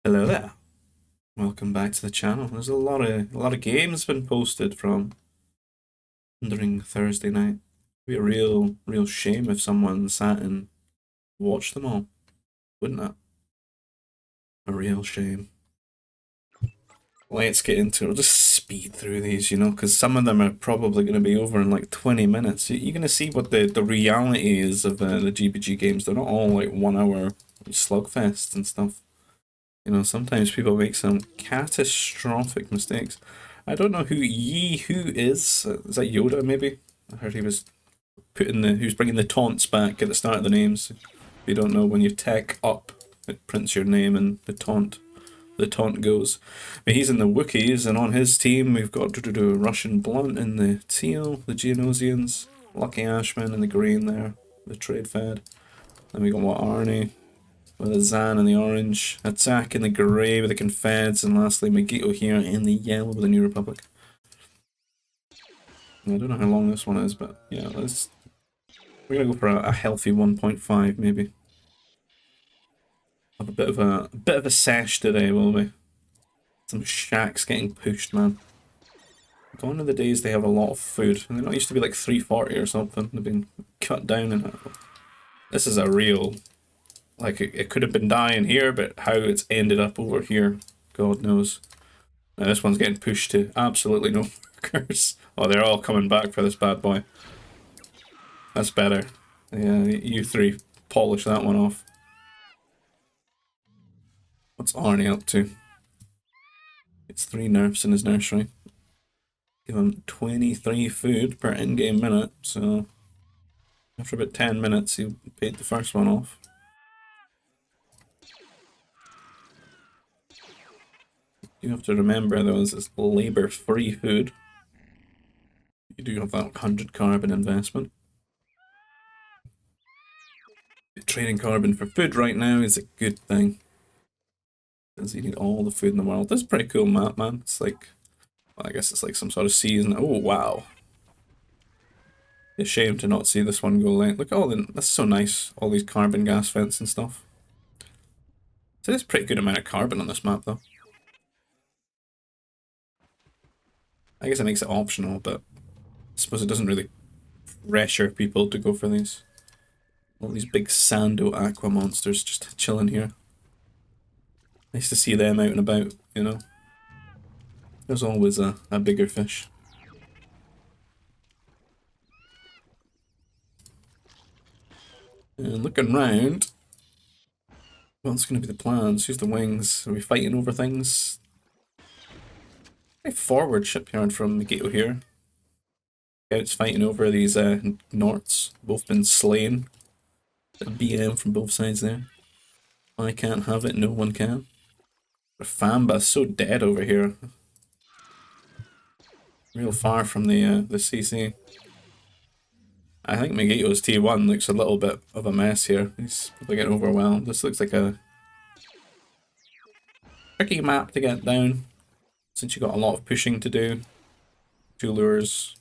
Hello there. Welcome back to the channel. There's a lot of games been posted from during Thursday night. It'd be a real shame if someone sat and watched them all, wouldn't it? A real shame. Let's get into it. We'll just speed through these, because some of them are probably going to be over in like 20 minutes. You're going to see what the reality is of the GBG games. They're not all like 1 hour slugfests and stuff. Sometimes people make some catastrophic mistakes. I don't know who is. Is that Yoda, maybe? I heard he was he was bringing the taunts back at the start of the names. If you don't know, when you tech up, it prints your name and the taunt goes. But he's in the Wookiees, and on his team we've got Russian Blunt in the teal, the Geonosians, Lucky Ashman in the green there, the trade fed. Then we got Arnie with a Zan in the orange, Attack in the grey with the Confeds, and lastly Megito here in the yellow with the New Republic. I don't know how long this one is, but yeah, we're gonna go for a healthy 1.5 maybe. Have a bit of a sesh today, will we? Some shacks getting pushed, man. Gone are the days they have a lot of food, and they not used to be like 340 or something. They've been cut down, and this is a real. Like, it could have been dying here, but how it's ended up over here, God knows. Now this one's getting pushed to absolutely no markers. Oh, they're all coming back for this bad boy. That's better. Yeah, you three polish that one off. What's Arnie up to? It's 3 nerfs in his nursery. Give him 23 food per in-game minute, so after about 10 minutes he paid the first one off. You have to remember though, this is labor-free food. You do have that 100 carbon investment. Trading carbon for food right now is a good thing, because you need all the food in the world. This is a pretty cool map, man. It's like, well, I guess it's like some sort of season. Oh, wow. It's a shame to not see this one go late. Look, that's so nice. All these carbon gas vents and stuff. So there's a pretty good amount of carbon on this map, though. I guess it makes it optional, but I suppose it doesn't really pressure people to go for these. All these big Sando aqua monsters just chilling here. Nice to see them out and about, There's always a bigger fish. And looking round, what's going to be the plans? Who's the wings? Are we fighting over things? A forward shipyard from Megito here. Scouts fighting over these Norts. Both been slain. A BM from both sides there. I can't have it, no one can. Famba's so dead over here. Real far from the CC. I think Megito's T1 looks a little bit of a mess here. He's probably getting overwhelmed. This looks like a tricky map to get down, since you got a lot of pushing to do. 2 lures.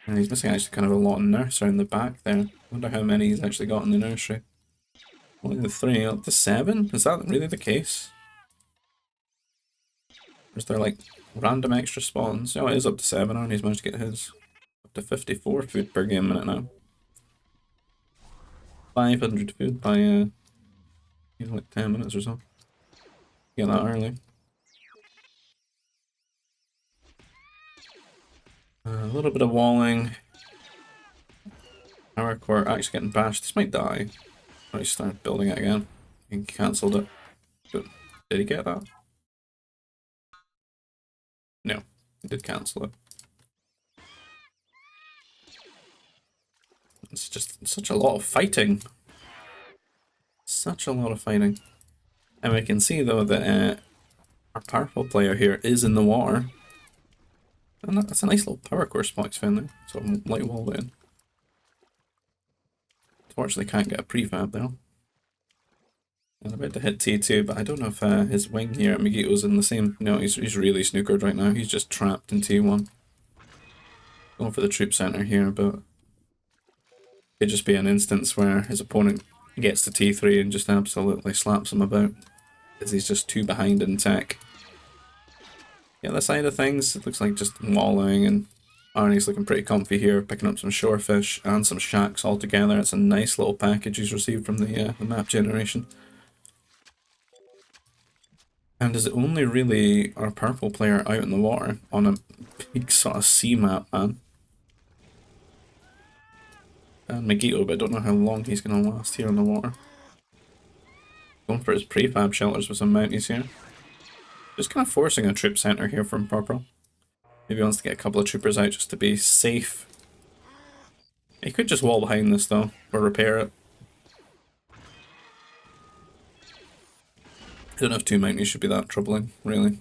And he's missing actually kind of a lot of nurse around the back there. I wonder how many he's actually got in the nursery. Only the 3, up to 7? Is that really the case? Or is there like random extra spawns? Oh, it is up to 7, and he's managed to get his. Up to 54 food per game minute now. 500 food by like 10 minutes or so. Get that early. A little bit of walling. Power core actually getting bashed. This might die. I start building it again. He cancelled it. But did he get that? No, he did cancel it. It's just such a lot of fighting. Such a lot of fighting. And we can see though that our powerful player here is in the water. And that's a nice little power core spot he's found there. So I'm light walled in. Unfortunately can't get a prefab though. And I'm about to hit T2, but I don't know if his wing here at Megito's in the same. No, he's really snookered right now. He's just trapped in T1. Going for the troop center here, but it could just be an instance where his opponent gets to T3 and just absolutely slaps him about. because he's just too behind in tech. The other side of things, it looks like just wallowing, and Arnie's looking pretty comfy here, picking up some shorefish and some shacks all together. It's a nice little package he's received from the map generation. And is it only really our purple player out in the water on a big sort of sea map, man? And Megito, but I don't know how long he's going to last here in the water. Going for his prefab shelters with some mounties here. Just kind of forcing a troop center here from purple. Maybe he wants to get a couple of troopers out just to be safe. He could just wall behind this though, or repair it. I don't know if 2 mounties should be that troubling, really.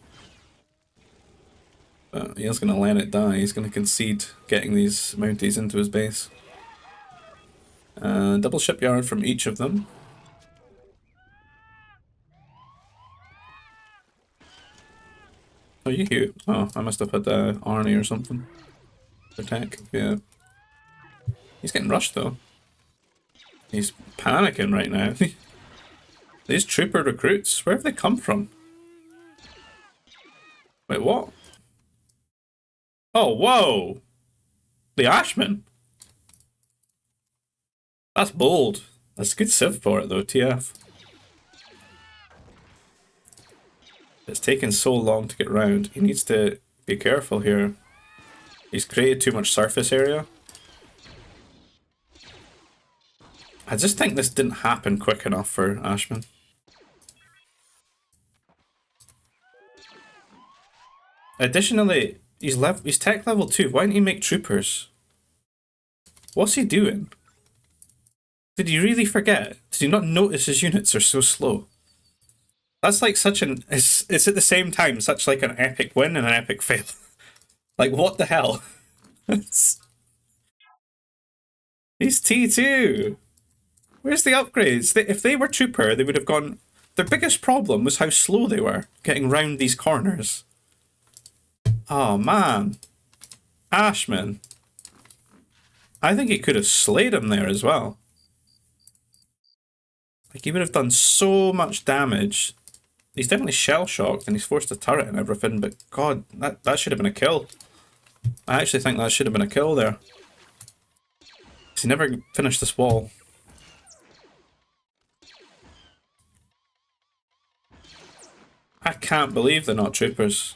But he is going to let it die. He's going to concede getting these mounties into his base. Double shipyard from each of them. Oh, you cute. Oh, I must have had Arnie or something. Attack, yeah. He's getting rushed though. He's panicking right now. These trooper recruits, where have they come from? Wait, what? Oh, whoa! The Ashman? That's bold. That's a good civ for it though, TF. It's taken so long to get round. He needs to be careful here. He's created too much surface area. I just think this didn't happen quick enough for Ashman. Additionally, he's tech level 2. Why didn't he make troopers? What's he doing? Did he really forget? Did he not notice his units are so slow? That's like such an... It's at the same time such like an epic win and an epic fail. Like, what the hell? He's T2! Where's the upgrades? If they were trooper, they would have gone... Their biggest problem was how slow they were getting round these corners. Oh, man. Ashman. I think he could have slayed him there as well. Like, he would have done so much damage. He's definitely shell-shocked and he's forced a turret and everything, but god, that should have been a kill. I actually think that should have been a kill there. Because he never finished this wall. I can't believe they're not troopers.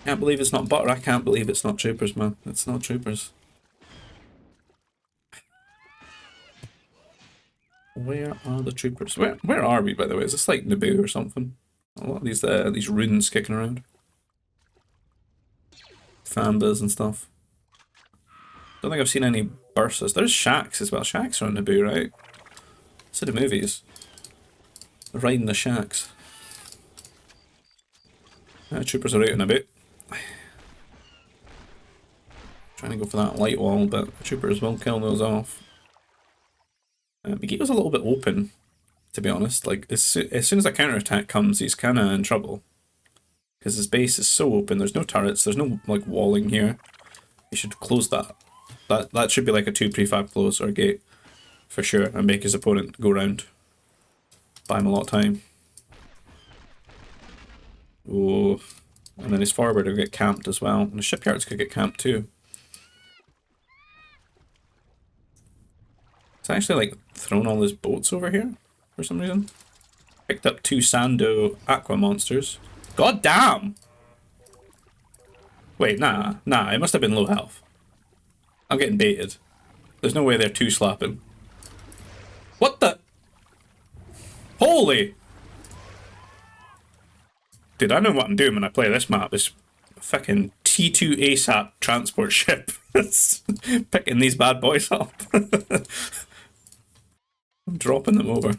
I can't believe it's not butter. I can't believe it's not troopers, man. It's not troopers. Where are the troopers? Where are we, by the way? Is this like Naboo or something? A lot of these runes kicking around. Fambas and stuff. Don't think I've seen any bursas. There's shacks as well. Shacks are on Naboo, right? So the movies. They're riding the shacks. Troopers are out in a bit. Trying to go for that light wall, but troopers will kill those off. Megito's a little bit open, to be honest. Like, as soon as a counterattack comes, he's kind of in trouble. Because his base is so open, there's no turrets, there's no, like, walling here. He should close that. That should be like a 2 prefab close or a gate, for sure, and make his opponent go round. Buy him a lot of time. Oh, and then his forward will get camped as well, and the shipyards could get camped too. It's actually like thrown all his boats over here for some reason. Picked up 2 Sando Aqua monsters. God damn! Wait, nah, it must have been low health. I'm getting baited. There's no way they're 2 slapping. What the? Holy! Dude, I know what I'm doing when I play this map. It's a fucking T2 ASAP transport ship. It's picking these bad boys up. I'm dropping them over.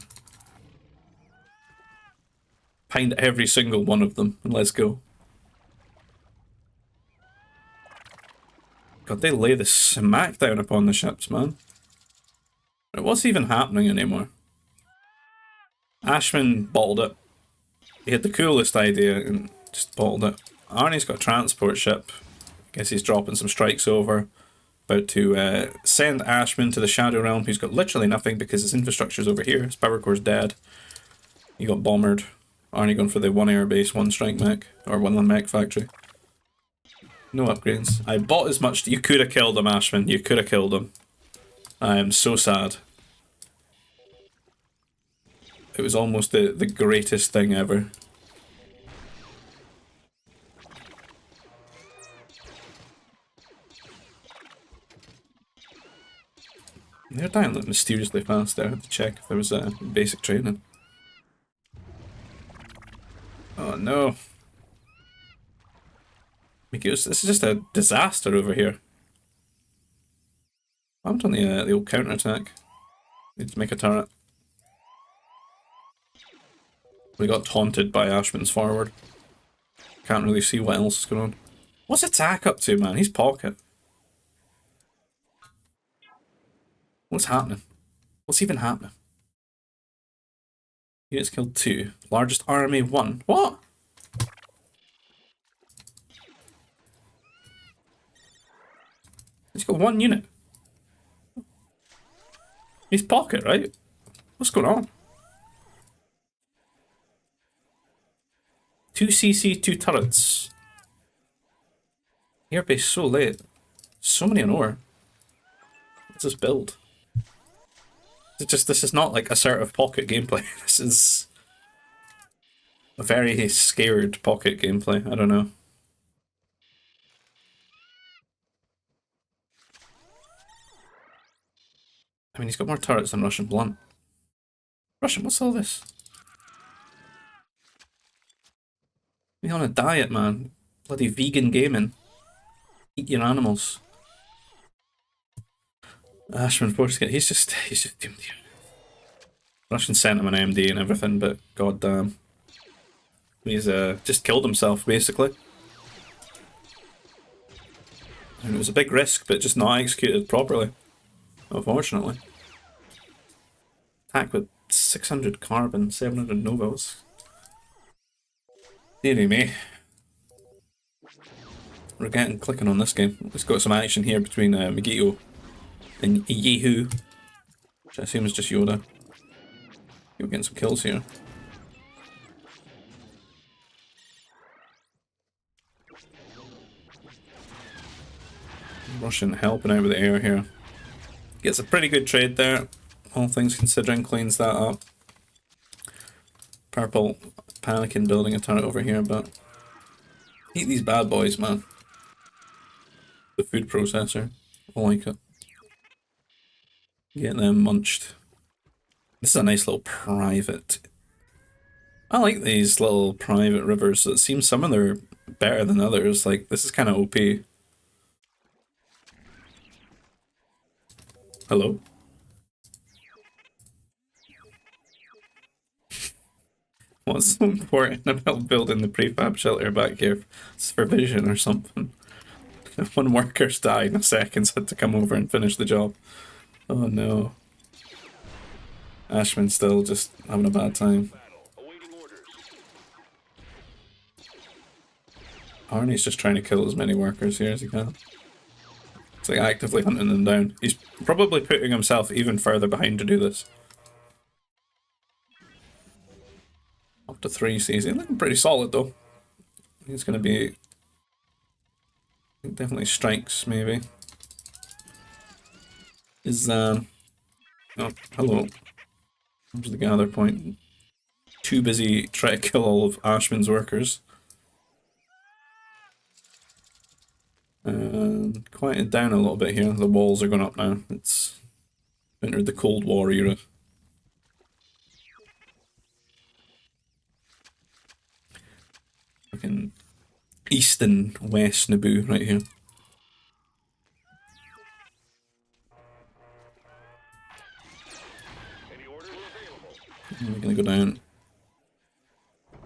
Find every single one of them, and let's go. God, they lay the smackdown upon the ships, man. What's even happening anymore? Ashman bottled it. He had the coolest idea and just bottled it. Arnie's got a transport ship. I guess he's dropping some strikes over. About to send Ashman to the Shadow Realm, who's got literally nothing because his infrastructure's over here. His power core's dead. You got bombered. Arnie going for the one airbase, one strike mech, or one mech factory. No upgrades. I bought as much. You could have killed him, Ashman. You could have killed him. I am so sad. It was almost the greatest thing ever. They're dying like mysteriously fast there. I had to check if there was a basic training. Oh no. Because this is just a disaster over here. I haven't done the old counter attack. Need to make a turret. We got taunted by Ashman's forward. Can't really see what else is going on. What's attack up to, man? He's pocket. What's happening? What's even happening? Units killed 2. Largest army 1. What? He's got 1 unit. He's pocket, right? What's going on? 2 CC, 2 turrets. Airbase so late. So many an ore. What's this build? This is not like assertive pocket gameplay. This is a very scared pocket gameplay. I don't know. I mean, he's got more turrets than Russian Blunt. Russian, what's all this? You're on a diet, man. Bloody vegan gaming. Eat your animals. Ashman forced to get. He's just doomed here. Russian sent him an MD and everything, but goddamn, he's just killed himself basically. And it was a big risk, but just not executed properly. Unfortunately. Attack with 600 carbon, 700 novos. Dearie me. We're getting clicking on this game. Let's got some action here between Megito and Yehu, which I assume is just Yoda. You're getting some kills here. Russian helping out with the air here. Gets a pretty good trade there, all things considering, cleans that up. Purple panicking building a turret over here, but eat these bad boys, man. The food processor. I like it. Get them munched. This is a nice little private. I like these little private rivers. It seems some of them are better than others. Like, this is kind of OP. Hello? What's so important about building the prefab shelter back here? It's for vision or something. One worker's died in a second, had to come over and finish the job. Oh no. Ashman's still just having a bad time. Arnie's just trying to kill as many workers here as he can. It's like actively hunting them down. He's probably putting himself even further behind to do this. Up to 3 season. Looking pretty solid though. I think it's going to be... I think definitely strikes, maybe. Is, oh, hello. Comes the gather point. Too busy trying to kill all of Ashman's workers. And quieten down a little bit here. The walls are going up now. It's entered the Cold War era. Fucking east and west Naboo right here. We're gonna go down.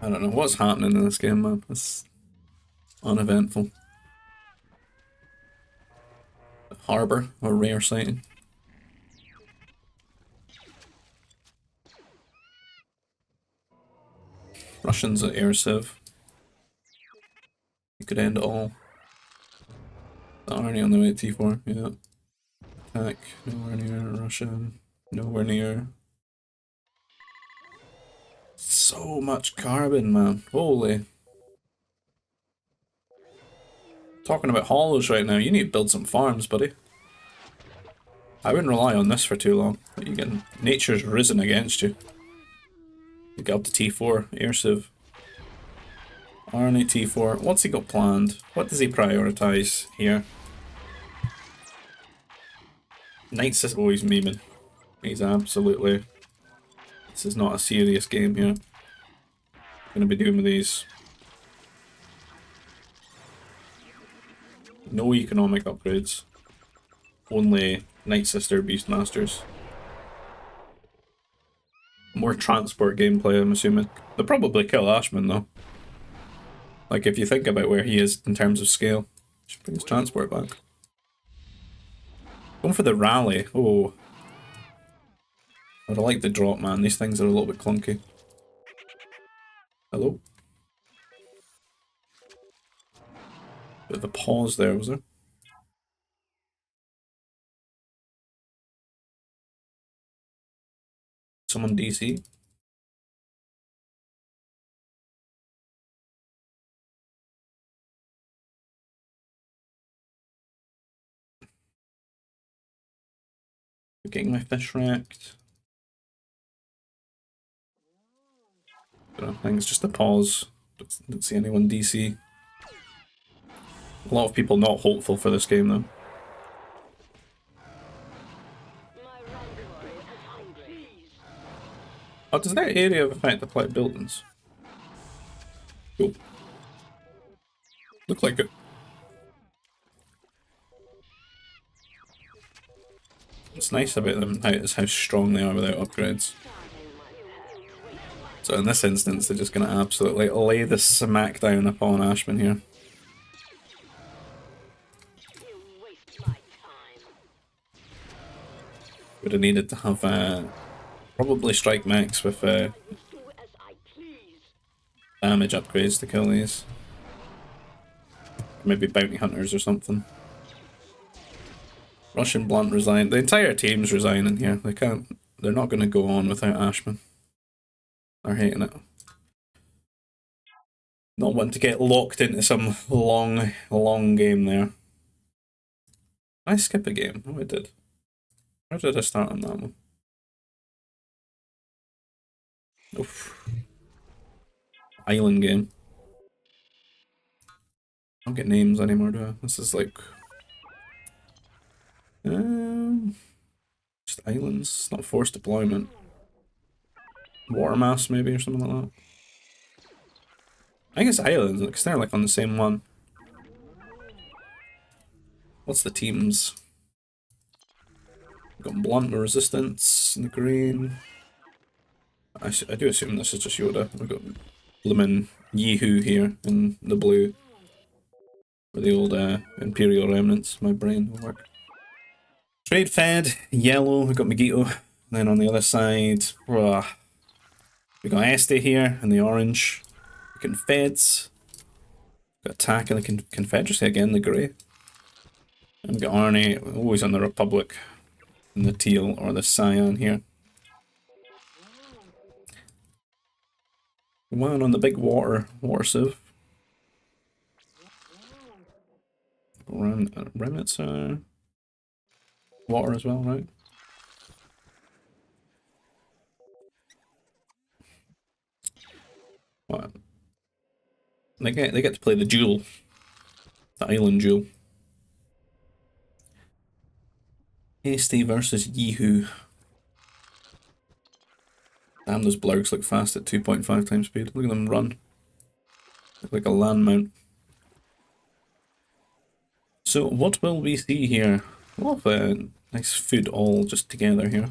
I don't know what's happening in this game, man. It's uneventful. Harbor, or rare sighting. Russians at air civ. You could end it all. The Arnie on the way to T4, yeah. Attack, nowhere near Russia, nowhere near. So much carbon, man. Holy. Talking about hollows right now, you need to build some farms, buddy. I wouldn't rely on this for too long. You get nature's risen against you. You get up to T4, air civ. Arnie T4. What's he got planned? What does he prioritise here? Night System. Oh, he's memeing. He's absolutely. This is not a serious game here. Gonna be doing with these. No economic upgrades. Only Night Sister Beastmasters. More transport gameplay, I'm assuming. They'll probably kill Ashman though. Like if you think about where he is in terms of scale. Should bring his transport back. Going for the rally. Oh. I'd like the drop, man. These things are a little bit clunky. Hello? Bit of a pause there, was there? Someone DC? Getting my fish wrecked. I think it's just a pause. Don't see anyone DC. A lot of people not hopeful for this game though. Oh, does that area of effect apply to buildings? Cool. Look like it. What's nice about them is how strong they are without upgrades. So in this instance, they're just going to absolutely lay the smackdown upon Ashman here. Would have needed to have probably strike max with damage upgrades to kill these. Maybe bounty hunters or something. Russian Blunt resigned. The entire team's resigning here. They can't. They're not going to go on without Ashman. They're hating it. Not wanting to get locked into some long game there. I skip a game. Oh, I did. How did I start on that one? Oof. Island game. I don't get names anymore, do I? This is like... just islands, not forced deployment. Water mass maybe or something like that. I guess islands, because they're like on the same one. What's the teams? We've got Blunt with Resistance in the green. I do assume this is just Yoda. We've got Lemon Yeehoo here in the blue. With the old Imperial Remnants. My brain will work. Trade Fed, yellow, we've got Megito. Then on the other side, we got Este here in the orange. Confeds. Got Attack in the Confederacy again, the grey. And we've got Arnie, always on the Republic. In the teal or the cyan here. One on the big water sieve. Remnants are water as well, right? What? They get to play the duel. The island duel. Hasty versus Yeehoo. Damn, those blurgs look fast at 2.5 times speed. Look at them run. Look like a land mount. So what will we see here? A lot of nice food all just together here.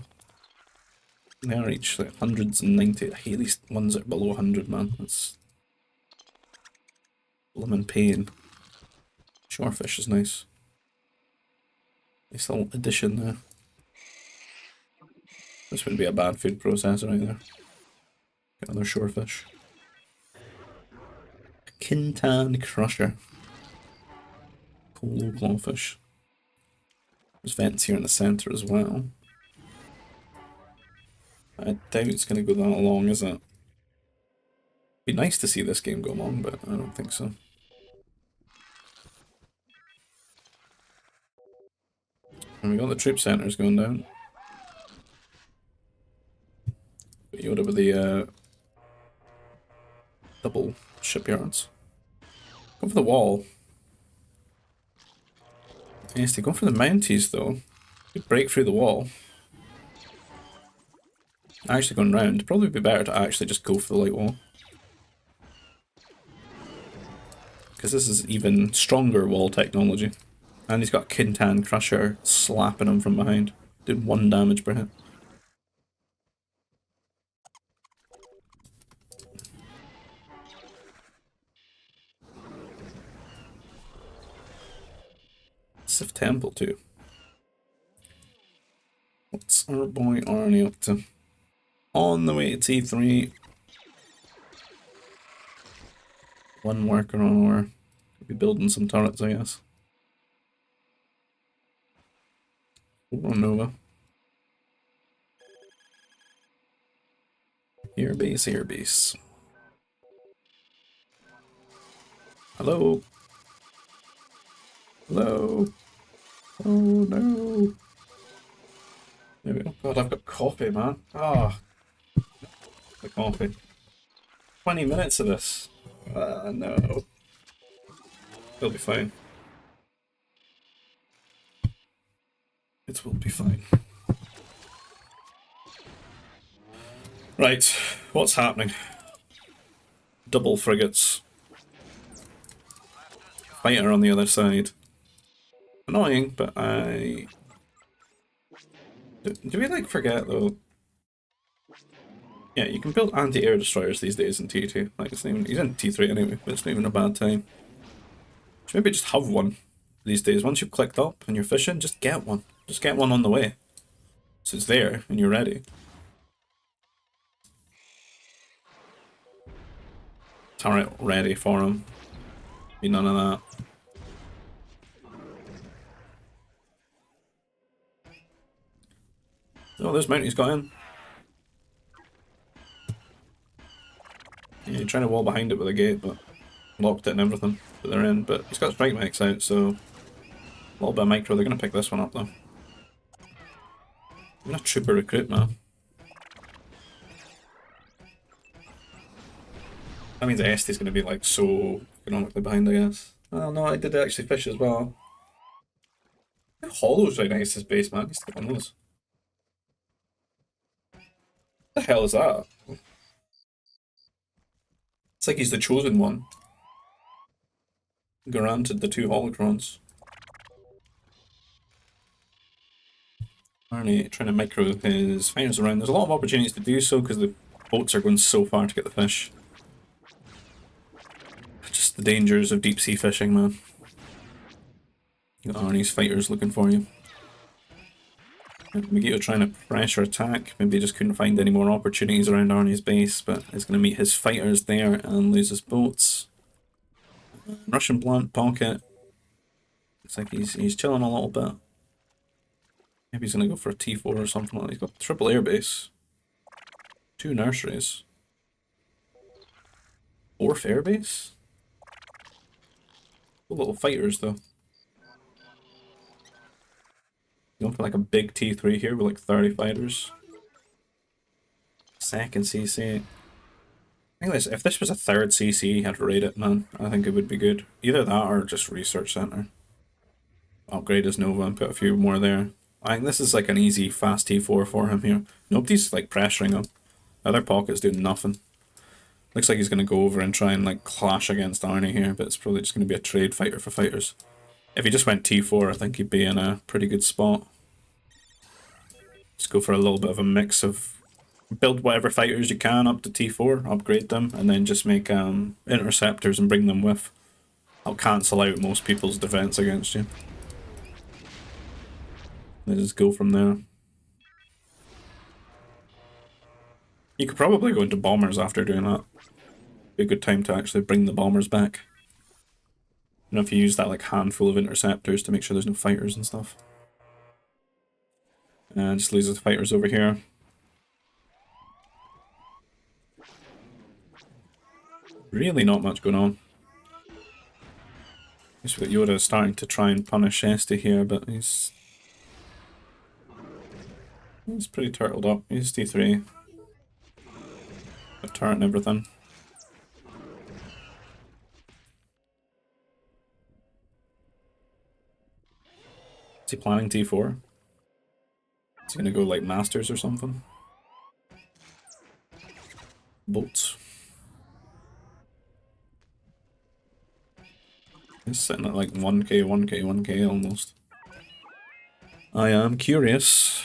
They are each like hundreds and 90. I hate these ones that are below 100, man. That's lemon pain. Shorefish is nice. Nice little addition there. This would be a bad food processor either. Get another shorefish. Kintan Crusher. Polo clawfish. There's vents here in the centre as well. I doubt it's going to go that long, is it? Be nice to see this game go long, but I don't think so. And we got the troop centers going down. Yoda with the double shipyards. Go for the wall. Yes, to go for the Mounties though. Could break through the wall. Actually going round. Probably be better to actually just go for the light wall. Because this is even stronger wall technology. And he's got Kintan Crusher slapping him from behind. Did 1 damage per hit. Sif Temple too. What's our boy Arnie up to? On the way to T3. 1 worker on ore. Could be building some turrets, I guess. Oh, Nova. Airbase, airbase. Hello? Hello? Oh no. There we go. God, I've got coffee, man. Ah, the coffee. 20 minutes of this. No. It'll be fine. It will be fine. Right, what's happening? Double frigates. Fighter on the other side. Annoying, but I... Do we like forget though? Yeah, you can build anti-air destroyers these days in T2. Like it's not even, he's in T3 anyway, but it's not even a bad time. Should maybe just have one these days. Once you've clicked up and you're fishing, just get one. Just get one on the way. So it's there and you're ready. Turret ready for him. Be none of that. Oh, there's Mounties got in. Yeah, you're trying to wall behind it with a gate, but locked it and everything. But they're in. But he's got strike mechs out, so a little bit of micro. They're going to pick this one up though. I'm a trooper recruit now. That means Esti's going to be like so economically behind, I guess. Oh no, I did actually fish as well. Hollow's right next to his base, man. He's still on those. What the hell is that? It's like he's the chosen one. Granted the 2 holocrons. Arnie trying to micro his fighters around. There's a lot of opportunities to do so because the boats are going so far to get the fish. Just the dangers of deep sea fishing, man. You got Arnie's fighters looking for you. Megito trying to pressure attack. Maybe just couldn't find any more opportunities around Arnie's base, but he's going to meet his fighters there and lose his boats. Russian blunt pocket. Looks like he's chilling a little bit. Maybe he's going to go for a T4 or something like that. He's got triple airbase. 2 nurseries. 4th airbase? Cool little fighters though. Going for like a big T3 here with like 30 fighters. 2nd CC. I think if this was a 3rd CC, I'd rate it, man. I think it would be good. Either that or just research center. Upgrade his Nova and put a few more there. I think this is like an easy fast T4 for him here. Nobody's like pressuring him. The other pocket's doing nothing. Looks like he's going to go over and try and like clash against Arnie here, but it's probably just going to be a trade fighter for fighters. If he just went T4, I think he'd be in a pretty good spot. Just go for a little bit of a mix of build whatever fighters you can up to T4, upgrade them, and then just make interceptors and bring them with. I'll cancel out most people's defense against you. Then just go from there. You could probably go into bombers after doing that. Be a good time to actually bring the bombers back. You know, if you use that like handful of interceptors to make sure there's no fighters and stuff. And just loses the fighters over here. Really not much going on. Guess we've got Yoda starting to try and punish Esty here, but he's pretty turtled up. He's T3. A turret and everything. Is he planning T4? Is he gonna go like Masters or something? Bolts. He's sitting at like 1k, 1k, 1k almost. I am curious.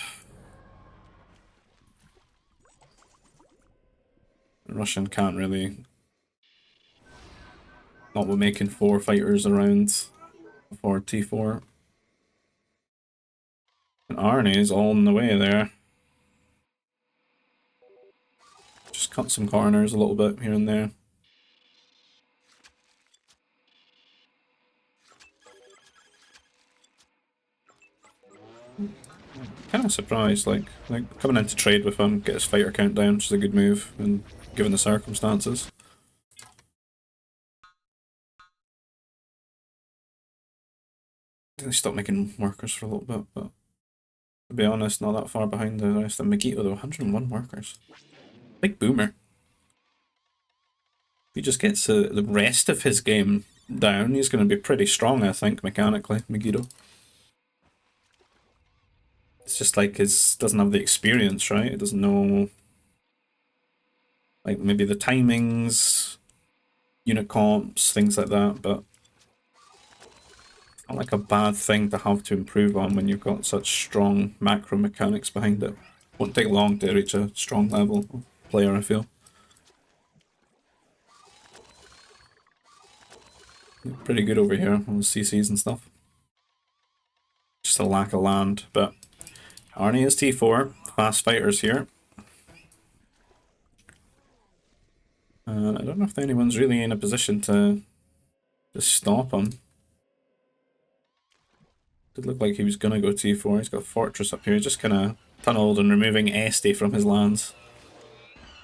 Russian can't really... Not with making 4 fighters around for T4. And Arnie's all in the way there. Just cut some corners a little bit here and there. Kind of surprised, like coming into trade with him, get his fighter count down, which is a good move, and given the circumstances. They stopped making workers for a little bit, but to be honest, not that far behind the rest of Megito though. 101 workers. Big boomer. If he just gets the rest of his game down, he's going to be pretty strong, I think, mechanically, Megito. It's just like doesn't have the experience, right? It doesn't know, like, maybe the timings, unit comps, things like that, but it's not like a bad thing to have to improve on when you've got such strong macro mechanics behind it. Won't take long to reach a strong level of player, I feel. Pretty good over here on the CCs and stuff. Just a lack of land, but Arnie is T4, fast fighters here. And I don't know if anyone's really in a position to stop him. Did look like he was gonna go T4. He's got Fortress up here, just kinda tunneled and removing Esty from his lands.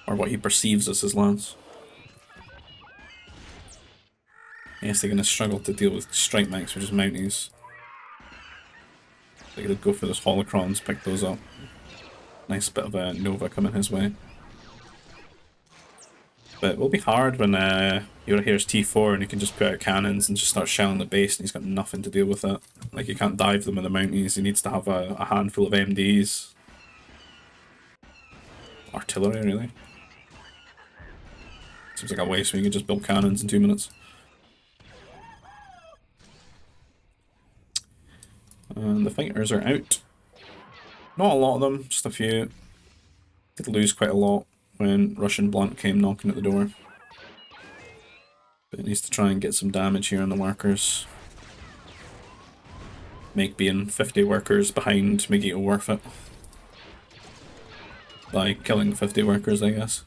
Or what he perceives as his lands. Esty gonna struggle to deal with Strike Max, which is Mounties. They're gonna go for those holocrons, pick those up. Nice bit of a Nova coming his way. But it will be hard when Yoda hears T4 and he can just put out cannons and just start shelling the base and he's got nothing to deal with it. Like, you can't dive them with the Mounties, he needs to have a handful of MDs. Artillery, really. Seems like a waste when you can just build cannons in 2 minutes. And the fighters are out. Not a lot of them, just a few. Did lose quite a lot when Russian Blunt came knocking at the door. But it needs to try and get some damage here on the workers. Make being 50 workers behind Megito worth it. By killing 50 workers, I guess.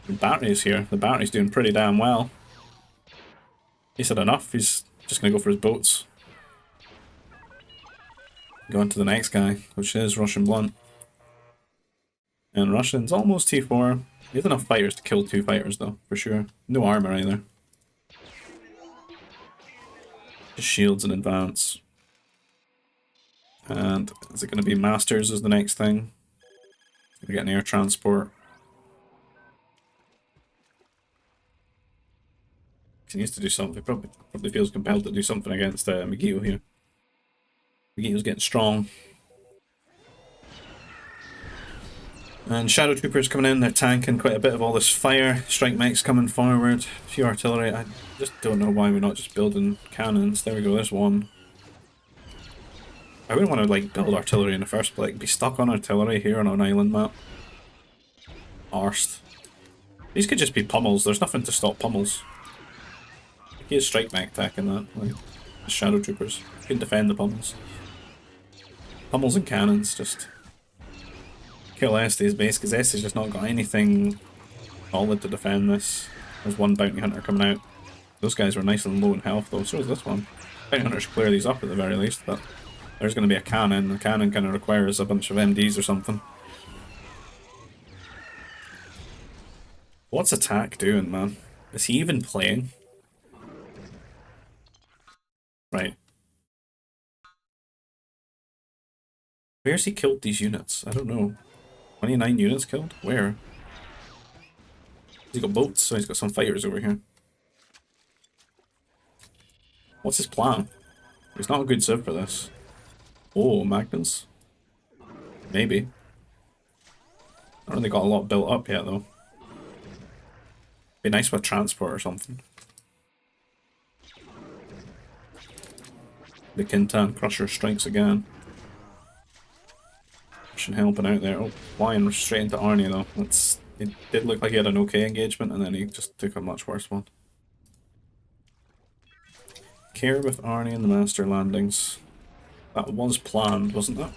The battery's here. The battery's doing pretty damn well. He's had enough. He's just going to go for his boats. Go on to the next guy, which is Russian Blunt. And Russian's almost T4. He has enough fighters to kill 2 fighters though, for sure. No armor either. Just shields in advance. And is it going to be Masters as the next thing? Gonna get an air transport. He needs to do something. Probably feels compelled to do something against Megito here. Megito's getting strong. And Shadow Troopers coming in, they're tanking quite a bit of all this fire. Strike Mechs coming forward. A few artillery. I just don't know why we're not just building cannons. There we go, there's one. I wouldn't want to like build artillery in the first place. Like, be stuck on artillery here on an island map. Arsed. These could just be pummels. There's nothing to stop pummels. He has Strike Mech attacking that. Like, the Shadow Troopers. You can defend the pummels. Pummels and cannons, just kill Esty's base, because Esty's just not got anything solid to defend this. There's one Bounty Hunter coming out. Those guys were nice and low in health though, so is this one. Bounty Hunter should clear these up at the very least, but there's going to be a cannon. The cannon kind of requires a bunch of MDs or something. What's Attack doing, man? Is he even playing? Right. Where's he killed these units? I don't know. 29 units killed? Where? He's got boats, so he's got some fighters over here. What's his plan? He's not a good serve for this. Oh, Magnus? Maybe. I don't really got a lot built up yet, though. Be nice with transport or something. The Kintan Crusher strikes again. Russian helping out there. Oh, flying straight into Arnie, though. It did look like he had an okay engagement, and then he just took a much worse one. Care with Arnie and the Master Landings. That was planned, wasn't it?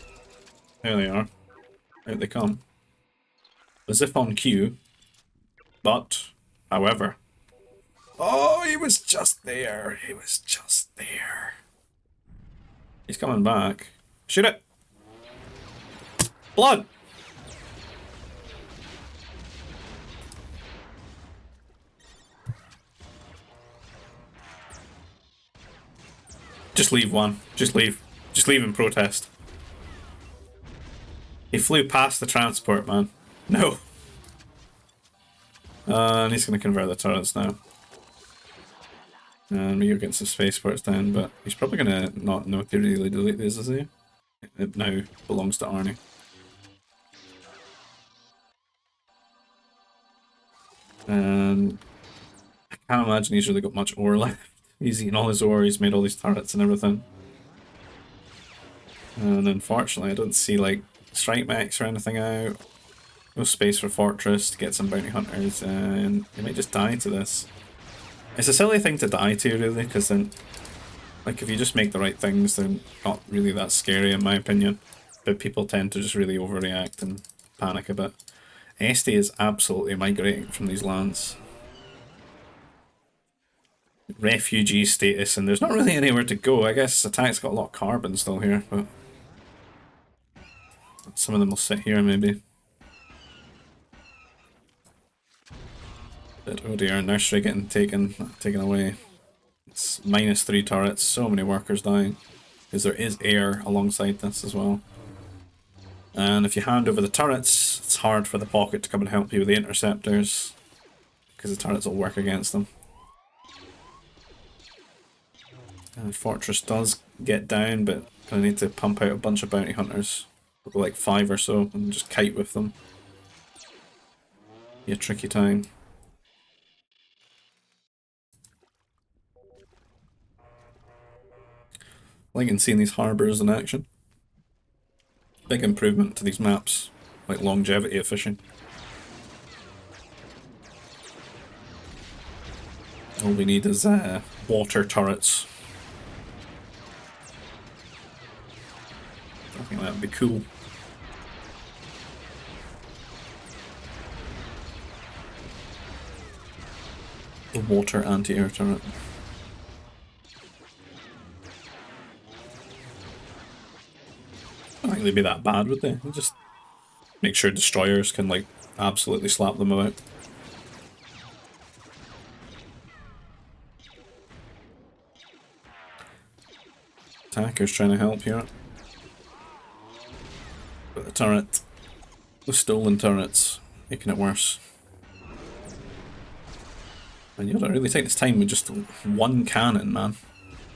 There they are. Out they come. As if on cue. But, however. Oh, he was just there. He was just there. He's coming back. Shoot it! Blood! Just leave one. Just leave. Just leave and protest. He flew past the transport, man. No. And he's going to convert the turrets now. And we're getting some spaceports down, but he's probably going to not know to really delete these, is he? It now belongs to Arnie. And I can't imagine he's really got much ore left. He's eaten all his ore, he's made all these turrets and everything. And unfortunately, I don't see like strike mechs or anything out. No space for Fortress to get some bounty hunters, and he might just die to this. It's a silly thing to die to, really, because then, like, if you just make the right things, they're not really that scary, in my opinion. But people tend to just really overreact and panic a bit. Este is absolutely migrating from these lands. Refugee status, and there's not really anywhere to go. I guess Attack's got a lot of carbon still here, but some of them will sit here, maybe. But oh dear, nursery getting taken away. It's -3 turrets, so many workers dying. Because there is air alongside this as well. And if you hand over the turrets, it's hard for the pocket to come and help you with the interceptors. Because the turrets will work against them. And Fortress does get down, but I need to pump out a bunch of bounty hunters. Like 5 or so, and just kite with them. Be a tricky time. Liking seeing these harbours in action. Big improvement to these maps, like longevity of fishing. All we need is water turrets. I think that would be cool. The water anti-air turret. I don't think they'd be that bad, would they? They'll just make sure destroyers can, like, absolutely slap them about. Attacker's trying to help here. But the turret, the stolen turrets, making it worse. And you gotta really take this time with just one cannon, man.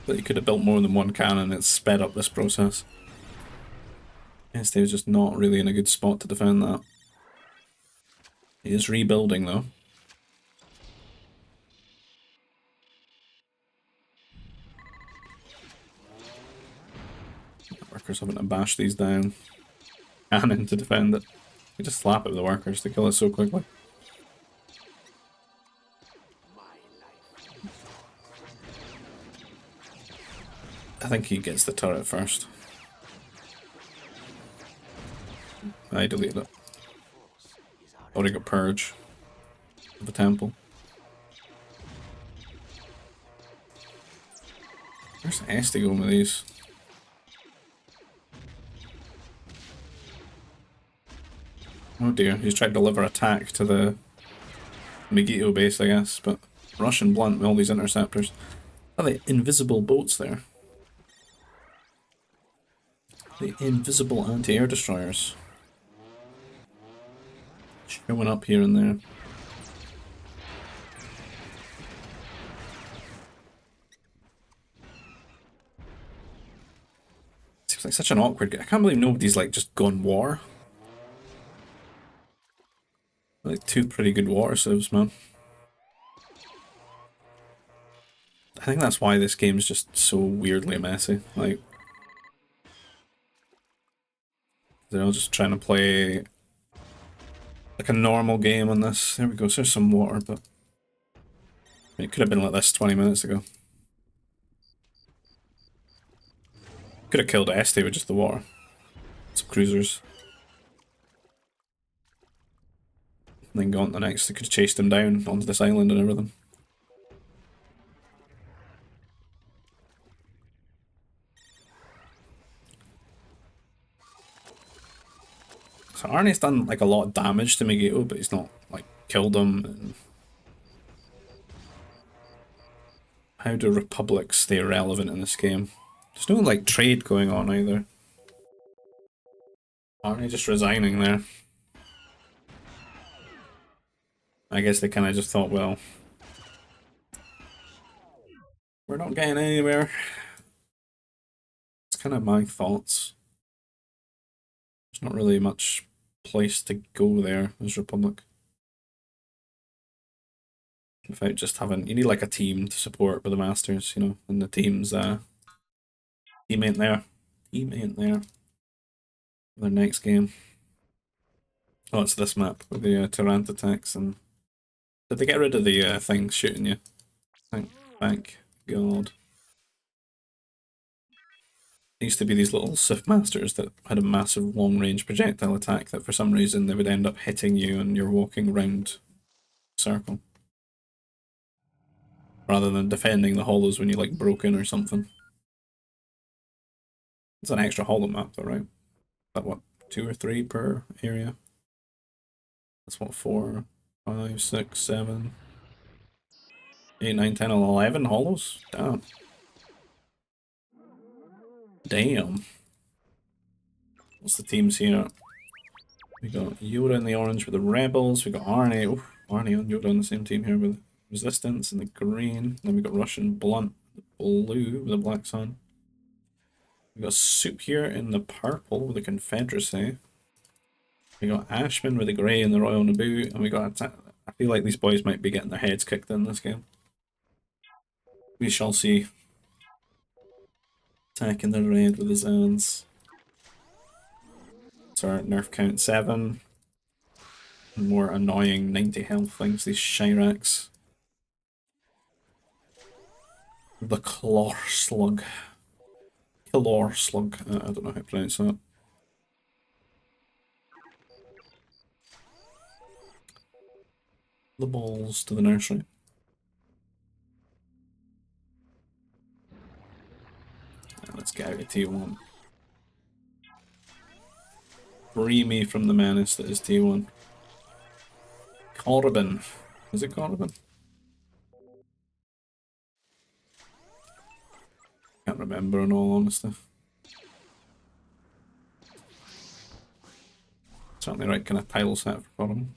But you could have built more than one cannon, it's sped up this process. Yes, they was just not really in a good spot to defend that. He is rebuilding though. Workers having to bash these down. Cannon to defend it. You just slap it with the workers to kill it so quickly. I think he gets the turret first. I deleted it. Already got Purge of the temple. Where's Este going with these? Oh dear, he's tried to deliver attack to the Megiddo base, I guess, but Russian blunt with all these interceptors. Oh, the invisible boats there. The invisible anti-air destroyers. Showing up here and there. Seems like such an awkward game. I can't believe nobody's like just gone war. Like two pretty good water civs, man. I think that's why this game's just so weirdly messy. Like, they're all just trying to play like a normal game on this. There we go, so there's some water, but it could have been like this 20 minutes ago. Could have killed Este with just the water. Some cruisers. And then go on to the next. They could have chased him down onto this island and everything. So Arnie's done like a lot of damage to Megiddo, but he's not like killed him. And how do republics stay relevant in this game? There's no like trade going on either. Arnie just resigning there. I guess they kind of just thought, well, we're not getting anywhere. It's kind of my thoughts. There's not really much place to go there as Republic. Without just having, you need like a team to support with the Masters, you know, and the team's team ain't there. Team ain't there. Their next game. Oh, it's this map with the Tyrant attacks. And did they get rid of the things shooting you? Thank God. There used to be these little Sith Masters that had a massive long-range projectile attack that for some reason they would end up hitting you and you're walking around a circle. Rather than defending the hollows when you like broke in or something. It's an extra hollow map though, right? Is that what, 2 or 3 per area? That's what, 4, 5, 6, 7, 8, 9, 10, 11 hollows? Damn. Damn. What's the teams here? We got Yoda in the orange with the Rebels. We got Arnie. Oof, Arnie and Yoda on the same team here with Resistance in the green. Then we got Russian Blunt, the blue with the Black Sun. We got Soup here in the purple with the Confederacy. We got Ashman with the grey and the Royal Naboo. And we got I feel like these boys might be getting their heads kicked in this game. We shall see. Attacking the red with his hands. So our nerf count 7. More annoying 90 health things, these Shiraks. The Claw Slug. Claw Slug. I don't know how to pronounce that. The balls to the nursery. Let's get out of T1. Free me from the menace that is T1. Corbin. Is it Corbin? Can't remember in all honesty. Certainly right kind of tile set for Corbin.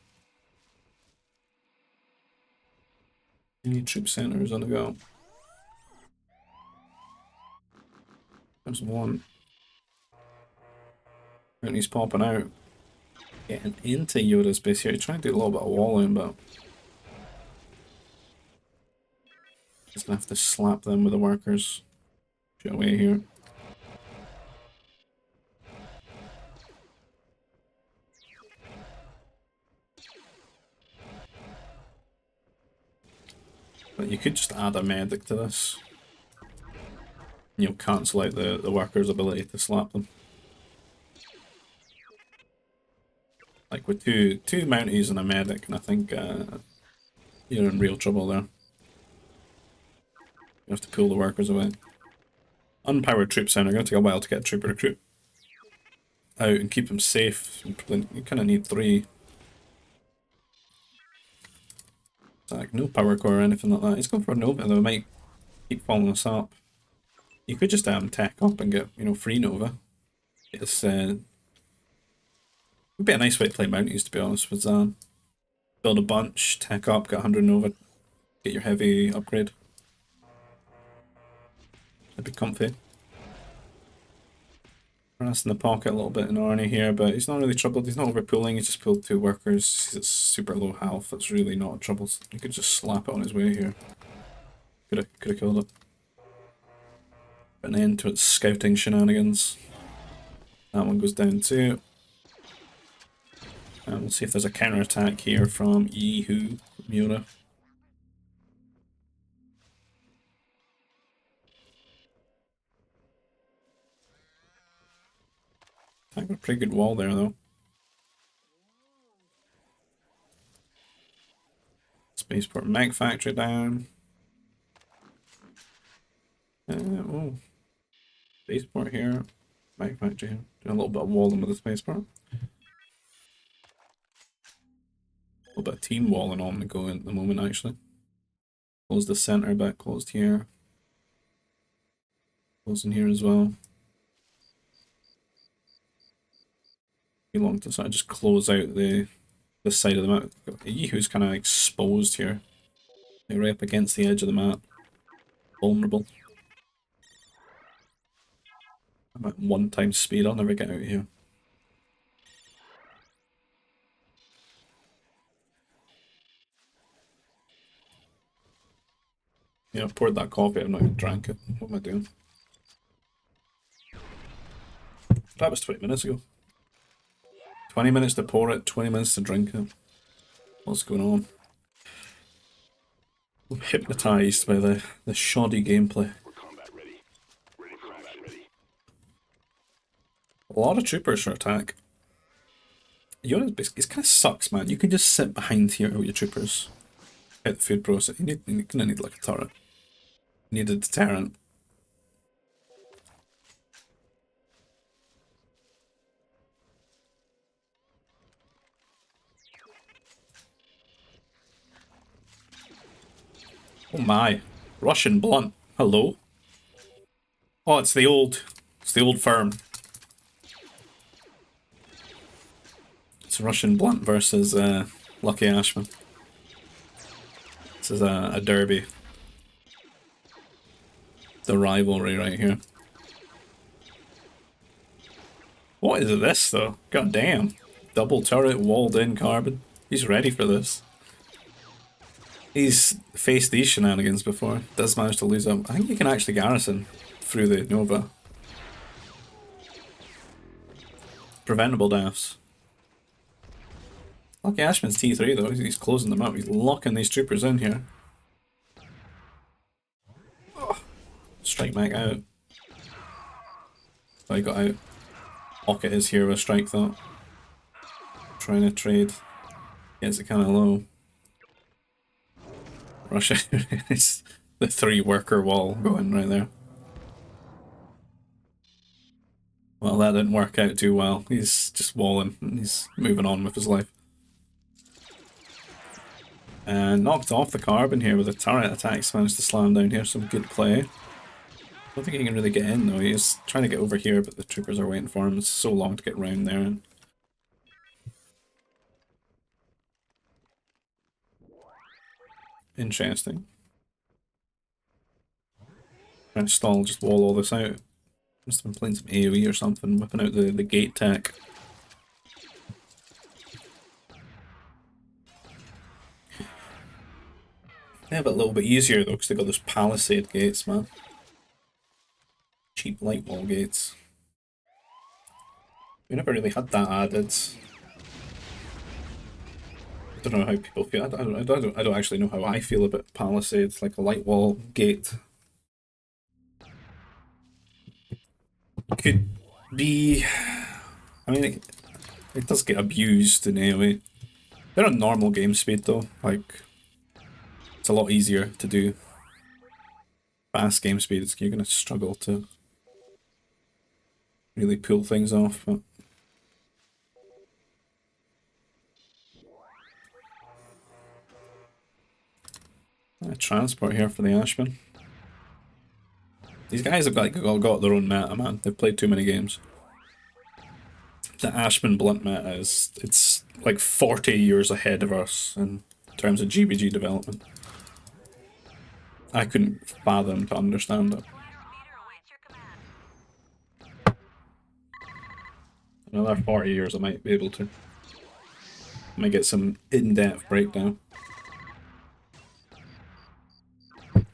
Any troop centers on the go. There's one. And he's popping out. Getting into Yoda's base here. He's trying to do a little bit of walling, but he's gonna have to slap them with the workers. Get away here. But you could just add a medic to this. You'll cancel out the worker's ability to slap them. Like with two Mounties and a medic, and I think you're in real trouble there. You have to pull the workers away. Unpowered troop center, gonna take a while to get a trooper recruit out and keep them safe. You kind of need 3. It's like no power core or anything like that. He's going for a Nova though, might keep following us up. You could just tech up and get, you know, free Nova. It's would be a nice way to play bounties, to be honest with Zan. Build a bunch, tech up, get 100 Nova, get your heavy upgrade. That'd be comfy. Brass in the pocket a little bit in Arnie here, but he's not really troubled. He's not overpulling, he's just pulled 2 workers. He's at super low health, that's really not a trouble. He could just slap it on his way here. Could have killed it. An end to its scouting shenanigans. That one goes down too. And we'll see if there's a counter attack here from Yeehoo Miura. I got a pretty good wall there though. Spaceport Mag Factory down. Oh. Spaceport here. Mag Factory here. Doing a little bit of walling with the spaceport. A little bit of team walling on the go at the moment actually. Close the center bit, closed here. Closing here as well. Too long to sort of just close out the side of the map. Yeehoo's kind of exposed here. They're right up against the edge of the map. Vulnerable. I'm at 1 times speed, I'll never get out of here. Yeah, I've poured that coffee, I've not even drank it. What am I doing? That was 20 minutes ago. 20 minutes to pour it, 20 minutes to drink it. What's going on? I'm hypnotised by the shoddy gameplay. A lot of troopers for attack. You know, it kind of sucks, man. You can just sit behind here with your troopers. Hit the food process. You're gonna need like a turret. You need a deterrent. Oh my. Russian blunt. Hello? Oh, it's the old firm. It's Russian blunt versus Lucky Ashman. This is a derby. The rivalry right here. What is this though? God damn. Double turret, walled in carbon. He's ready for this. He's faced these shenanigans before. Does manage to lose up. I think you can actually garrison through the Nova. Preventable deaths. Lucky Ashman's T3 though, he's closing them out. He's locking these troopers in here. Oh. Strike back out. Oh, he got out. Pocket is here with strike though. Trying to trade. Gets it kind of low. Russia is the 3 worker wall going right there. Well, that didn't work out too well. He's just walling and he's moving on with his life. And knocked off the carbon here with a turret attacks. Managed to slam down here. Some good play. I don't think he can really get in though. He's trying to get over here, but the troopers are waiting for him. It's so long to get round there. Interesting. Trying to stall, just wall all this out. Must have been playing some AoE or something, whipping out the gate tech. Yeah, but a little bit easier though, because they got those palisade gates, man. Cheap light wall gates. We never really had that added. I don't know how people feel. I don't actually know how I feel about palisades, like a light wall gate. Could be. I mean, it does get abused in AoE. They're on normal game speed though. Like, it's a lot easier to do. Fast game speed, you're gonna struggle to really pull things off. But Transport here for the Ashman. These guys have all got their own meta, man. They've played too many games. The Ashman blunt meta it's like 40 years ahead of us in terms of GBG development. I couldn't fathom to understand it. Another 40 years I might be able to. I might get some in-depth breakdown. Are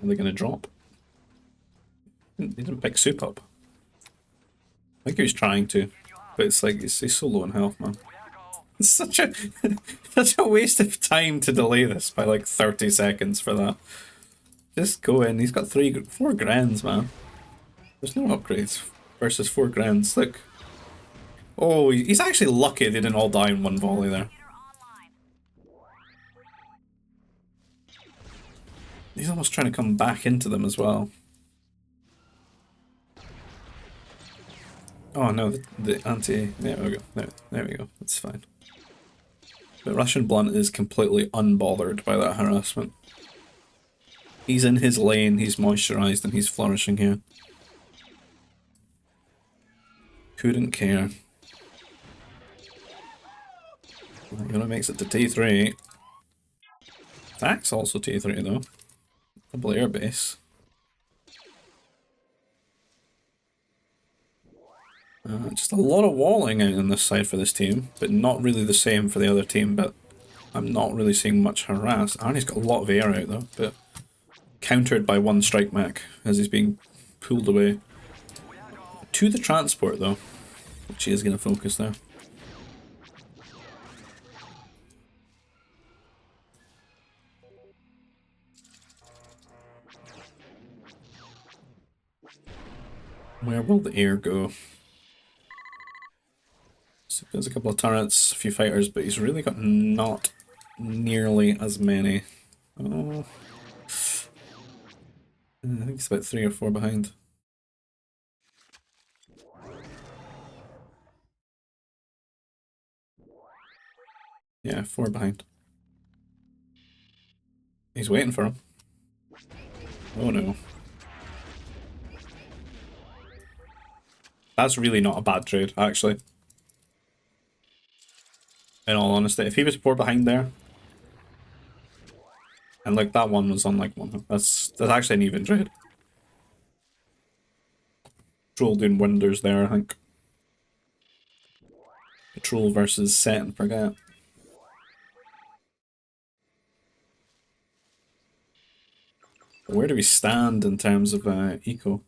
they going to drop? He didn't pick Soup up. I think he was trying to, but it's like, he's so low in health, man. It's such a such a waste of time to delay this by like 30 seconds for that. Just go in. He's got 4 grands, man. There's no upgrades versus 4 grands. Look. Oh, he's actually lucky they didn't all die in one volley there. He's almost trying to come back into them as well. Oh no, the anti... There we go. There we go. That's fine. The Russian Blunt is completely unbothered by that harassment. He's in his lane, he's moisturized, and he's flourishing here. Couldn't care. Yona makes it to T3. Attack's also T3 though. Double air base. Just a lot of walling out on this side for this team, but not really the same for the other team, but I'm not really seeing much harass. Arnie's got a lot of air out though, but countered by 1 strike mech as he's being pulled away. To the transport though, which he is going to focus there. Where will the air go? So there's a couple of turrets, a few fighters, but he's really got not nearly as many. Oh. I think it's about 3 or 4 behind. Yeah, 4 behind. He's waiting for him. Oh no. That's really not a bad trade, actually. In all honesty, if he was 4 behind there, and like that one was on like 1, that's actually an even trade. Troll doing wonders there, I think. Troll versus set and forget. Where do we stand in terms of eco?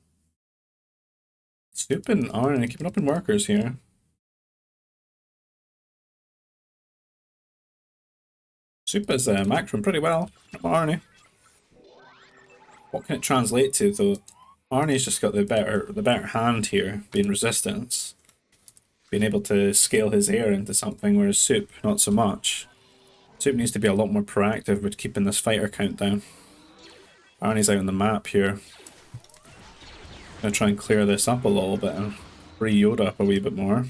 Soup and Arnie keeping up in workers here. Soup is macroing pretty well. Arnie. What can it translate to though? Arnie's just got the better hand here, being resistance. Being able to scale his air into something, whereas Soup, not so much. Soup needs to be a lot more proactive with keeping this fighter count down. Arnie's out on the map here. Gonna try and clear this up a little bit and free Yoda up a wee bit more.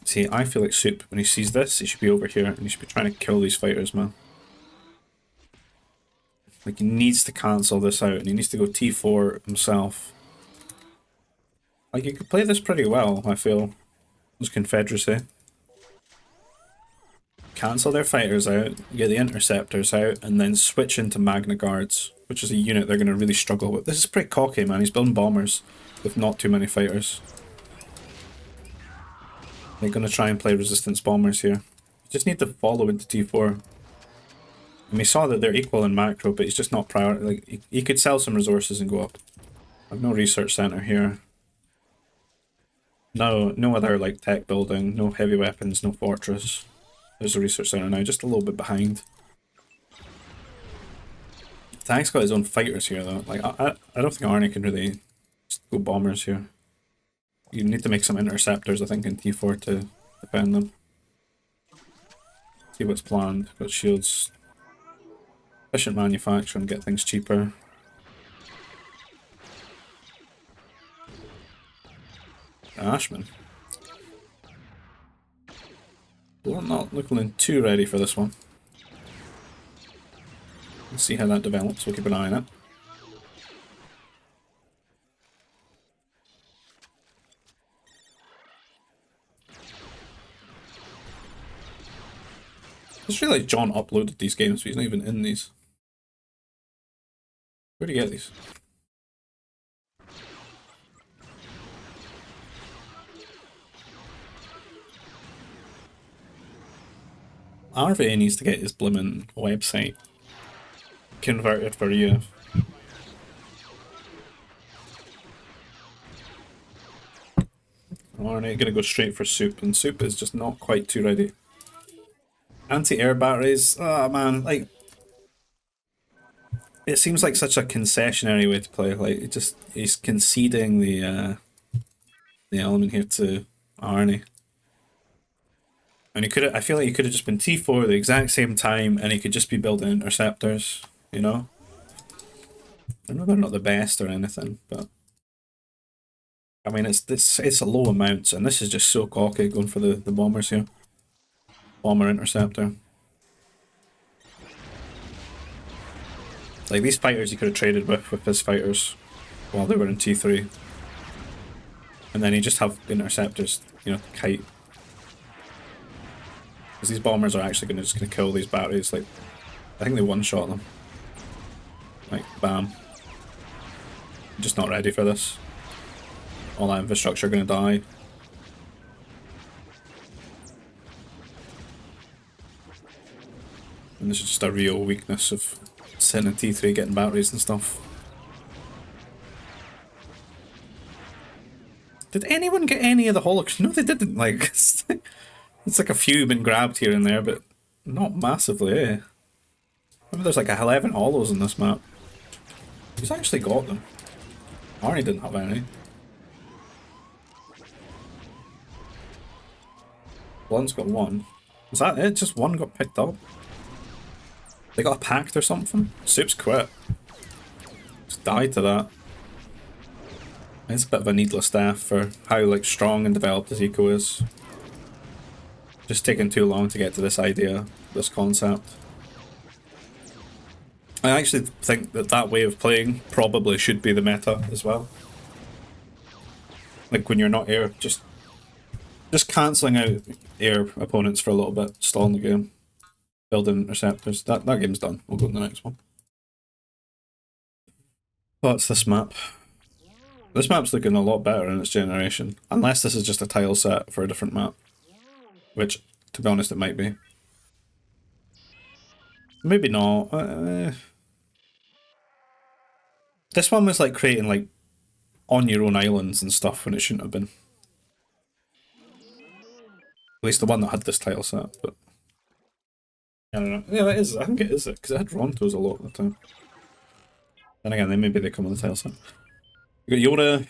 See, I feel like Soup, when he sees this, he should be over here and he should be trying to kill these fighters, man. Like, he needs to cancel this out and he needs to go T4 himself. Like, you could play this pretty well, I feel, as Confederacy. Cancel their fighters out, get the interceptors out, and then switch into Magna Guards, which is a unit they're going to really struggle with. This is pretty cocky, man. He's building bombers with not too many fighters. They're going to try and play resistance bombers here. You just need to follow into T4. And we saw that they're equal in macro, but he's just not prior. Like, he could sell some resources and go up. I have no research center here. No other like tech building, no heavy weapons, no fortress. There's a research center now, just a little bit behind. Tank's got his own fighters here though. Like I don't think Arnie can really just go bombers here. You need to make some interceptors, I think, in T4 to defend them. See what's planned. Got shields. Efficient manufacturing, get things cheaper. Ashman. We're not looking too ready for this one. Let's see how that develops. We'll keep an eye on it. I just realised John uploaded these games, but he's not even in these. Where do you get these? RVA needs to get his blimmin' website converted for you. Alright, gonna go straight for Soup, and Soup is just not quite too ready. Anti-air batteries, oh man, like, it seems like such a concessionary way to play. Like, he's conceding the element here to Arnie. And he could I feel like he could have just been T4 at the exact same time, and he could just be building interceptors, you know? I know they're not the best or anything, but I mean it's a low amount, and this is just so cocky going for the bombers here. Bomber interceptor. Like these fighters he could have traded with his fighters while they were in T3. And then he just have interceptors, you know, kite. Because these bombers are actually just gonna kill these batteries. Like, I think they one-shot them. Like, bam. Just not ready for this. All that infrastructure gonna die. And this is just a real weakness of sitting in T3 getting batteries and stuff. Did anyone get any of the holocaust? No, they didn't. Like, it's like a few been grabbed here and there, but not massively, eh? Maybe there's like 11 hollows in this map. Who's actually got them? Arnie didn't have any. Blunt's got one. Is that it? Just one got picked up? They got a pact or something? Soup's quit. Just died to that. It's a bit of a needless death for how like strong and developed his eco is. Just taking too long to get to this idea, this concept. I actually think that that way of playing probably should be the meta as well. Like when you're not air, just cancelling out air opponents for a little bit, stalling the game, building interceptors. That game's done. We'll go to the next one. What's this map? This map's looking a lot better in its generation, unless this is just a tile set for a different map. Which, to be honest, it might be. Maybe not. This one was like creating like on your own islands and stuff when it shouldn't have been. At least the one that had this tile set, but I don't know. Yeah, it is. I think it is it because it had Rontos a lot of the time. Then again, maybe they come on the tile set. We got Yoda,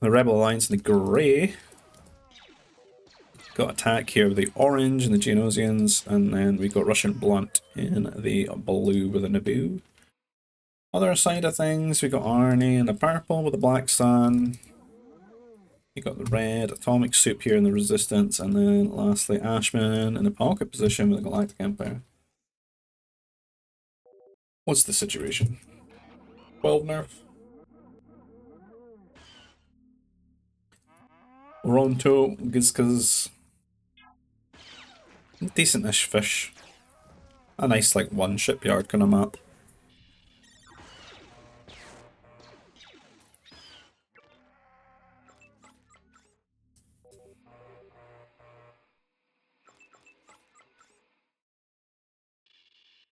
the Rebel Alliance in the grey. Got attack here with the orange and the Geonosians, and then we got Russian Blunt in the blue with the Naboo. Other side of things, we got Arnie in the purple with the Black Sun. You got the red Atomic Soup here in the Resistance, and then lastly Ashman in the pocket position with the Galactic Empire. What's the situation? 12 nerf. Ronto, Gizkaz. Decent-ish fish. A nice, like, one shipyard kind of map.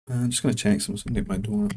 I'm just gonna check something at my door.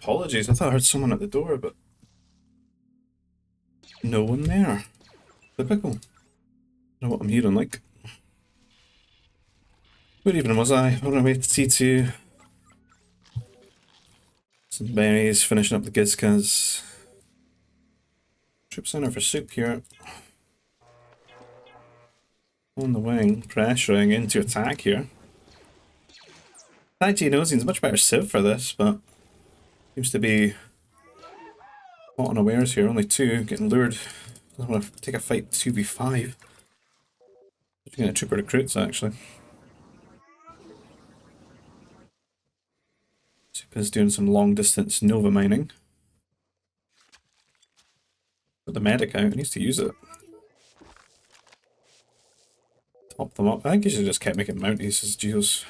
Apologies, I thought I heard someone at the door, but no one there. Typical. I don't know what I'm hearing like. Where even was I? On my way to T2. Some berries, finishing up the Gizkas. Troop center for soup here. On the wing, pressuring into attack here. Attack Geonosian's much better civ for this, but seems to be caught unawares here. Only two, getting lured. Doesn't want to take a fight 2v5. Getting a trooper recruits actually. Is doing some long distance Nova mining. Got the medic out, he needs to use it. Top them up. I think he should have just kept making mounties as geos.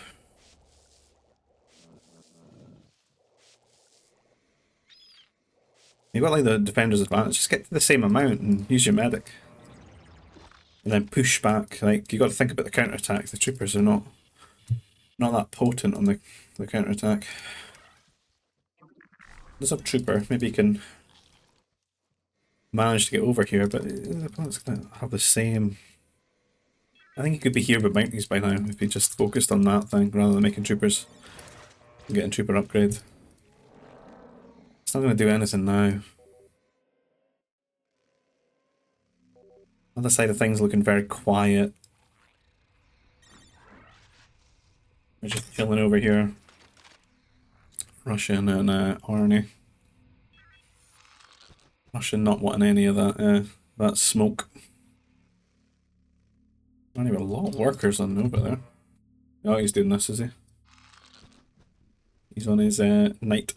You've got like the defender's advantage, just get to the same amount and use your medic. And then push back, like you got to think about the counter-attack. The troopers are not that potent on the counter-attack. There's a trooper, maybe he can manage to get over here, but the opponent's going to have the same. I think he could be here with mounties by now if he just focused on that thing rather than making troopers and getting trooper upgrade. It's not going to do anything now. Other side of things looking very quiet. We're just chilling over here. Russian and Arnie. Russian not wanting any of that smoke. Arnie with a lot of workers on Nova there. Oh, he's doing this, is he? He's on his Night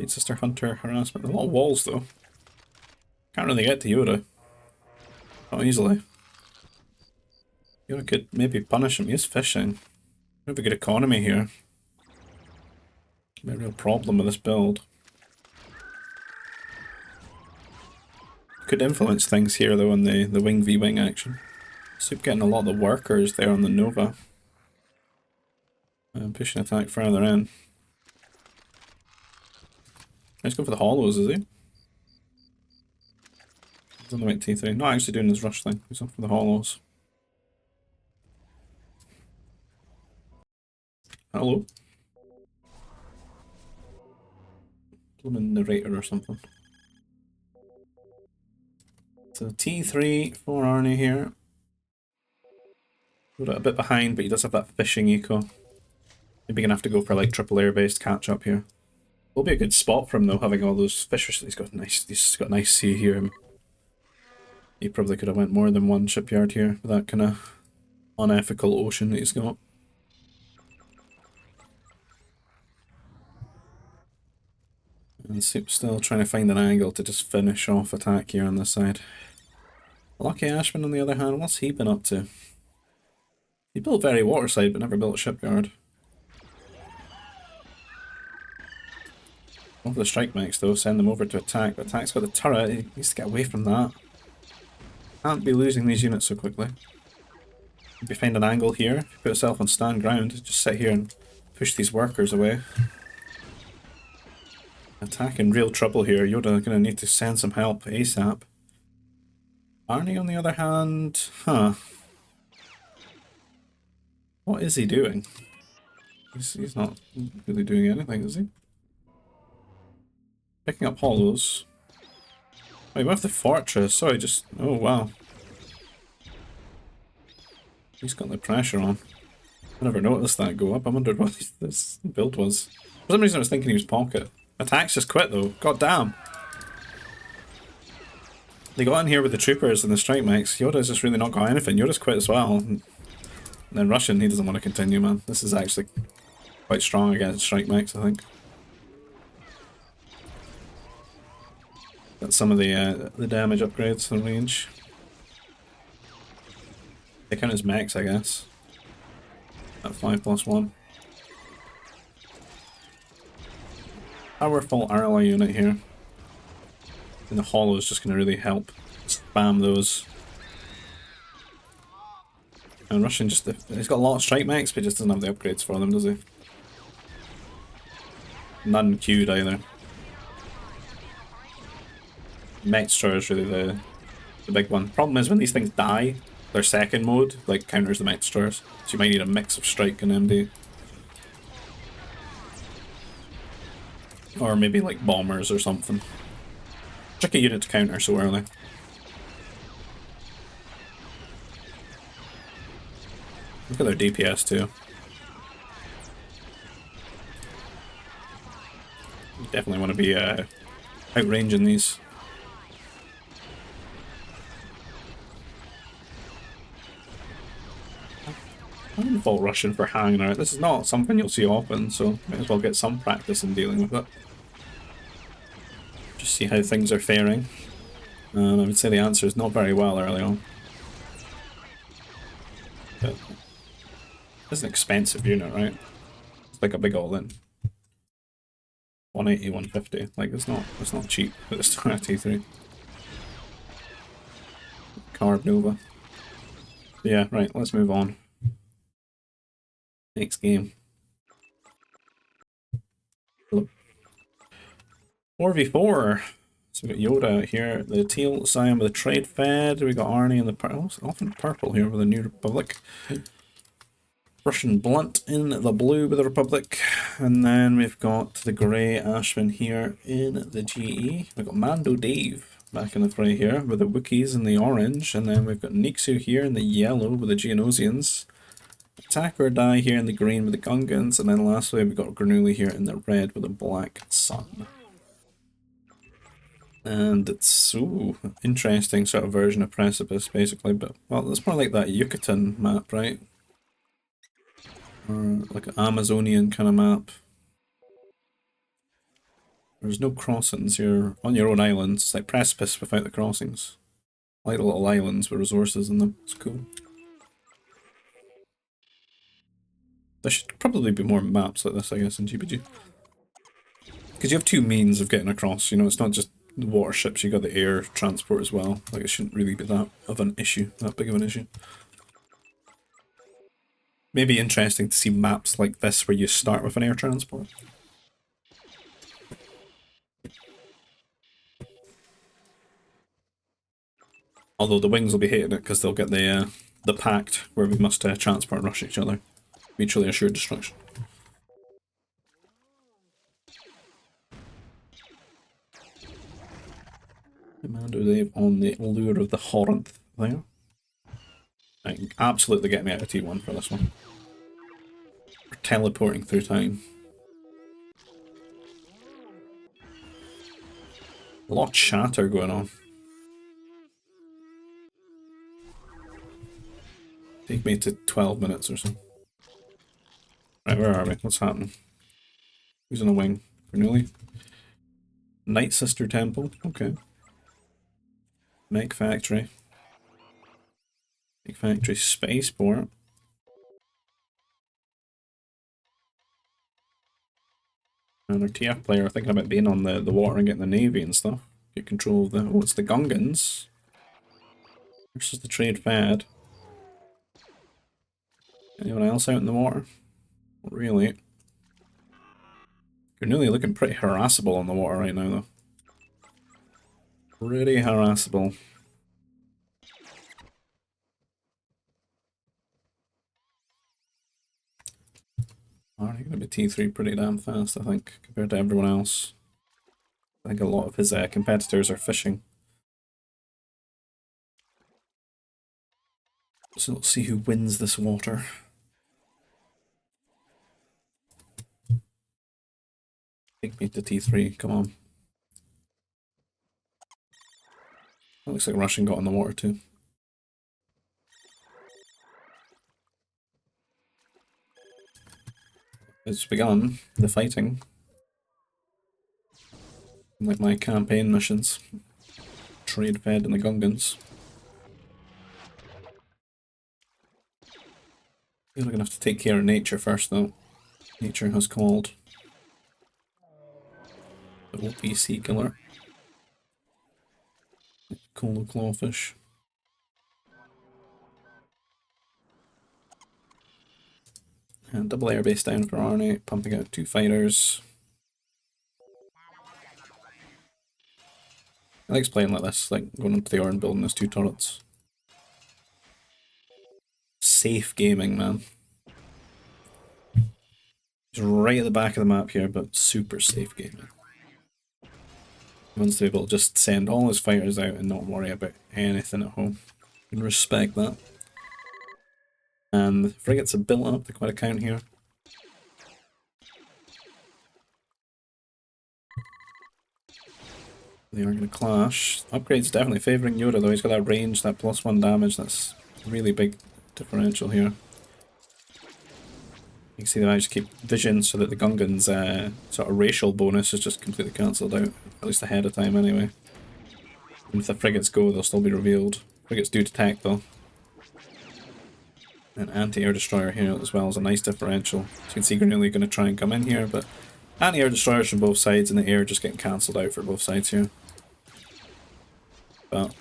Sister Hunter harassment. A lot of walls though. Can't really get to Yoda. Not easily. Yoda could maybe punish him. He's fishing. We have a good economy here. Be a real problem with this build. Could influence things here though in the wing v wing action. Soup getting a lot of the workers there on the Nova. And pushing attack further in. Let's go for the hollows, is he? He's on the way to T3. Not actually doing his rush thing. He's on for the hollows. Hello. Blooming narrator or something. So T3 for Arnie here. A bit behind, but he does have that fishing eco. Maybe gonna have to go for like triple air based catch up here. Will be a good spot for him though, having all those fishers. He's got nice sea here. He probably could have went more than one shipyard here with that kind of unethical ocean that he's got. And Soup's still trying to find an angle to just finish off attack here on this side. Lucky Ashman on the other hand, what's he been up to? He built very waterside but never built a shipyard. Over the strike mechs though, send them over to attack, but attack's got the turret, he needs to get away from that. Can't be losing these units so quickly. Maybe find an angle here, put yourself on stand ground, just sit here and push these workers away. Attack in real trouble here. Yoda gonna need to send some help ASAP. Arnie on the other hand, what is he doing? He's not really doing anything, is he? Picking up hollows. Wait, we have the fortress. Sorry, just oh wow. He's got the pressure on. I never noticed that go up. I wondered what this build was. For some reason I was thinking he was pocket. Attacks just quit though. God damn. They got in here with the troopers and the strike mechs. Yoda's just really not got anything. Yoda's quit as well. And then Russian, he doesn't want to continue, man. This is actually quite strong against strike mechs, I think. Got some of the damage upgrades and range. They count as mechs, I guess. At 5+1. Powerful ally unit here. And the hollow is just going to really help spam those. And Russian just, he's got a lot of strike mechs, but he just doesn't have the upgrades for them, does he? None queued either. Mech Destroyer is really the big one. Problem is when these things die, their second mode like counters the Mech Destroyers. So you might need a mix of Strike and MD. Or maybe like Bombers or something. Tricky unit to counter so early. Look at their DPS too. You definitely want to be outranging these. I'm Vault Rushing for hanging out. This is not something you'll see often, so might as well get some practice in dealing with it. Just see how things are faring. And I would say the answer is not very well early on. But it's an expensive unit, right? It's like a big all-in. 180, 150. Like it's not cheap at the start of T3. Carb Nova. Yeah, right, let's move on. Next game. 4v4. So we got Yoda out here, the teal Cyan with the trade fed. We got Arnie in the often purple here with the New Republic. Russian Blunt in the blue with the Republic. And then we've got the grey Ashman here in the GE. We've got Mando Dave back in the fray here with the Wookiees in the orange. And then we've got Nixu here in the yellow with the Geonosians. Attack or Die here in the green with the Gungans. And then lastly we've got Granuli here in the red with the Black Sun. And it's, ooh, interesting sort of version of Precipice, basically, but, well, it's more like that Yucatan map, right? Or like an Amazonian kind of map. There's no crossings, you're on your own islands. It's like Precipice without the crossings. Like little islands with resources in them, it's cool. There should probably be more maps like this, I guess, in GBG. Because you have two means of getting across, you know, it's not just the waterships, you got the air transport as well. Like, it shouldn't really be that of an issue, that big of an issue. Maybe interesting to see maps like this where you start with an air transport. Although the wings will be hating it because they'll get the pact where we must transport and rush each other. Mutually assured destruction. Commando Dave on the lure of the Horinth there. I can absolutely get me out of T1 for this one. We're teleporting through time. A lot of chatter going on. Take me to 12 minutes or so. Right, where are we? What's happening? Who's on a wing? Granuli? Night Sister Temple? Okay. Mech Factory. Mech Factory Spaceport. And our TF player thinking about being on the water and getting the navy and stuff. Get control of the... Oh, it's the Gungans. Versus the Trade Fed. Anyone else out in the water? Not really. Granuli looking pretty harassable on the water right now, though. Pretty harassable. Already going to be T3 pretty damn fast, I think, compared to everyone else. I think a lot of his competitors are fishing. So let's see who wins this water. Take me to T3, come on. That looks like Russian got in the water too. It's begun, the fighting. Like my campaign missions. Trade Fed and the Gungans. We're gonna have to take care of nature first though. Nature has called. The OP sea killer. Colo clawfish. And double airbase down for Arnie, pumping out 2 fighters. I like playing like this, like going into the yard and building those 2 turrets. Safe gaming, man. It's right at the back of the map here, but super safe gaming. He wants to be able to just send all his fighters out and not worry about anything at home. You can respect that. And the frigates have built up to quite a count here. They are going to clash. Upgrade's definitely favouring Yoda though, he's got that range, that +1 damage, that's a really big differential here. You can see they managed to keep vision so that the Gungan's sort of racial bonus is just completely cancelled out, at least ahead of time anyway. And if the frigates go, they'll still be revealed. Frigates do detect though. An anti-air destroyer here as well is a nice differential. So you can see Grenouille going to try and come in here, but anti-air destroyers from both sides and the air just getting cancelled out for both sides here. But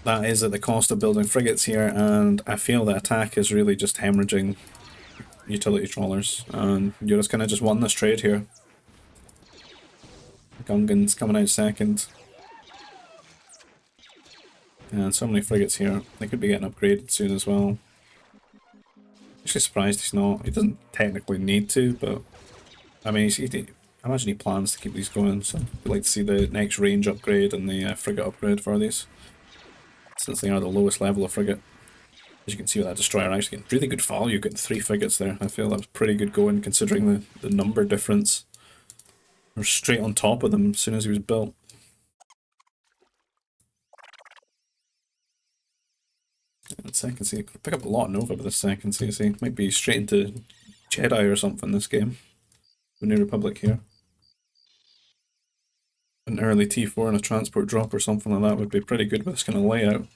that is at the cost of building frigates here, and I feel the attack is really just hemorrhaging utility trawlers, and Yoda's kind of just won this trade here. Gungan's coming out second. And so many frigates here. They could be getting upgraded soon as well. Actually surprised he's not. He doesn't technically need to, but I mean, I imagine he plans to keep these going, so I'd like to see the next range upgrade and the frigate upgrade for these, since they are the lowest level of frigate. As you can see with that destroyer actually getting really good value, getting 3 frigates there. I feel that was pretty good going considering the number difference. We're straight on top of them as soon as he was built. And second C, pick up a lot of Nova with the second CC. Might be straight into Jedi or something this game. The New Republic here. An early T4 and a transport drop or something like that would be pretty good with this kind of layout.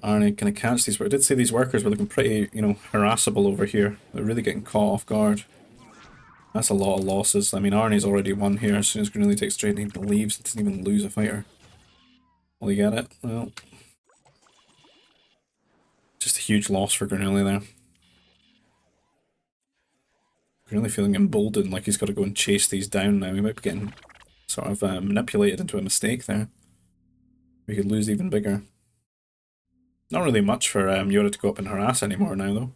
Arnie gonna catch these, but I did say these workers were looking pretty, you know, harassable over here. They're really getting caught off guard. That's a lot of losses. I mean, Arnie's already won here as soon as Grenouille takes trade and he believes he doesn't even lose a fighter. Will he get it? Well, just a huge loss for Grenouille there. Grenouille feeling emboldened, like he's got to go and chase these down now. He might be getting sort of manipulated into a mistake there. We could lose even bigger. Not really much for Yoda to go up and harass anymore now, though.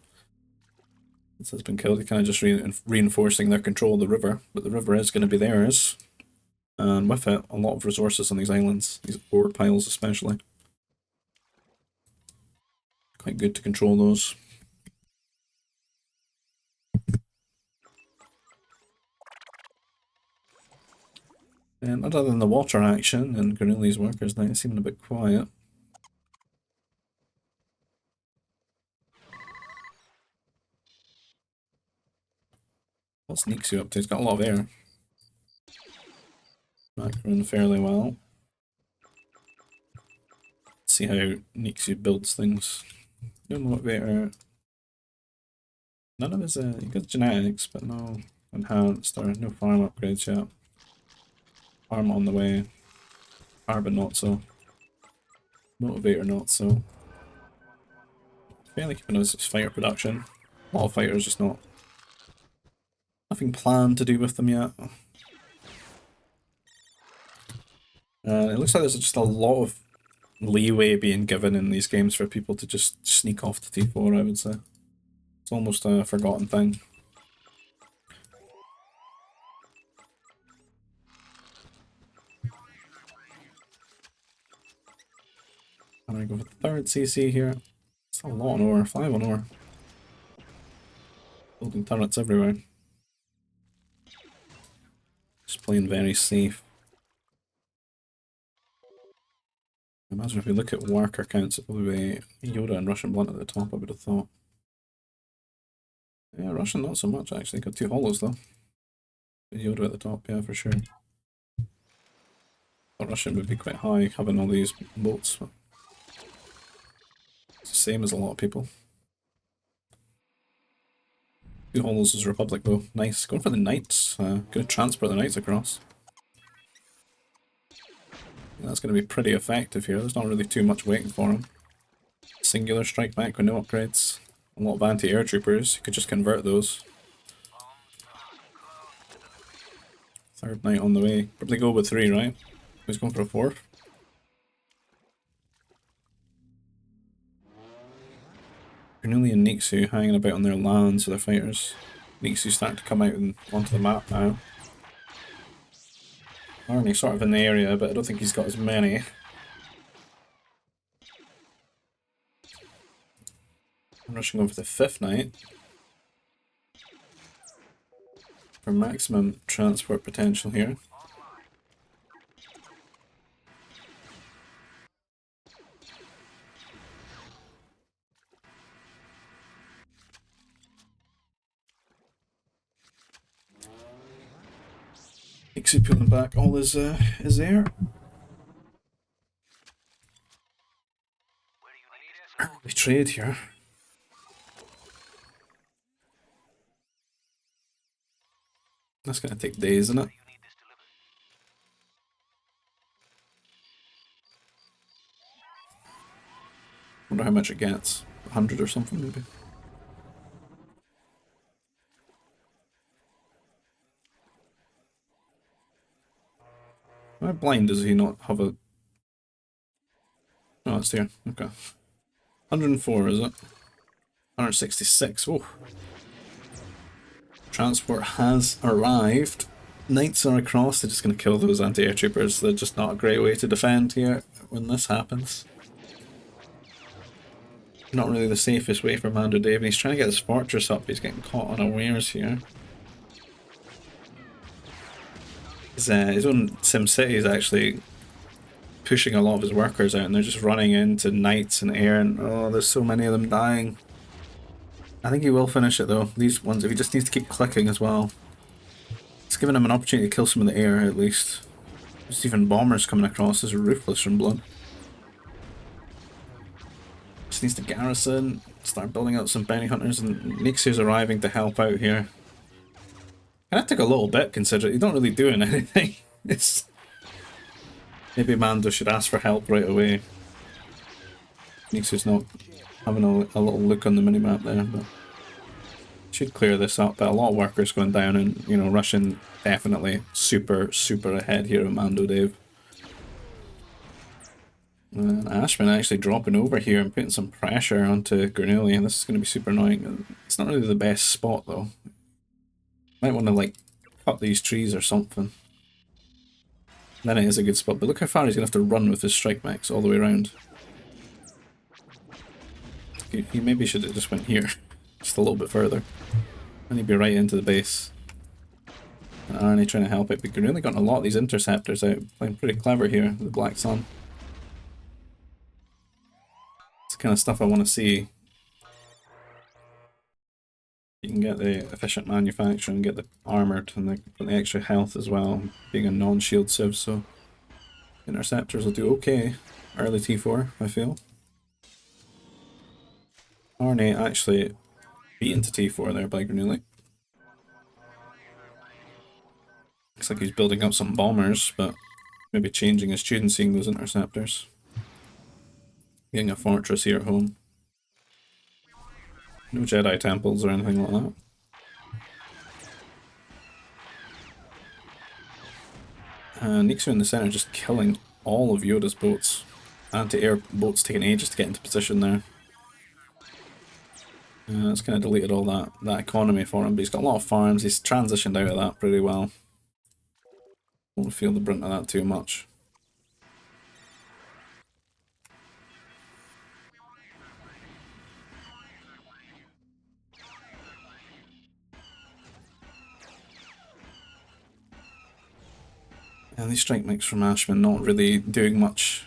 This has been killed, kind of just reinforcing their control of the river, but the river is going to be theirs. And with it, a lot of resources on these islands, these ore piles especially. Quite good to control those. And other than the water action and Grenouille's workers now seeming a bit quiet. What's Nixu up to? He's got a lot of air. Macron fairly well. Let's see how Nixu builds things. No motivator. None of his, he got genetics, but no enhanced or no farm upgrades yet. Farm on the way. Carbon not so. Motivator not so. Fairly keeping his fighter production. A lot of fighters, just not. Nothing planned to do with them yet. It looks like there's just a lot of leeway being given in these games for people to just sneak off to T4, I would say. It's almost a forgotten thing. And I go for the third CC here. It's a lot on ore, 5 on ore. Building turrets everywhere. Just playing very safe. I imagine if we look at worker counts, it will be Yoda and Russian Blunt at the top, I would have thought. Yeah, Russian not so much actually, got 2 hollows though. Yoda at the top, yeah, for sure. Thought Russian would be quite high, having all these boats. But it's the same as a lot of people. 2 hollows is Republic though, nice. Going for the Knights, gonna transport the Knights across. Yeah, that's gonna be pretty effective here, there's not really too much waiting for him. Singular strike back with no upgrades. A lot of anti-air troopers, you could just convert those. Third knight on the way. Probably go with 3, right? Who's going for a 4th? Cornelia and Nixu hanging about on their lands with their fighters. Nixu's starting to come out and onto the map now. Arnie's sort of in the area, but I don't think he's got as many. I'm rushing over the 5th knight for maximum transport potential here. Nixie pulling back all his air. We trade here. That's gonna take days, isn't it? Wonder how much it gets. 100 or something, maybe. How blind does he not have a... Oh, it's there. Okay. 104, is it? 166. Oh. Transport has arrived. Knights are across. They're just going to kill those anti-air troopers. They're just not a great way to defend here when this happens. Not really the safest way for Mando Dave. And he's trying to get his fortress up. He's getting caught unawares here. His own SimCity is actually pushing a lot of his workers out, and they're just running into knights and air, and oh, there's so many of them dying. I think he will finish it though. These ones, if he just needs to keep clicking as well. It's giving him an opportunity to kill some of the air at least. There's even bombers coming across. This is ruthless from Blood. Just needs to garrison, start building out some bounty hunters, and Nixu's arriving to help out here. And that took a little bit, considering you're not really doing anything. It's... Maybe Mando should ask for help right away. Nixu's not having a little look on the minimap there, but should clear this up. But a lot of workers going down, and you know, Russian definitely super ahead here of Mando Dave. Ashman actually dropping over here and putting some pressure onto Granuli. This is going to be super annoying. It's not really the best spot though. Might want to like cut these trees or something. Then it is a good spot, but look how far he's going to have to run with his strike max all the way around. He maybe should have just went here, just a little bit further. And he'd be right into the base. And Arnie trying to help it, but we've really gotten a lot of these interceptors out, playing pretty clever here, the Black Sun. It's the kind of stuff I want to see. You can get the efficient manufacturing, get the armoured, and the extra health as well, being a non-shield civ, so interceptors will do okay. Early T4, I feel. Arnie actually beaten to T4 there by Granuli. Looks like he's building up some bombers, but maybe changing his tune, seeing those interceptors. Getting a fortress here at home. No Jedi temples or anything like that. Nixu in the center just killing all of Yoda's boats. Anti-air boats taking ages to get into position there. It's kind of deleted all that economy for him, but he's got a lot of farms. He's transitioned out of that pretty well. Won't feel the brunt of that too much. And these strike mix from Ashman not really doing much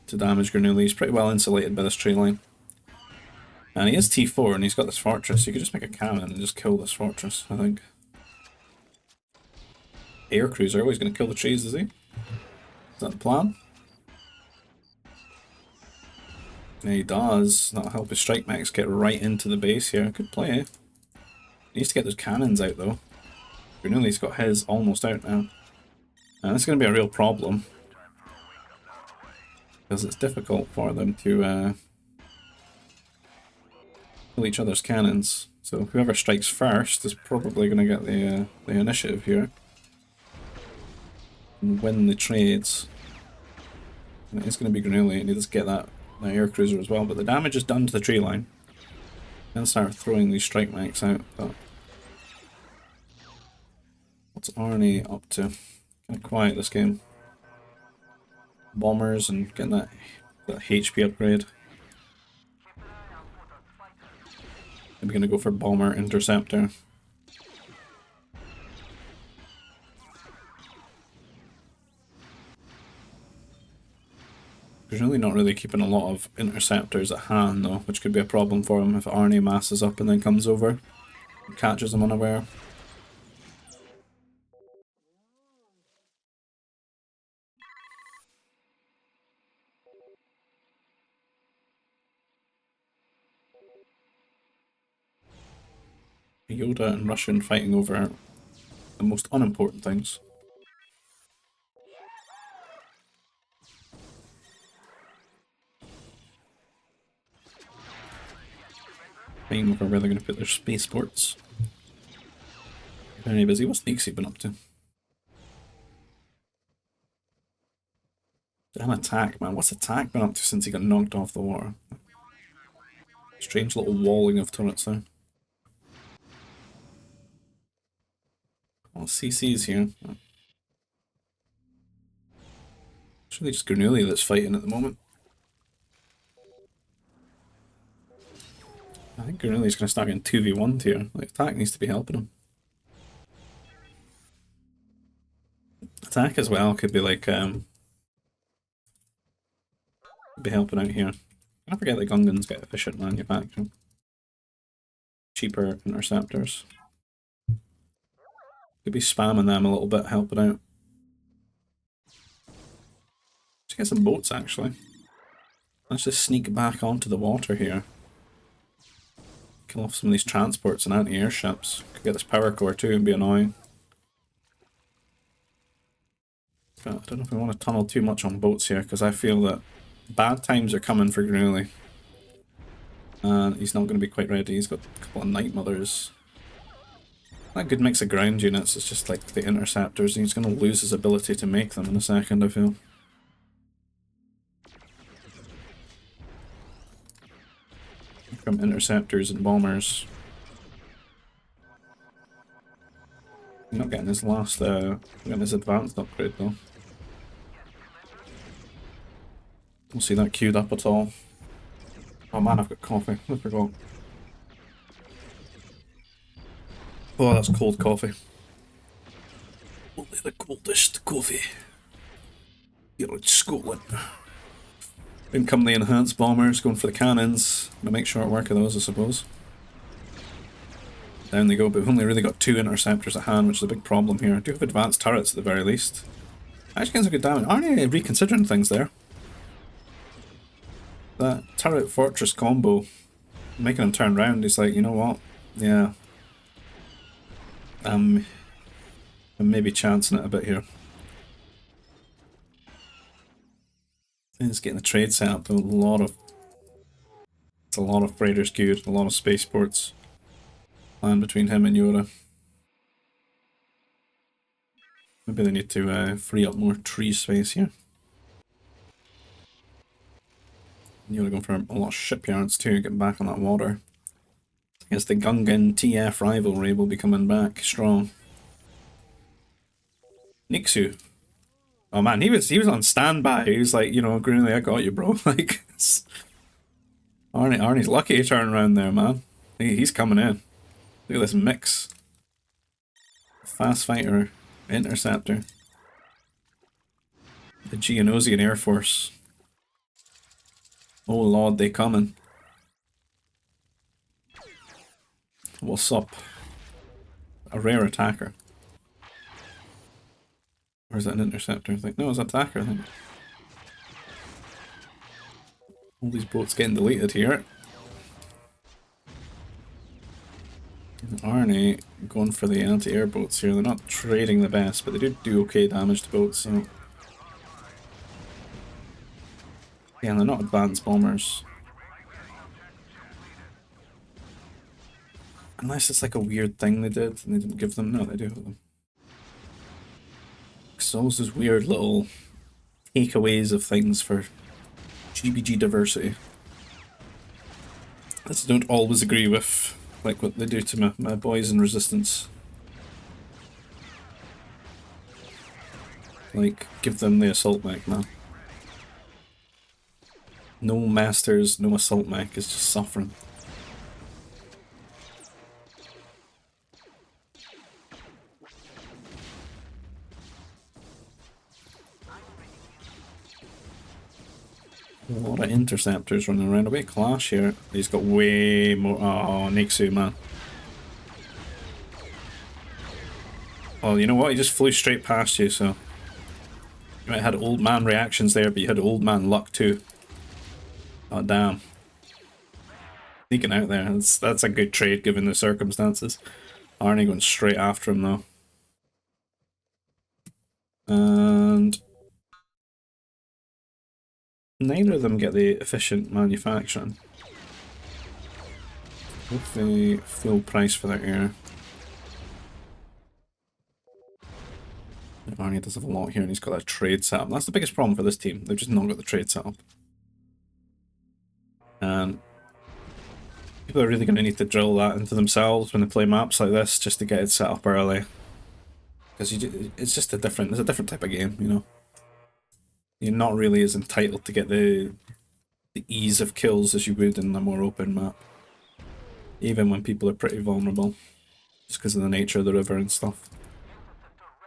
to damage Granuli. He's pretty well insulated by this tree line. And he is T4 and he's got this fortress. You could just make a cannon and just kill this fortress, I think. Air cruiser, always going to kill the trees, is he? Is that the plan? Yeah, he does. That'll help his strike max get right into the base here. Good play. He needs to get those cannons out though. Granuli's got his almost out now. And it's going to be a real problem. Because it's difficult for them to kill each other's cannons. So whoever strikes first is probably going to get the initiative here. and win the trades. And it is going to be Granuli, and he does get that air cruiser as well, but the damage is done to the tree line. Then start throwing these strike mechs out. But what's Arnie up to? Kind of quiet this game. Bombers and getting that HP upgrade. I'm going to go for Bomber Interceptor. He's really not really keeping a lot of interceptors at hand though, which could be a problem for him if Arnie masses up and then comes over and catches him unaware. Yoda and Russian fighting over the most unimportant things. Fighting over where they're going to put their spaceports. Very busy. What's Nixie been up to? Damn attack, man. What's attack been up to since he got knocked off the water? Strange little walling of turrets there. Well, CC's here. It's really just Granuli that's fighting at the moment. I think Granuli's going to start getting 2v1'd here. Like, attack needs to be helping him. Attack as well could be like, be helping out here. I forget that Gungans get efficient manufacturing. Cheaper interceptors. Could be spamming them a little bit, helping out. Let's get some boats actually. Let's just sneak back onto the water here. Kill off some of these transports and anti-airships. Could get this power core too and be annoying. But I don't know if we want to tunnel too much on boats here, because I feel that bad times are coming for Granuli. And he's not going to be quite ready. He's got a couple of Night Mothers. Not a good mix of ground units, it's just like the interceptors, and he's going to lose his ability to make them in a second, I feel. From interceptors and bombers. He's not getting his last, getting his advanced upgrade though. Don't see that queued up at all. Oh man, I've got coffee. I forgot. Oh, that's cold coffee. Only the coldest coffee here in Scotland. In come the enhanced bombers, going for the cannons. I'm gonna make short work of those, I suppose. Down they go, but we've only really got 2 interceptors at hand, which is a big problem here. I do have advanced turrets at the very least. Actually getting some good damage. Aren't they reconsidering things there? That turret fortress combo, making him turn round, he's like, you know what? Yeah. I'm maybe chancing it a bit here. He's getting the trade set up, it's a lot of freighters queued, a lot of spaceports planned between him and Yoda. Maybe they need to free up more tree space here. Yoda going for a lot of shipyards too, getting back on that water. I guess the Gungan TF rivalry will be coming back strong. Nixu. Oh man, he was on standby. He was like, you know, Granuli, I got you, bro. Like, Arnie's lucky to turn around there, man. He's coming in. Look at this mix. Fast fighter, interceptor. The Geonosian Air Force. Oh lord, they coming. What's up? A rare attacker. Or is that an interceptor? I think no, it's an attacker, I think. All these boats getting deleted here. Arnie going for the anti-air boats here. They're not trading the best, but they do okay damage to boats, so. Yeah, they're not advanced bombers. Unless it's like a weird thing they did and they didn't give them. No, they do have them. There's always those weird little takeaways of things for GBG diversity. I just don't always agree with, like, what they do to my boys in Resistance. Like, give them the assault mech, man. No masters, no assault mech, is just suffering. A lot of interceptors running around. A bit clash here. He's got way more. Oh, Nixu, man. Oh, you know what? He just flew straight past you, so. You might have had old man reactions there, but you had old man luck too. Oh, damn. Sneaking out there. That's a good trade given the circumstances. Arnie going straight after him, though. And neither of them get the efficient manufacturing. With the full price for their air. Arnie does have a lot here, and he's got a trade set up. That's the biggest problem for this team. They've just not got the trade set up. And people are really going to need to drill that into themselves when they play maps like this, just to get it set up early. Because it's just it's a different type of game, you know. You're not really as entitled to get the ease of kills as you would in a more open map. Even when people are pretty vulnerable, just because of the nature of the river and stuff.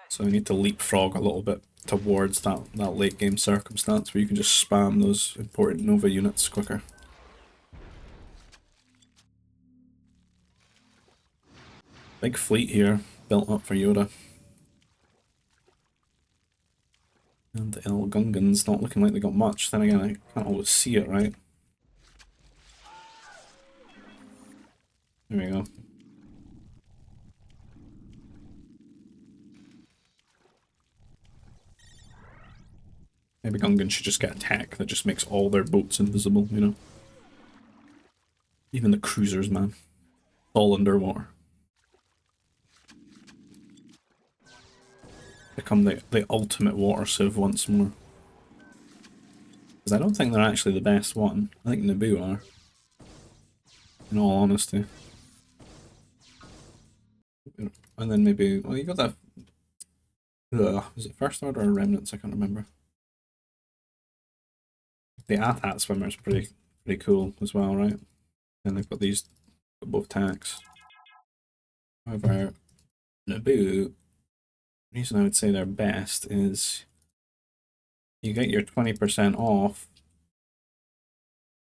So you need to leapfrog a little bit towards that late game circumstance where you can just spam those important Nova units quicker. Big fleet here, built up for Yoda. And the El Gungan's not looking like they got much. Then again, I can't always see it, right? There we go. Maybe Gungan should just get a tech that just makes all their boats invisible, you know? Even the cruisers, man. All underwater. Become the ultimate water civ once more. Because I don't think they're actually the best one. I think Naboo are. In all honesty. And then maybe, well, you got that. Was it First Order or Remnants? I can't remember. The AT-AT swimmer's pretty cool as well, right? And they've got these, both tanks. However, Naboo, the reason I would say they're best is you get your 20% off,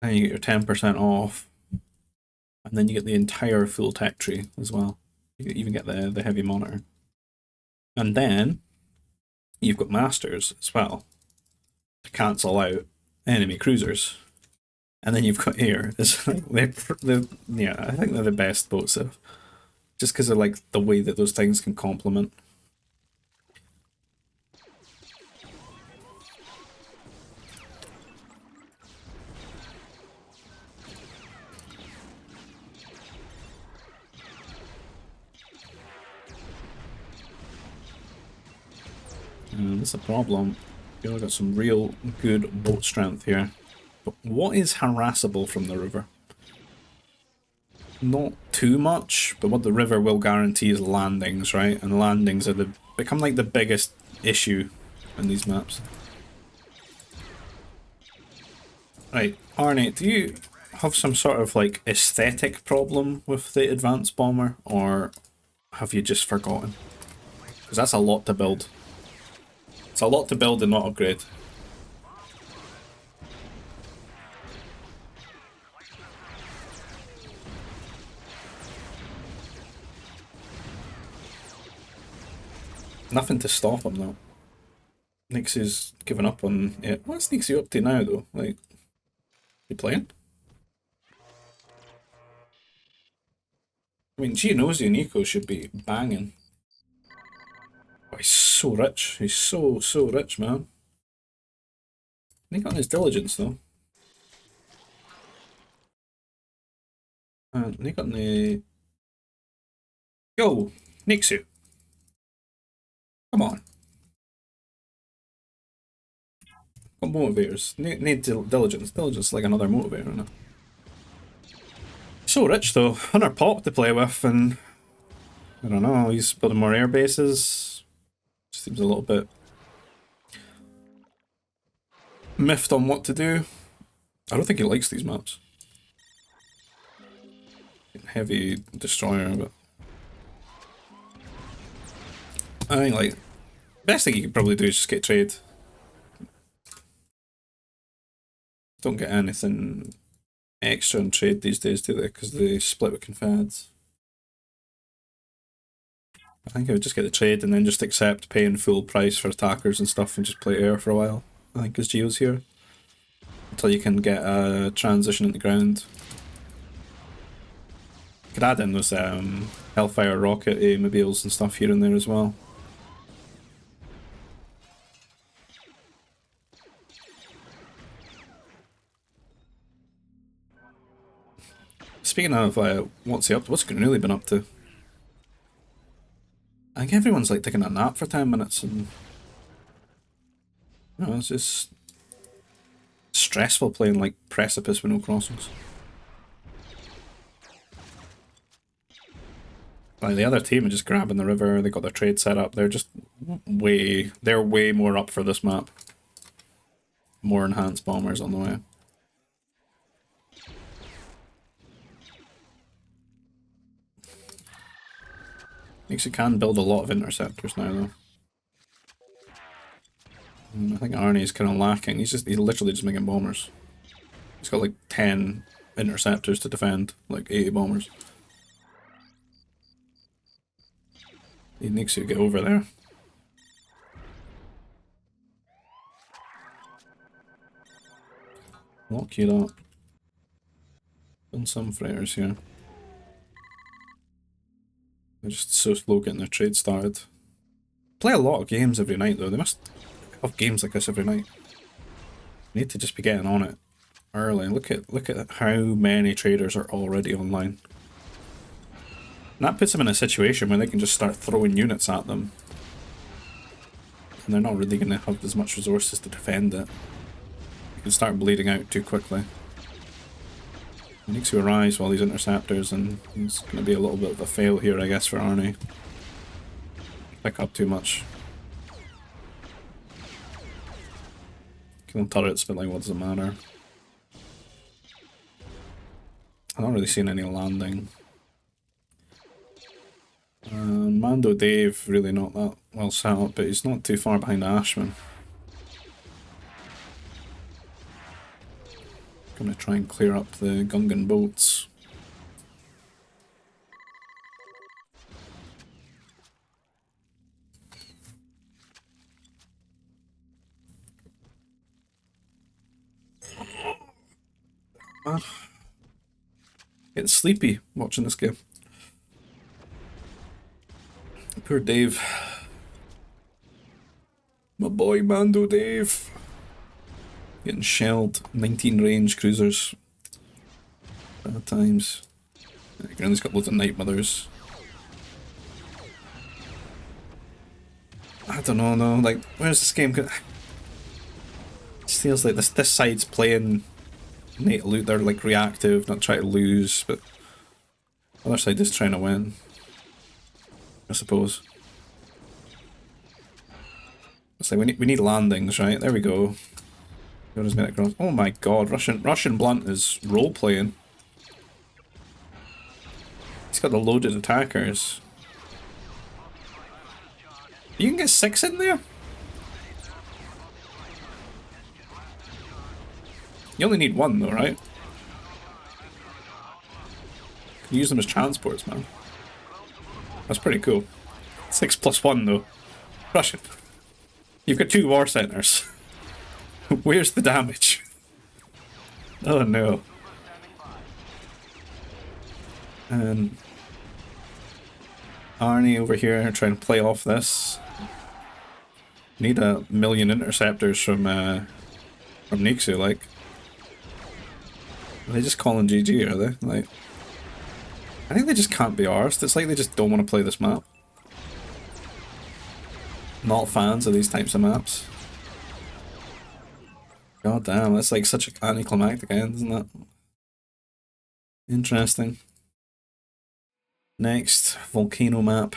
and you get your 10% off, and then you get the entire full tech tree as well. You even get the heavy monitor. And then you've got masters as well to cancel out enemy cruisers. And then you've got air. It's like yeah, I think they're the best boats of, just because of like the way that those things can complement. And that's a problem. You've got some real good boat strength here. But what is harassable from the river? Not too much, but what the river will guarantee is landings, right? And landings are become like the biggest issue in these maps. Right, Arnie, do you have some sort of like aesthetic problem with the advanced bomber, or have you just forgotten? Because that's a lot to build. It's a lot to build and not upgrade. Nothing to stop him though. Nixie's given up on it. What's Nixie up to now though? Like, you playing? I mean, Giannozzi and Nico should be banging. Oh, he's so rich. He's so rich, man. And he got his diligence though. And he got the. Yo, Nixie. Come on. Got motivators. Need diligence. Diligence is like another motivator, isn't it? So rich though. 100 pop to play with, and I don't know, he's building more air bases. Seems a little bit miffed on what to do. I don't think he likes these maps. Heavy destroyer, but I think like best thing you could probably do is just get trade. Don't get anything extra in trade these days, do they? Because they split with confads. I think I would just get the trade and then just accept paying full price for attackers and stuff and just play air for a while. I think because Geo's here. Until you can get a transition in the ground. Could add in those Hellfire rocket mobiles and stuff here and there as well. Speaking of what's he up to? What's Granuli been up to? I think everyone's like taking a nap for 10 minutes and you know, it's just stressful playing like Precipice with no crossings. Like the other team are just grabbing the river, they got their trade set up, they're just they're way more up for this map. More enhanced bombers on the way. Makes you can build a lot of interceptors now though. And I think Arnie's kind of lacking, he's literally just making bombers. He's got like 10 interceptors to defend, like 80 bombers. He needs to get over there. Lock you up. Done some freighters here. They're just so slow getting their trade started. Play a lot of games every night though, they must have games like this every night. You need to just be getting on it early. Look at how many traders are already online. And that puts them in a situation where they can just start throwing units at them. And they're not really going to have as much resources to defend it. You can start bleeding out too quickly. He needs to arise while these interceptors, and it's going to be a little bit of a fail here, I guess, for Arnie. Pick up too much. Killing turrets, but like, what does it matter? I'm not really seeing any landing. Mando Dave, really not that well set up, but he's not too far behind Ashman. Gonna try and clear up the Gungan boats. Getting sleepy watching this game. Poor Dave. My boy Mando Dave. Getting shelled. 19 range cruisers. Bad times. Granny's got loads of Night Mothers. I don't know, no. Like, where's this game? It feels like this side's playing Nate loot. They're like reactive, not trying to lose, but the other side is trying to win. I suppose. It's like we need landings, right? There we go. Oh my god, Russian Blunt is role playing. He's got the loaded attackers. You can get 6 in there? You only need 1 though, right? You can use them as transports, man. That's pretty cool. 6+1 though. Russian. You've got 2 war centers. Where's the damage? Oh no. And Arnie over here trying to play off this. Need 1,000,000 interceptors from Nixu, like. Are they just calling GG, are they? Like, I think they just can't be arsed. It's like they just don't want to play this map. Not fans of these types of maps. God damn, that's like such an anticlimactic end, isn't it? Interesting. Next, volcano map.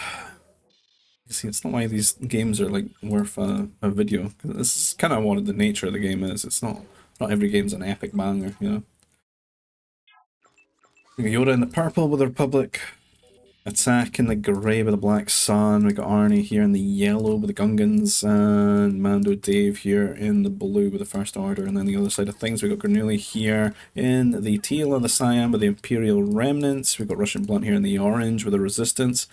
You see, it's not why these games are like worth a video. 'Cause this is kind of what the nature of the game is. It's not every game's an epic banger, you know. We got Yoda in the purple with the Republic. Attack in the grey with the Black Sun. We got Arnie here in the yellow with the Gungans, and Mando Dave here in the blue with the First Order. And then the other side of things, we got Granuli here in the teal and the cyan with the Imperial Remnants. We got Russian Blunt here in the orange with the Resistance.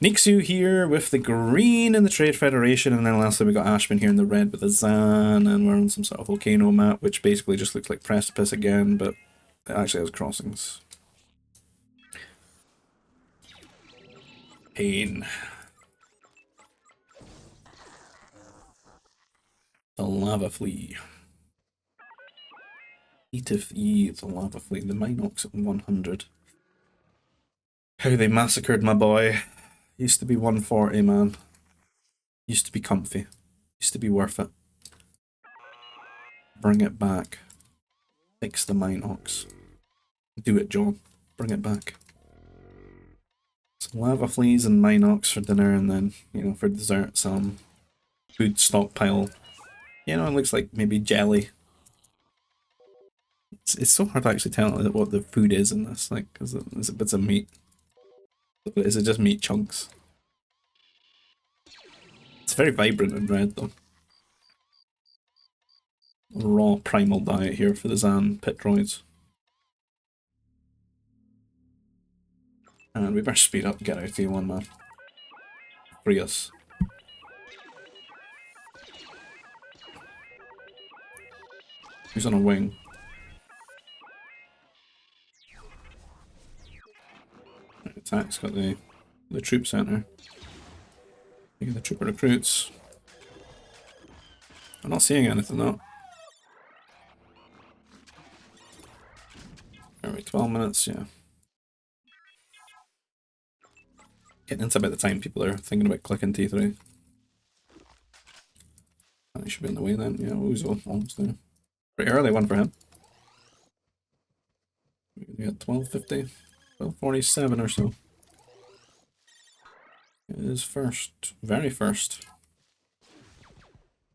Nixu here with the green and the Trade Federation, and then lastly we got Ashman here in the red with the Zan, and we're on some sort of volcano map, which basically just looks like Precipice again, but it actually has crossings. Pain. The lava flea. E, the lava flea. The Minox at 100. How they massacred my boy. Used to be 140, man. Used to be comfy. Used to be worth it. Bring it back. Fix the Minox. Do it, John. Bring it back. Some lava fleas and Minox for dinner, and then, you know, for dessert, some food stockpile. You know, it looks like maybe jelly. It's so hard to actually tell what the food is in this, like, because there's bits of meat. But is it just meat chunks? It's very vibrant and red, though. Raw primal diet here for the Zan pit droids. And we better speed up and get out of T1, man. Free us. Who's on a wing? Attack's got the troop center. Taking the trooper recruits. I'm not seeing anything though. Alright, 12 minutes, yeah. Getting into about the time people are thinking about clicking T3. He should be in the way then. Yeah, Uzo almost there. Pretty early one for him. We got 12:50, 12:47 or so. It is first, very first.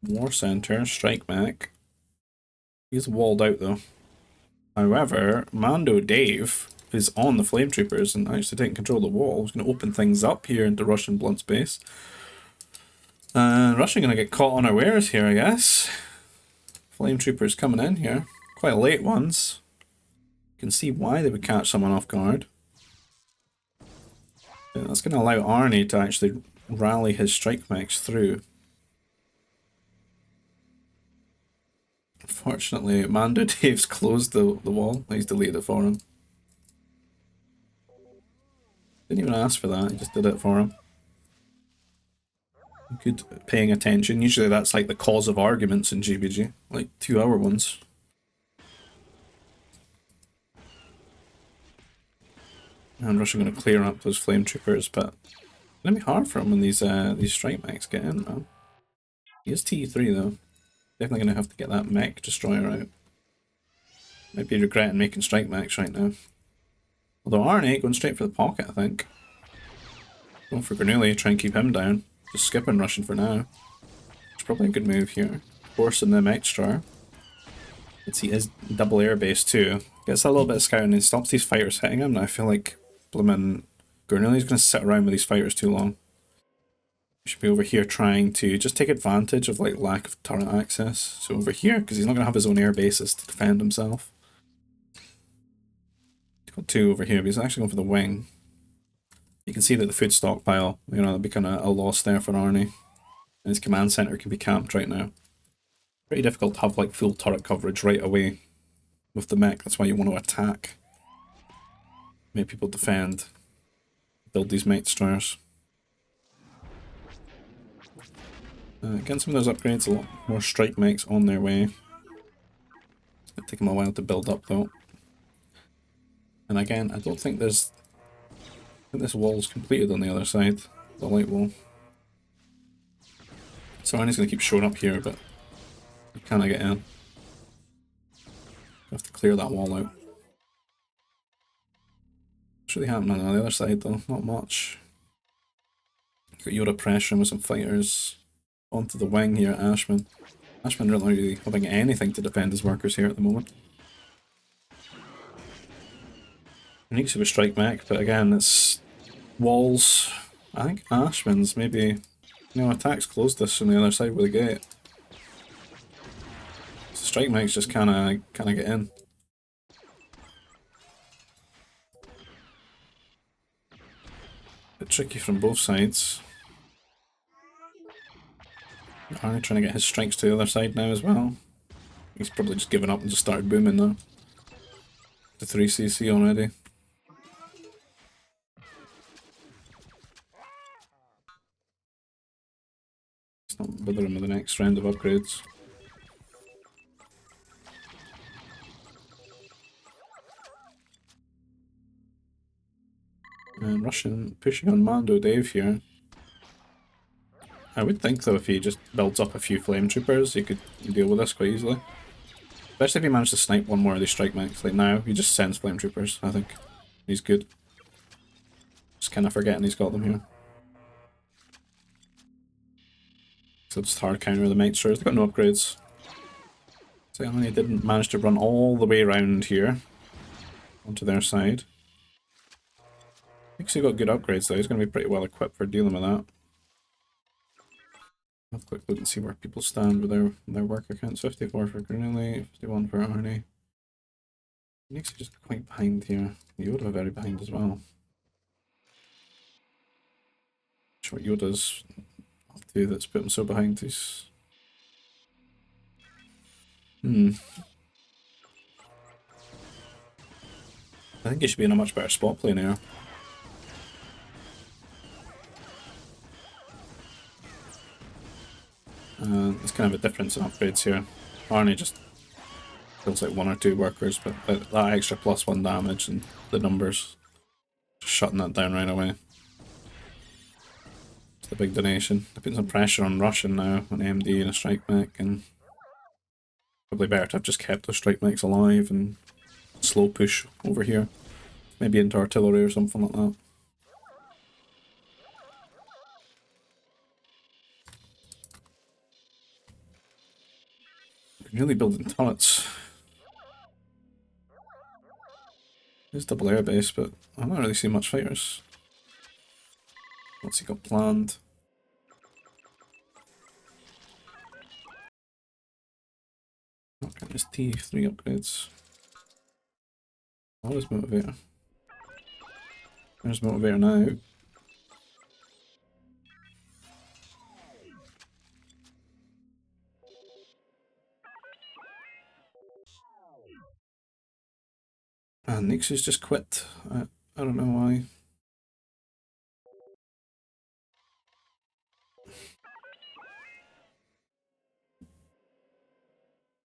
War Center, Strike Back. He's walled out though. However, Mando Dave is on the Flame Troopers and actually taking control of the wall. He's going to open things up here into Russian blunt space. And Russia going to get caught unawares here, I guess. Flame Troopers coming in here. Quite late ones. You can see why they would catch someone off guard. Yeah, that's going to allow Arnie to actually rally his strike mechs through. Unfortunately, Mando Dave's closed the wall. He's deleted it for him. Didn't even ask for that, he just did it for him. Good paying attention. Usually that's like the cause of arguments in GBG, like 2-hour ones. And Russia going to clear up those flame troopers, but it's going to be hard for him when these strike mechs get in, man. He is T3 though. Definitely going to have to get that mech destroyer out. Might be regretting making strike mechs right now. Although Arnie going straight for the pocket, I think. Going for Granuli, try and keep him down. Just skipping Russian for now. It's probably a good move here. Forcing them extra. Let's see his double air base too. Gets a little bit of scouting and stops these fighters hitting him. Now I feel like bloomin' Granuli's going to sit around with these fighters too long. We should be over here trying to just take advantage of like lack of turret access. So over here, because he's not going to have his own air bases to defend himself. He's got two over here, but he's actually going for the wing. You can see that the food stockpile, you know, that'll be kind of a loss there for Arnie. And his command center can be camped right now. Pretty difficult to have like full turret coverage right away with the mech. That's why you want to attack. Make people defend. Build these mech destroyers. Getting some of those upgrades, a lot more strike mechs on their way. It's going to take them a while to build up though. And again, I don't think there's... I think this wall's completed on the other side, the light wall. So Arnie's going to keep showing up here, but he cannot get in. Have to clear that wall out. What's really happening on the other side though? Not much. Got Yoda pressuring with some fighters onto the wing here at Ashman. Ashman not really having anything to defend his workers here at the moment. He needs to strike mech, but again, it's walls. I think Ashman's maybe, attacks closed this from the other side with a gate. So strike mechs just kind of get in. Bit tricky from both sides. Arnie trying to get his strikes to the other side now as well. He's probably just given up and just started booming now. The 3cc already. It's not bothering with the next round of upgrades. And Russian pushing on Mando Dave here. I would think though if he just builds up a few flame troopers, he could deal with this quite easily. Especially if he managed to snipe one more of these strike mechs. Like now, he just sends flame troopers, I think. He's good. Just kind of forgetting he's got them here. So just hard counter the Mitesters. They've got no upgrades. So he didn't manage to run all the way around here onto their side. I think he's got good upgrades though. He's going to be pretty well equipped for dealing with that. Have a quick look and see where people stand with their work accounts. 54 for Granelli, 51 for Arnie. Next just quite behind here. Yoda very behind as well. Not sure what Yoda's up to that's put him so behind. He's I think he should be in a much better spot playing here. There's kind of a difference in upgrades here. Arnie just kills like one or two workers, but that extra +1 damage and the numbers, just shutting that down right away. It's the big donation. They're putting some pressure on Russian now, an MD and a strike mech, and probably better to have just kept those strike mechs alive and slow push over here. Maybe into artillery or something like that. Really building turrets. There's double air base, but I'm not really seeing much fighters. What's he got planned? Okay, his T3 upgrades. What is Motivator? There's Motivator now. And Nix's just quit. I don't know why.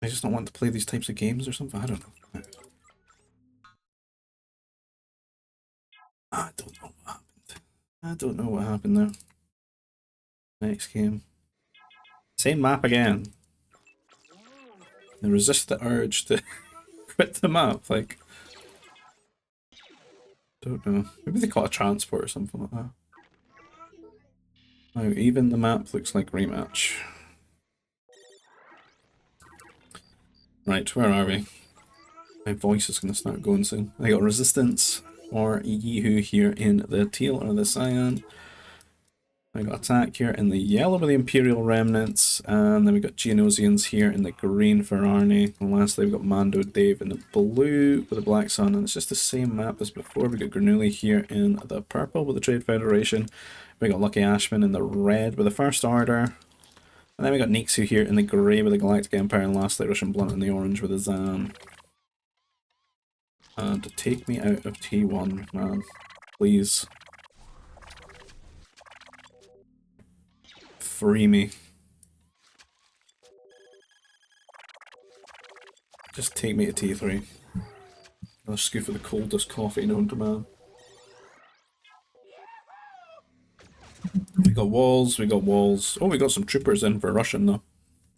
I just don't want to play these types of games or something. I don't know. I don't know what happened. I don't know what happened there. Next game. Same map again. I resist the urge to quit the map, like... Don't know. Maybe they caught a transport or something like that. Now, even the map looks like rematch. Right, where are we? My voice is going to start going soon. I got Resistance or Yeehoo here in the teal or the cyan. I got Attack here in the yellow with the Imperial Remnants, and then we got Geonosians here in the green for Arnie. And lastly, we got Mando Dave in the blue with the Black Sun, and it's just the same map as before. We got Granulli here in the purple with the Trade Federation. We got Lucky Ashman in the red with the First Order. And then we got Nixu here in the grey with the Galactic Empire, and lastly Russian Blunt in the orange with the Zan. And take me out of T1, man. Please. Free me. Just take me to T3. Another scoop of the coldest coffee known to man. We got walls, we got walls. Oh, we got some troopers in for Russian though.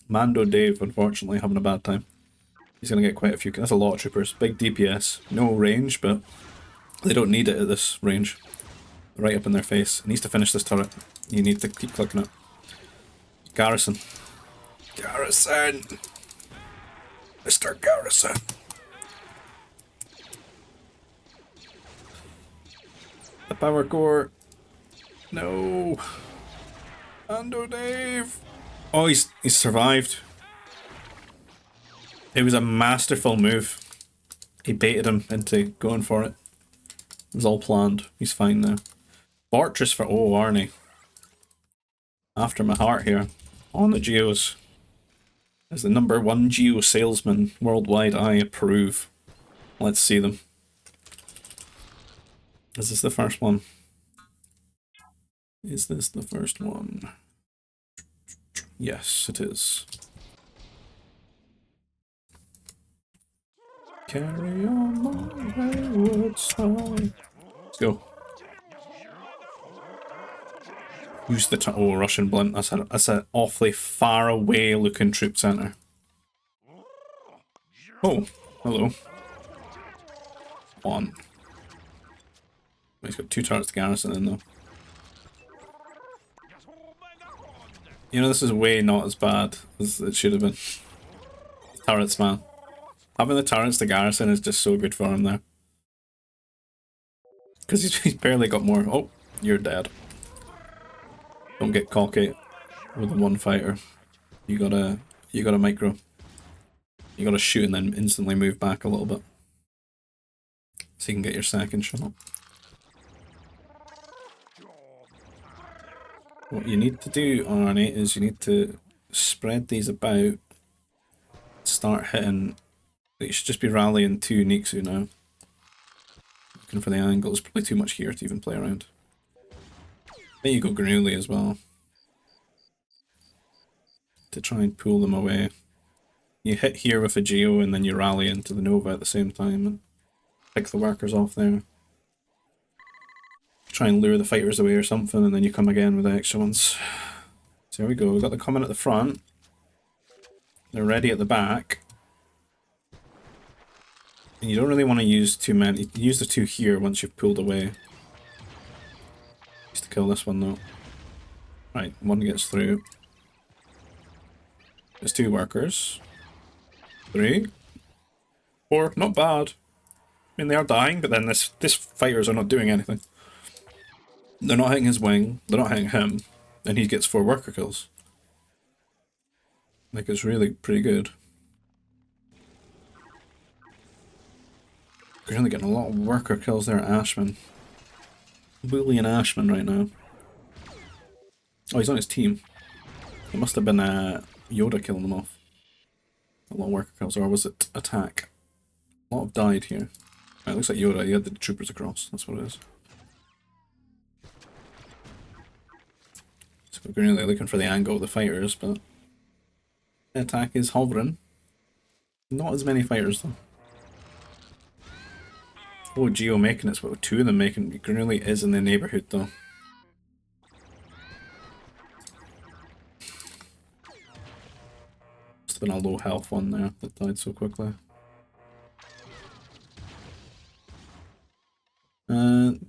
Mando Dave, unfortunately, having a bad time. He's going to get quite a few. That's a lot of troopers. Big DPS. No range, but they don't need it at this range. Right up in their face. He needs to finish this turret. You need to keep clicking it. Garrison. Garrison! Mr. Garrison! The power core. No! Ando Dave! Oh, he's survived. It was a masterful move. He baited him into going for it. It was all planned. He's fine now. Fortress for Arnie. After my heart here. On the Geos. As the #1 Geo salesman worldwide, I approve. Let's see them. Is this the first one? Is this the first one? Yes, it is. Carry on my wayward song. Let's go. Use the Russian blunt. That's an awfully far away looking troop center. Oh, hello. One. He's got 2 turrets to garrison in though. You know, this is way not as bad as it should have been. Turrets, man. Having the turrets to garrison is just so good for him there. Because he's barely got more. Oh, you're dead. Don't get cocky with the one fighter. You gotta micro. You gotta shoot and then instantly move back a little bit. So you can get your second shot. What you need to do, Arnie, is you need to spread these about. Start hitting. You should just be rallying 2 Nixu now. Looking for the angle. There's probably too much here to even play around. There you go, Granuli as well. To try and pull them away. You hit here with a Geo and then you rally into the Nova at the same time and pick the workers off there. Try and lure the fighters away or something and then you come again with the extra ones. So here we go, we've got them coming at the front. They're ready at the back. And you don't really want to use too many. Use the 2 here once you've pulled away. Just to kill this one though. Right, 1 gets through. There's 2 workers. 3. 4, not bad. I mean, they are dying, but then this fighters are not doing anything. They're not hitting his wing, they're not hitting him, and he gets 4 worker kills. Like, it's really pretty good. We're really getting a lot of worker kills there at Ashman. Boolean Ashman right now. Oh, he's on his team. It must have been Yoda killing them off. A lot of worker kills, or was it attack? A lot have died here. Right, it looks like Yoda, he had the troopers across, that's what it is. So we're really looking for the angle of the fighters, but the attack is hovering. Not as many fighters though. Oh, Geo making it, but 2 of them making it. Granuli is in the neighbourhood though. Must have been a low health one there that died so quickly.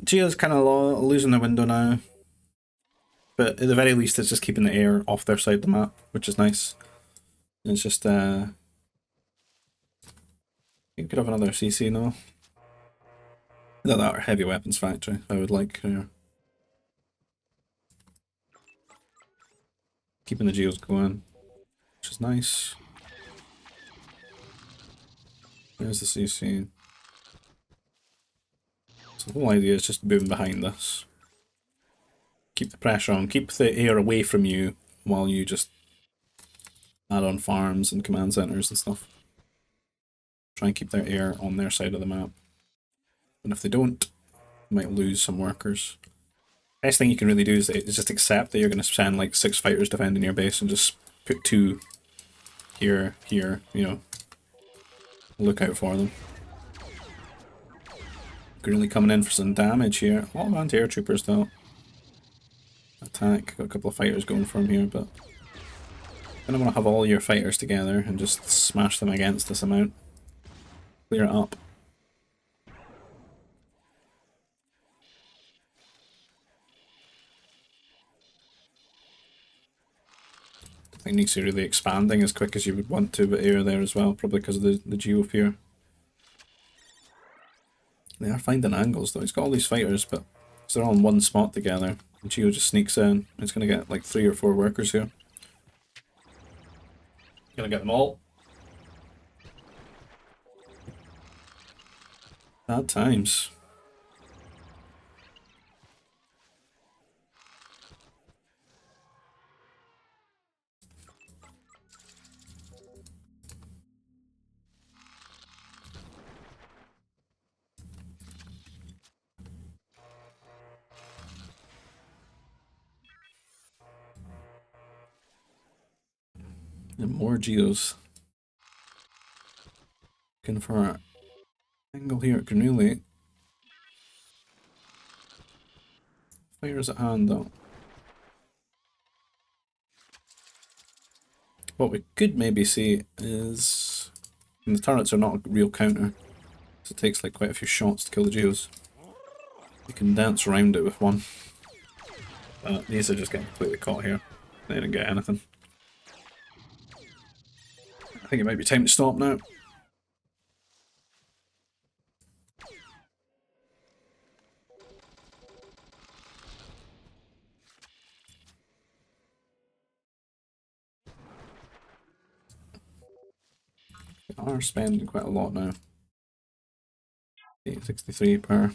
Geo's kind of losing the window now. But at the very least it's just keeping the air off their side of the map, which is nice. And it's just you could have another CC now. Either that or heavy weapons factory, I would like here. Keeping the Geos going, which is nice. There's the CC. So the whole idea is just boom behind this. Keep the pressure on, keep the air away from you while you just add on farms and command centers and stuff. Try and keep their air on their side of the map. And if they don't, you might lose some workers. Best thing you can really do is just accept that you're going to send like 6 fighters defending your base and just put 2 here, you know. Look out for them. Really coming in for some damage here. A lot of anti-air troopers though. Attack, got a couple of fighters going for him here, but Gonna want to have all your fighters together and just smash them against this amount. Clear it up. I think needs to really expanding as quick as you would want to, but air there as well, probably because of the geofear. They are finding angles though. He's got all these fighters, but they're all in one spot together. The Geo just sneaks in. It's gonna get like 3 or 4 workers here. Gonna get them all. Bad times. And more Geos. Looking for an angle here at Granuli. Fires at hand though. What we could maybe see is... And the turrets are not a real counter, so it takes like quite a few shots to kill the Geos. You can dance around it with one. But these are just getting completely caught here. They didn't get anything. I think it might be time to stop now. They are spending quite a lot now. 863 per.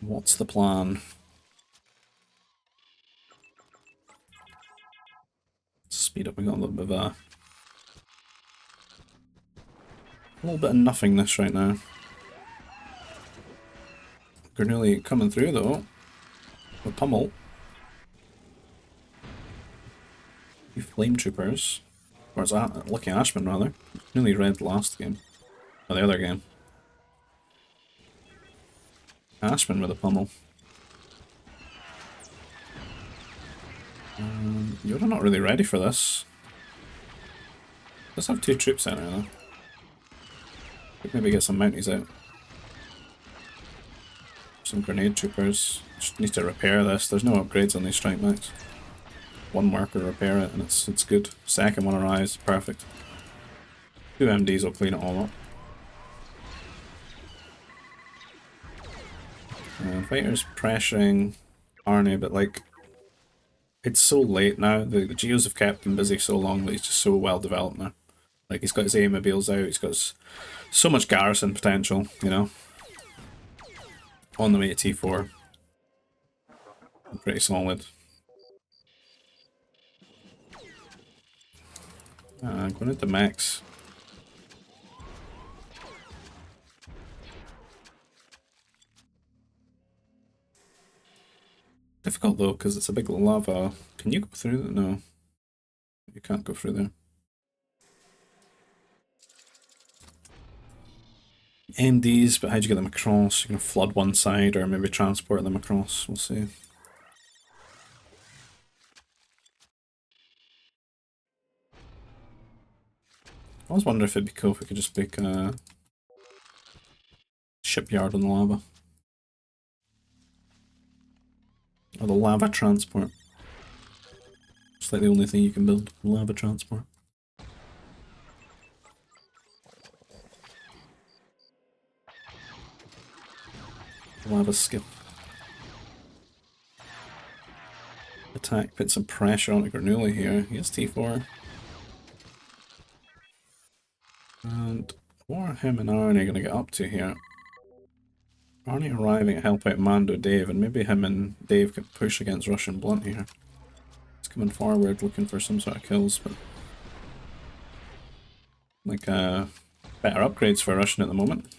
What's the plan? Speed up, we got a little bit of a little bit of nothingness right now. Granuli coming through though. With pummel. You flame troopers. Or it's Lucky Ashman rather. Nearly red last game. Or the other game. Ashman with a pummel. You're not really ready for this. Let's have 2 troops out there though. Could maybe get some mounties out. Some grenade troopers. Just need to repair this. There's no upgrades on these strike mechs. 1 worker repair it and it's good. Second one arrives, perfect. 2 MDs will clean it all up. And fighters pressuring Arnie, but like it's so late now. The Geos have kept him busy so long that he's just so well developed now. Like he's got his A-mobiles out, he's got so much garrison potential, you know. On the way to T4. Pretty solid. Going into max. Difficult though, because it's a big lava. Can you go through that? No. You can't go through there. MDs, but how'd you get them across? You're going to flood one side or maybe transport them across. We'll see. I was wondering if it'd be cool if we could just make a shipyard on the lava. Or the lava transport. It's like the only thing you can build, lava transport. Lava skip. Attack, put some pressure on Granuli here. He has T4. And what are him and Arnie going to get up to here? Arnie arriving to help out Mando Dave, and maybe him and Dave can push against Russian Blunt here. He's coming forward looking for some sort of kills, but like better upgrades for Russian at the moment.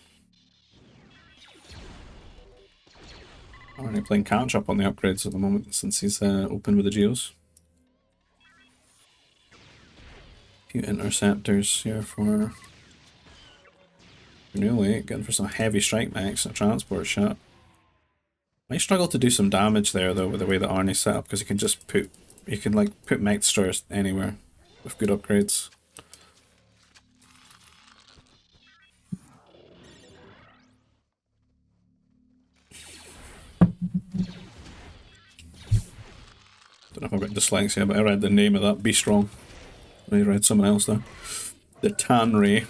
Arnie playing catch up on the upgrades at the moment since he's open with the Geos. A few interceptors here for Really getting for some heavy strike mechs and a transport shot. Might struggle to do some damage there though with the way that Arnie's set up, because you can just put, you can like put mech destroyers anywhere with good upgrades. Don't know if I've got dyslexia, but I read the name of that. Be strong. I read someone else there. The Tan Ray.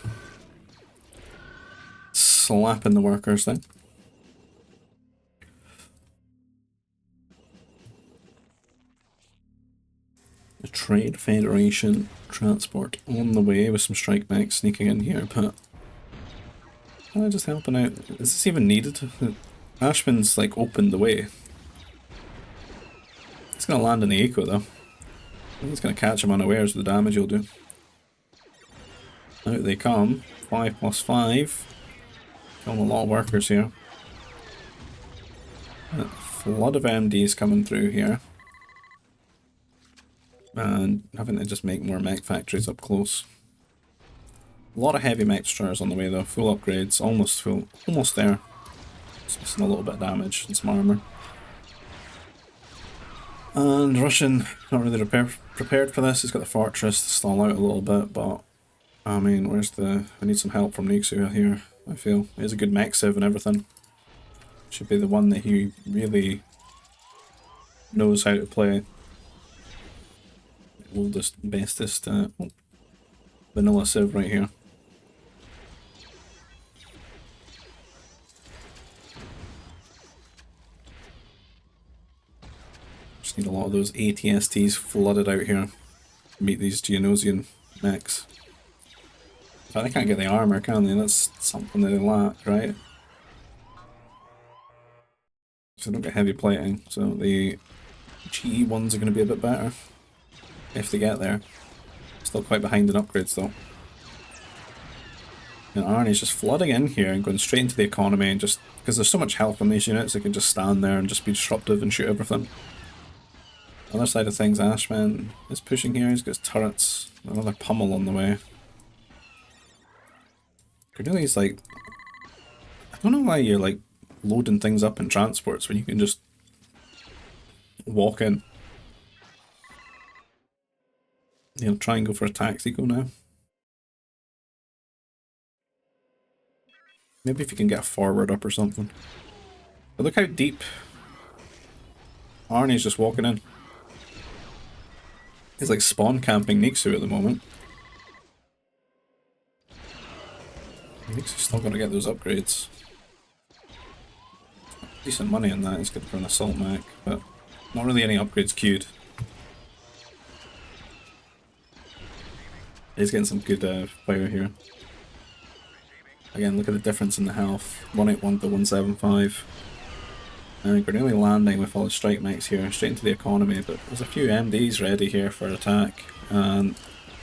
Slapping the workers then. The Trade Federation transport on the way with some strike mechs sneaking in here, but just helping out. Is this even needed? Ashman's like opened the way. He's gonna land in the eco though. He's gonna catch him unawares with the damage he'll do. Out they come. 5 plus 5. Killing a lot of workers here. A flood of MDs coming through here. And having to just make more mech factories up close. A lot of heavy mech destroyers on the way though. Full upgrades. Almost full. Almost there. Just missing a little bit of damage and some armor. And Russian, not really prepared for this. He's got the fortress to stall out a little bit, but I mean, where's the... I need some help from Nixu here, I feel. He has a good mech sieve and everything. Should be the one that he really knows how to play. Oldest, bestest vanilla sieve right here. Just need a lot of those ATSTs flooded out here to meet these Geonosian mechs. But they can't get the armor, can they? That's something that they lack, right? So they don't get heavy plating, so the GE ones are going to be a bit better. If they get there. Still quite behind in upgrades though. And Arnie's just flooding in here and going straight into the economy, and just because there's so much health on these units, they can just stand there and just be disruptive and shoot everything. Other side of things, Ashman is pushing here. He's got his turrets. Another pummel on the way. Cornelius, like, I don't know why you're like loading things up in transports when you can just walk in. You know, try and go for a taxi go now. Maybe if you can get a forward up or something. But look how deep Arnie's just walking in. He's like spawn camping Nixu at the moment. Nixu's still gonna get those upgrades. Decent money in that, he's good for an assault mech, but not really any upgrades queued. He's getting some good fire here. Again, look at the difference in the health. 181 to 175. And we're nearly landing with all the strike mechs here, straight into the economy, but there's a few MDs ready here for attack. And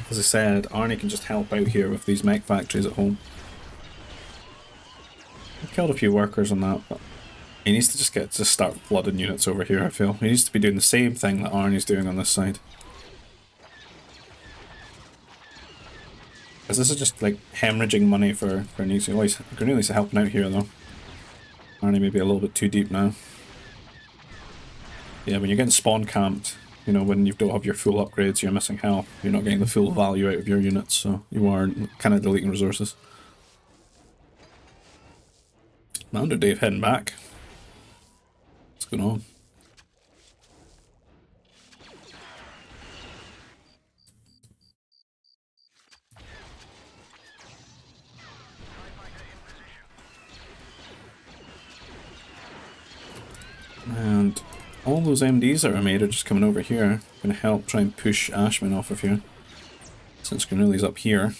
as I said, Arnie can just help out here with these mech factories at home. I killed a few workers on that, but he needs to just start flooding units over here, I feel. He needs to be doing the same thing that Arnie's doing on this side. Because this is just like hemorrhaging money for Nixu. Oh, Cornelius helping out here though. Arnie may be a little bit too deep now. Yeah, when you're getting spawn camped, you know, when you don't have your full upgrades, you're missing health. You're not getting the full value out of your units, so you are kind of deleting resources. Commander Dave heading back. What's going on? And all those MDs that are made are just coming over here. Going to help try and push Ashman off of here. Since Cornelius up here.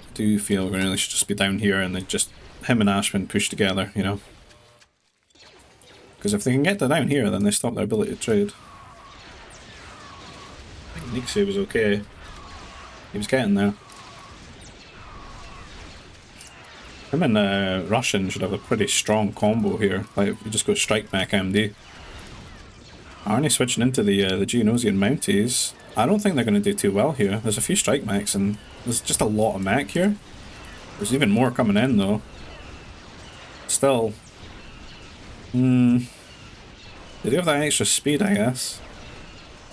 I do feel Cornelius should just be down here and then just him and Ashman push together, you know. Because if they can get to down here, then they stop their ability to trade. I think Nixu was okay. He was getting there. Him and Russian should have a pretty strong combo here. Like, if you just go strike mech MD. Arnie switching into the Geonosian Mounties. I don't think they're going to do too well here. There's a few strike mechs and there's just a lot of mech here. There's even more coming in though. Still. They do have that extra speed, I guess.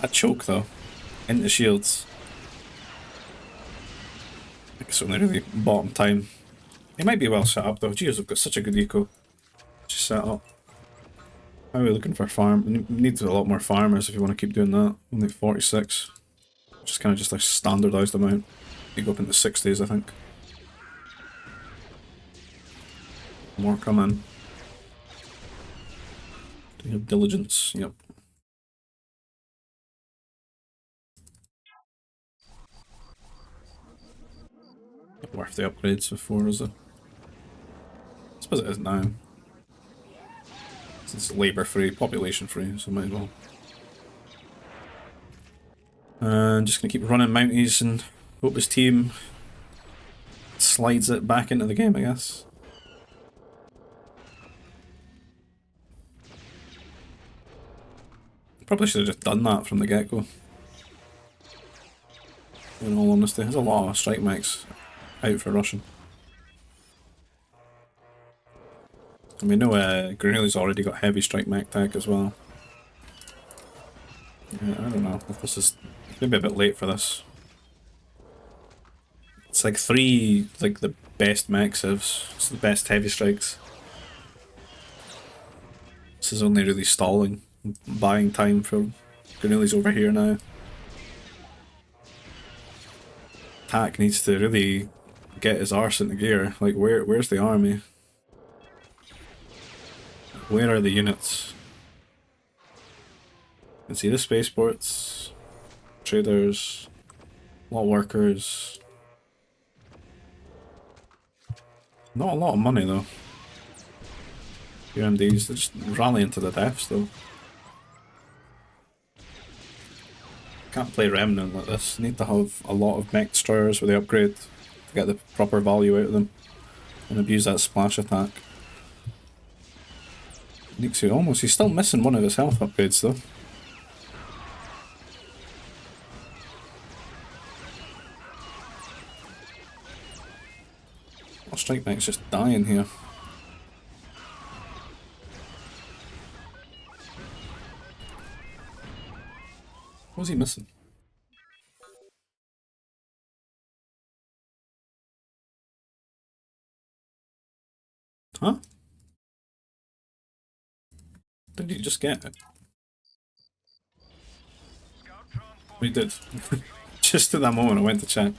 A choke though. Into shields. I guess only really bottom time. It might be well set up though. Geos have got such a good eco. Just set up. How are we looking for farm? We need a lot more farmers if you want to keep doing that. Only 46. Just kind of just a standardised amount. You go up into 60s, I think. More coming. Do you have diligence? Yep. Worth the upgrades before, is it? I suppose it is now. It's labour free, population free, so might as well. And just gonna keep running Mounties and hope his team slides it back into the game, I guess. Probably should have just done that from the get-go. In all honesty, there's a lot of strike mechs out for Russian. And we know Greneli's already got heavy strike mech tag as well. Yeah, I don't know if this is maybe a bit late for this. It's like three, like the best mech civs. It's the best heavy strikes. This is only really stalling, buying time for Greneli's over here now. Tak needs to really get his arse into gear. Like, where's the army? Where are the units? You can see the spaceports, traders, lot of workers. Not a lot of money though. UMDs, they're just rallying to the deaths though. Can't play Remnant like this. Need to have a lot of mech destroyers with the upgrade to get the proper value out of them and abuse that splash attack. Nixie almost, he's still missing one of his health upgrades though. Oh, Strike Mech's just dying here. What was he missing? Huh? Did you just get it? We did. Just at that moment I went to check.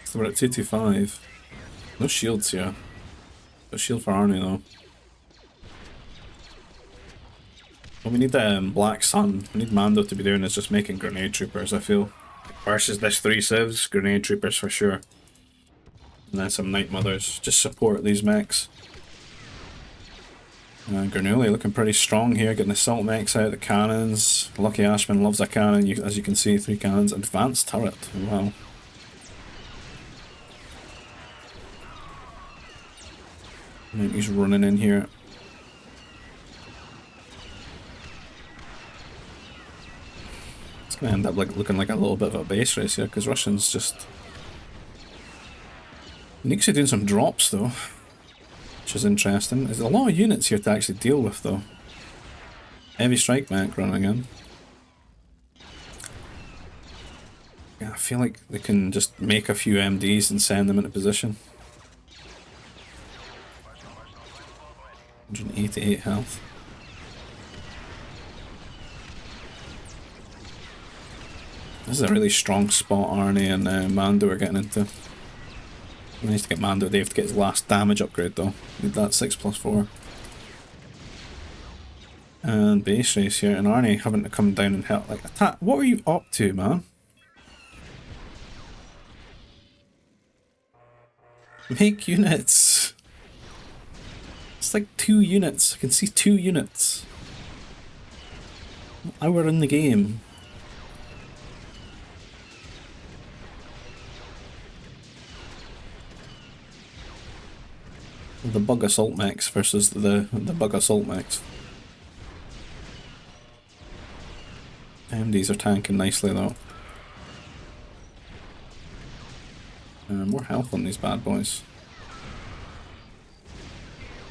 So we're at 225. No shields here. A shield for Arnie though. What we need Black Sun. We need Mando to be doing is just making grenade troopers, I feel. Versus this 3 civs, grenade troopers for sure. And then some Night Mothers. Just support these mechs. Grenouille looking pretty strong here, getting the assault mechs out, the cannons. Lucky Ashman loves a cannon, as you can see, 3 cannons. Advanced turret, wow. And he's running in here. It's gonna end up like looking like a little bit of a base race here, because Russians just... Nixie doing some drops though, which is interesting. There's a lot of units here to actually deal with though. Heavy strike mech running in. Yeah, I feel like they can just make a few MDs and send them into position. 188 health. This is a really strong spot Arnie and Mando are getting into. He needs to get Mando, they have to get his last damage upgrade though. Need that 6+4. And base race here, and Arnie having to come down and help. Like, attack. What are you up to, man? Make units! It's like 2 units. I can see 2 units. I were in the game. The bug assault mechs versus the bug assault mechs. MDs are tanking nicely though. More health on these bad boys.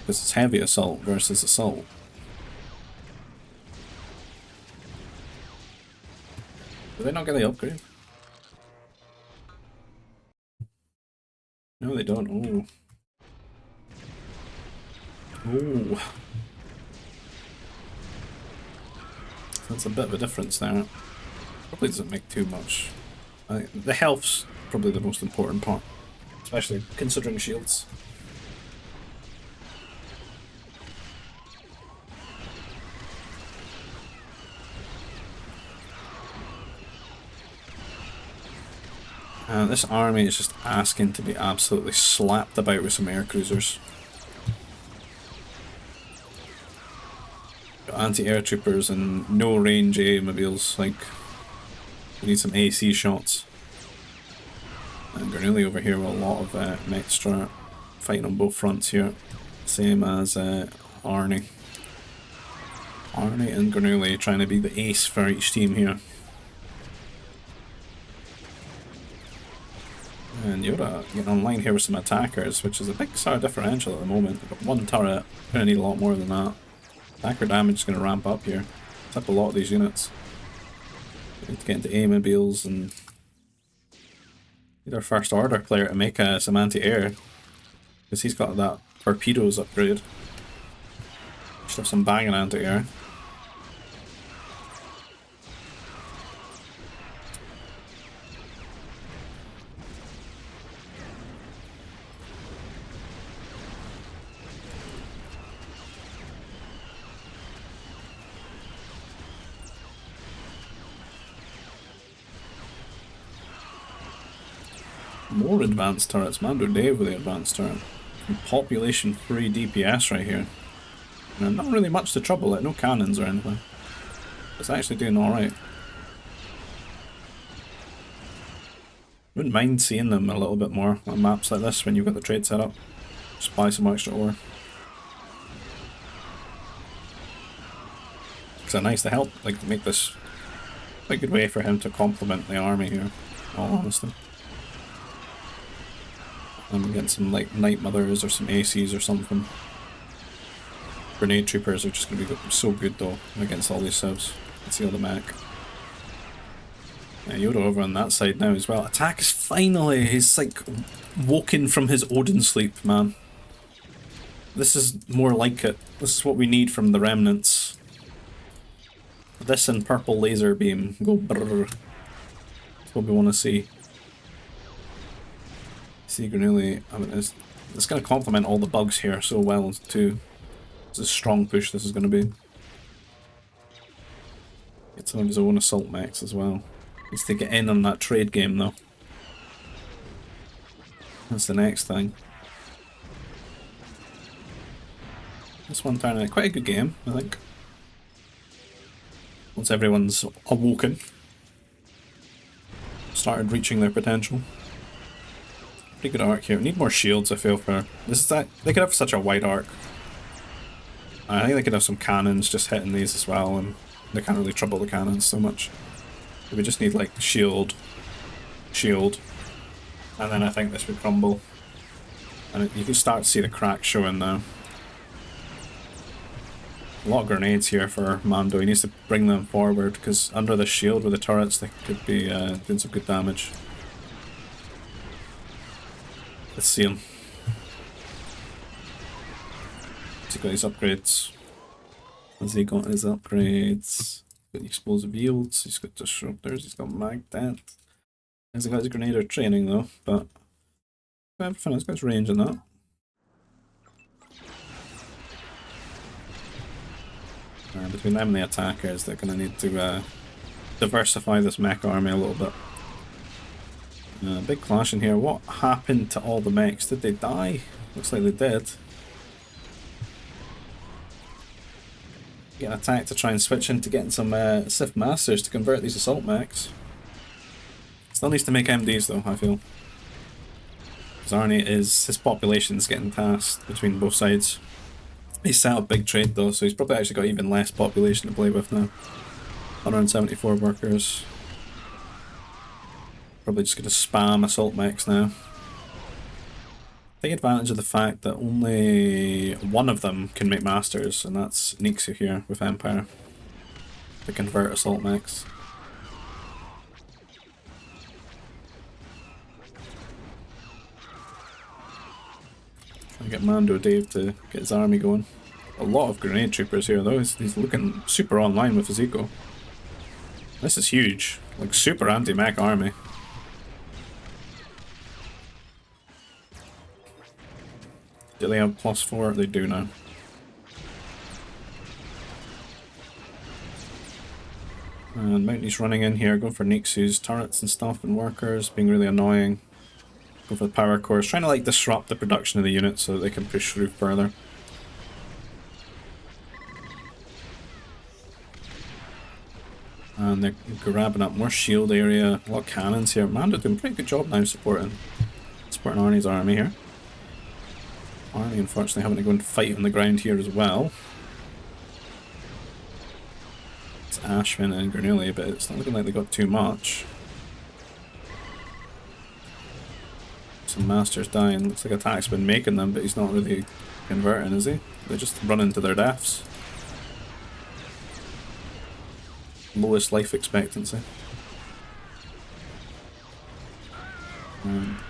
Because it's heavy assault versus assault. Did they not get the upgrade? No, they don't. Oh. Oh. That's a bit of a difference there. Probably doesn't make too much. The health's probably the most important part, especially considering shields. This army is just asking to be absolutely slapped about with some air cruisers. Got anti-air troopers and no range A-mobiles, like, we need some AC shots. And Granuli over here with a lot of mech strat fighting on both fronts here. Same as Arnie. Arnie and Granuli trying to be the ace for each team here. And Yoda getting online here with some attackers, which is a big sort of differential at the moment. We've got one turret, gonna need a lot more than that. Attacker damage is gonna ramp up here. It's up a lot of these units. We need to get into A-mobiles and need our first order player to make some anti-air. Because he's got that torpedoes upgrade. Should have some banging anti-air. More advanced turrets. Mando Dave with the advanced turret. Population free DPS right here. And not really much to trouble it, no cannons or anything. It's actually doing alright. Wouldn't mind seeing them a little bit more on maps like this when you've got the trade set up. Just buy some extra ore. Because they're nice to help, like, make this a good way for him to complement the army here, all honesty. I'm getting some like Night Mothers or some ACs or something. Grenade Troopers are just going to be so good though against all these subs. Let's see all the mech. Yeah, Yoda over on that side now as well. Attack is finally, he's like woken from his Odin sleep, man. This is more like it. This is what we need from the remnants. This and purple laser beam go brrr. That's what we want to see. See Granuli, I mean, it's going to complement all the bugs here so well too. It's a strong push this is going to be. Get some of his own assault mechs as well. Needs to get in on that trade game though. That's the next thing. This one turned out quite a good game, I think. Once everyone's awoken. Started reaching their potential. Pretty good arc here. We need more shields, I feel, for this. Is that they could have such a wide arc. I think they could have some cannons just hitting these as well, and they can't really trouble the cannons so much. We just need like shield, and then I think this would crumble. And you can start to see the cracks showing now. A lot of grenades here for Mando. He needs to bring them forward because under the shield with the turrets, they could be doing some good damage. Let's see him. Has he got his upgrades? Has he got his upgrades? Got explosive yields, he's got disruptors, he's got mag dent. Hasn't got his grenadier training though, but everything has got his range in that. Between them and the attackers, they're going to need to diversify this mech army a little bit. Big clash in here. What happened to all the mechs? Did they die? Looks like they did. Get an attack to try and switch into getting some Sith Masters to convert these assault mechs. Still needs to make MDs though, I feel. Because Arnie is, his population's getting tasked between both sides. He's set up big trade though, so he's probably actually got even less population to play with now. 174 workers. Probably just gonna spam assault mechs now. Take advantage of the fact that only one of them can make masters, and that's Nixu here with Empire. To convert assault mechs. Trying to get Mando Dave to get his army going. A lot of grenade troopers here though, he's looking super online with his eco. This is huge, like super anti-mech army. Do they have +4? They do now. And Mounties running in here, going for Nixu's turrets and stuff and workers, being really annoying. Go for the power cores, trying to like disrupt the production of the unit so that they can push through further. And they're grabbing up more shield area, a lot of cannons here. Mando doing a pretty good job now supporting Arnie's army here. Arnie unfortunately having to go and fight on the ground here as well. It's Ashman and Granuli, but it's not looking like they got too much. Some masters dying. Looks like Attack's been making them, but he's not really converting, is he? They just run into their deaths. Lowest life expectancy.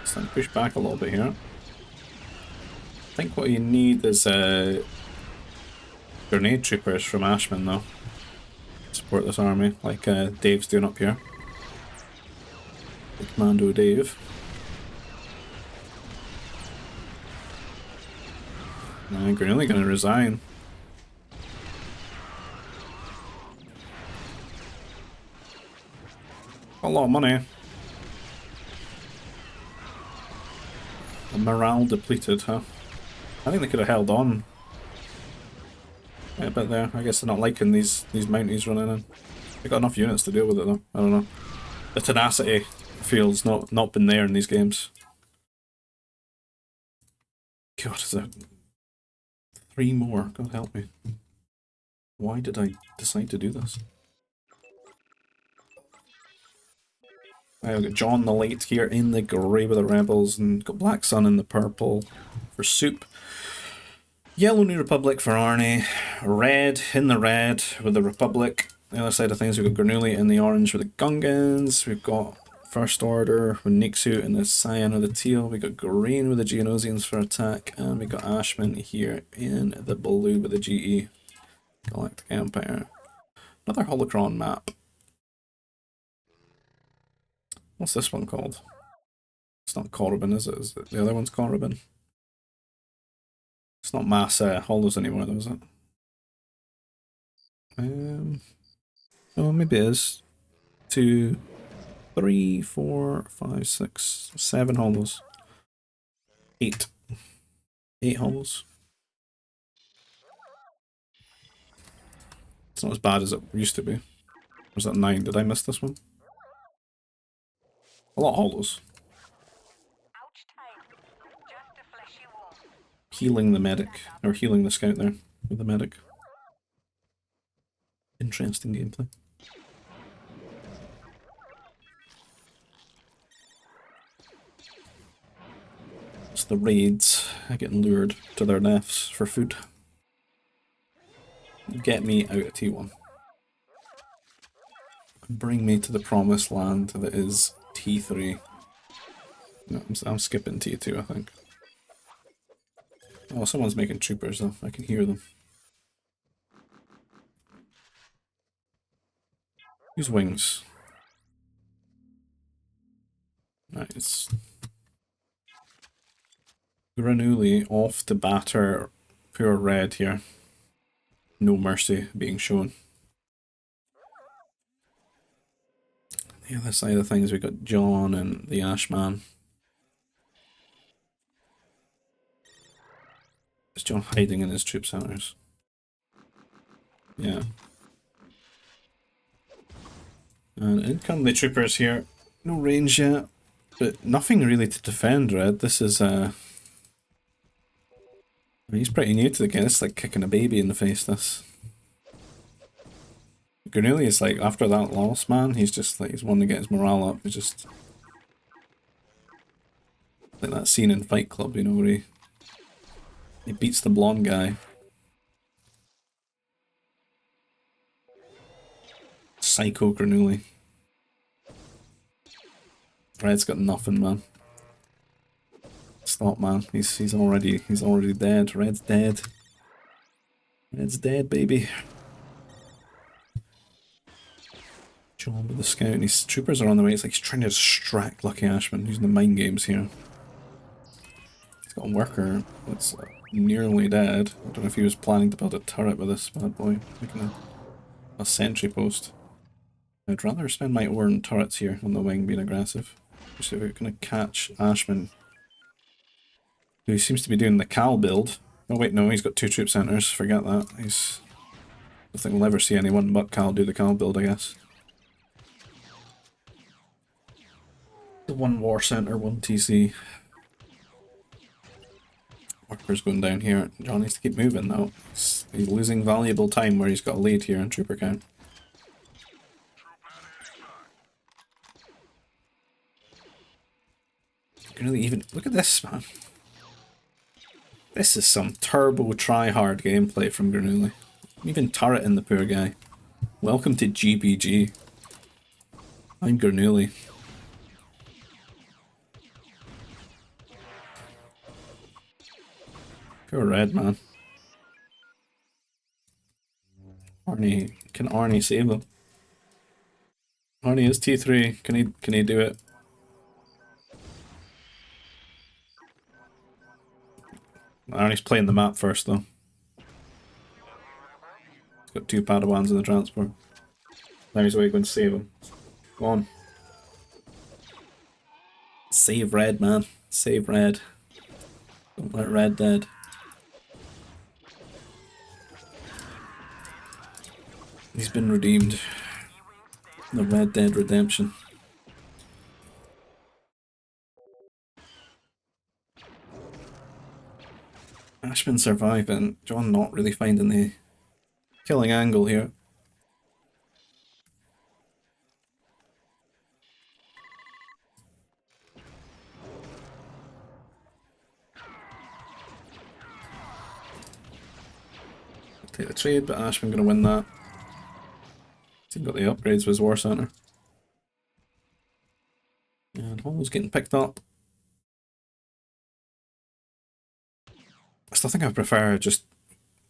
It's time to push back a little bit here. I think what you need is grenade troopers from Ashman though. Support this army, like Dave's doing up here. Like Mando Dave. I think we're only going to resign. A lot of money. Morale depleted, huh? I think they could have held on. Yeah, a bit there. I guess they're not liking these Mounties running in. They got enough units to deal with it though. I don't know. The tenacity feels not been there in these games. God, is that 3 more? God help me. Why did I decide to do this? I've got John the Late here in the grey with the Rebels, and got Black Sun in the purple for Soup. Yellow New Republic for Arnie. Red in the red with the Republic. The other side of things, we've got Granuli in the orange with the Gungans. We've got First Order with Nixu in the cyan or the teal. We've got green with the Geonosians for attack. And we've got Ashman here in the blue with the GE. Galactic Empire. Another holocron map. What's this one called? It's not Korriban, is it? Is it? The other one's Korriban. It's not mass hollows anymore, though, is it? Oh, maybe it is. 2, 3, 4, 5, 6, 7 hollows. 8. 8 hollows. It's not as bad as it used to be. Or was that 9? Did I miss this one? A lot of hollows. Healing the medic, or healing the scout there with the medic. Interesting gameplay. It's the raids getting lured to their deaths for food. Get me out of T1. Bring me to the promised land that is T3. No, I'm skipping T2, I think. Oh, someone's making troopers though. I can hear them. Use wings. Nice. Granuli off to batter pure red here. No mercy being shown. The other side of things, we've got John and the Ashman. Is John hiding in his troop centers? Yeah. And in come the troopers here. No range yet, but nothing really to defend, Red. This is, I mean, he's pretty new to the game. It's like kicking a baby in the face, this. Granulli is like, after that loss, man, he's just like, he's one to get his morale up. He's just like that scene in Fight Club, you know, where he beats the blonde guy. Psycho Granulli. Red's got nothing, man. Stop, man. He's already dead. Red's dead. Red's dead, baby. John with the scout, and his troopers are on the way. It's like he's trying to distract Lucky Ashman using the mind games here. He's got a worker that's nearly dead. I don't know if he was planning to build a turret with this bad boy, making a sentry post. I'd rather spend my ore on turrets here on the wing being aggressive. See if we're gonna catch Ashman, who seems to be doing the Cal build. Oh wait, no, he's got 2 troop centers. Forget that. I don't think we'll ever see anyone but Cal do the Cal build, I guess. The 1 war center, 1 TC. Worker's going down here. John needs to keep moving though. He's losing valuable time where he's got a lead here on trooper count. Really, even look at this, man. This is some turbo try-hard gameplay from Granulli. Even turret in the poor guy. Welcome to GBG. I'm Granulli. Poor Red, man. Arnie, can Arnie save him? Arnie is T3. Can he do it? Arnie's playing the map first, though. He's got 2 Padawans in the transport. Now he's away going to save him. Go on. Save Red, man. Save Red. Don't let Red dead. He's been redeemed. The Red Dead Redemption. Ashman surviving. John not really finding the killing angle here. Take the trade, but Ashman gonna win that. He's got the upgrades for his war center. And Hall's getting picked up. I still think I prefer just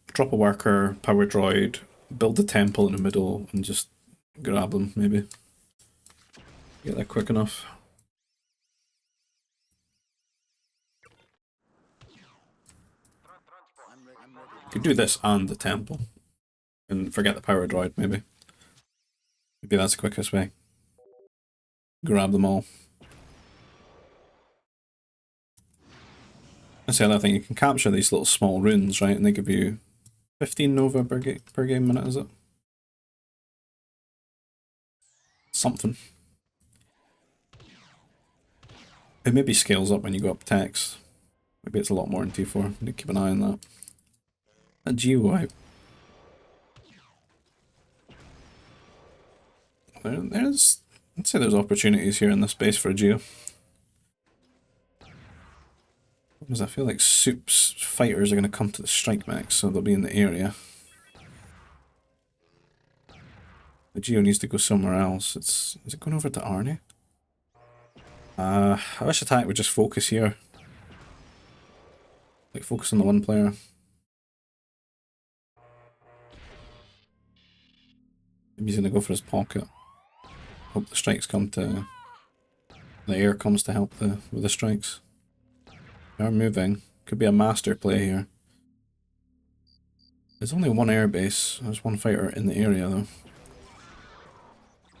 drop a worker, power droid, build a temple in the middle, and just grab them, maybe. Get that quick enough. Could do this and the temple. And forget the power droid, maybe. Maybe that's the quickest way. Grab them all. That's the other thing, you can capture these little small runes, right? And they give you 15 Nova per game minute, is it? Something. It maybe scales up when you go up text. Maybe it's a lot more in T4. Need to keep an eye on that. A GUI. There's, I'd say there's opportunities here in this base for a Geo. Because I feel like Soup's fighters are going to come to the strike max, so they'll be in the area. The Geo needs to go somewhere else. Is it going over to Arnie? I wish attack would just focus here. Like, focus on the one player. Maybe he's going to go for his pocket. Hope the strikes come to... The air comes to help with the strikes. They are moving. Could be a master play here. There's only 1 air base. There's 1 fighter in the area, though.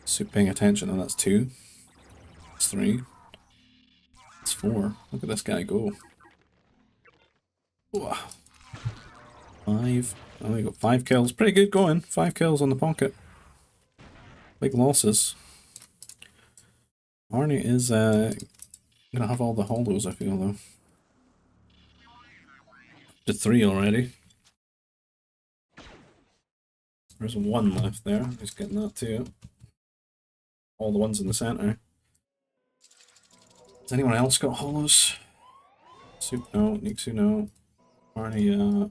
Soup paying attention, and that's 2. That's 3. That's 4. Look at this guy go. Ooh. 5. Oh, we got 5 kills. Pretty good going. 5 kills on the pocket. Big losses. Arnie is gonna have all the hollows, I feel, though. To 3 already. There's one left there. He's getting that too. All the ones in the center. Has anyone else got hollows? Soup, no. Nixu, no. Arnie,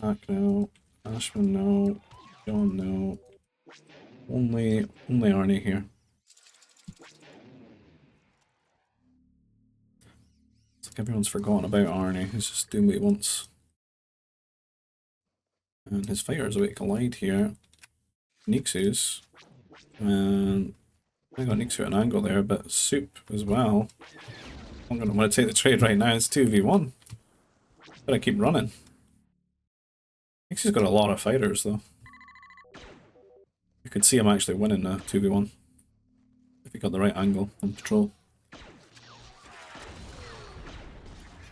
yeah. Hack, no. Ashman, no. John, no. Only Arnie here. It's like everyone's forgotten about Arnie. He's just doing what he wants. And his fighter's away to collide here. Nixu's. And I got Nixu at an angle there, but Soup as well. I'm going to want to take the trade right now. It's 2v1. Gotta keep running. Nixu's got a lot of fighters though. You could see him actually winning a 2v1. If he got the right angle on patrol.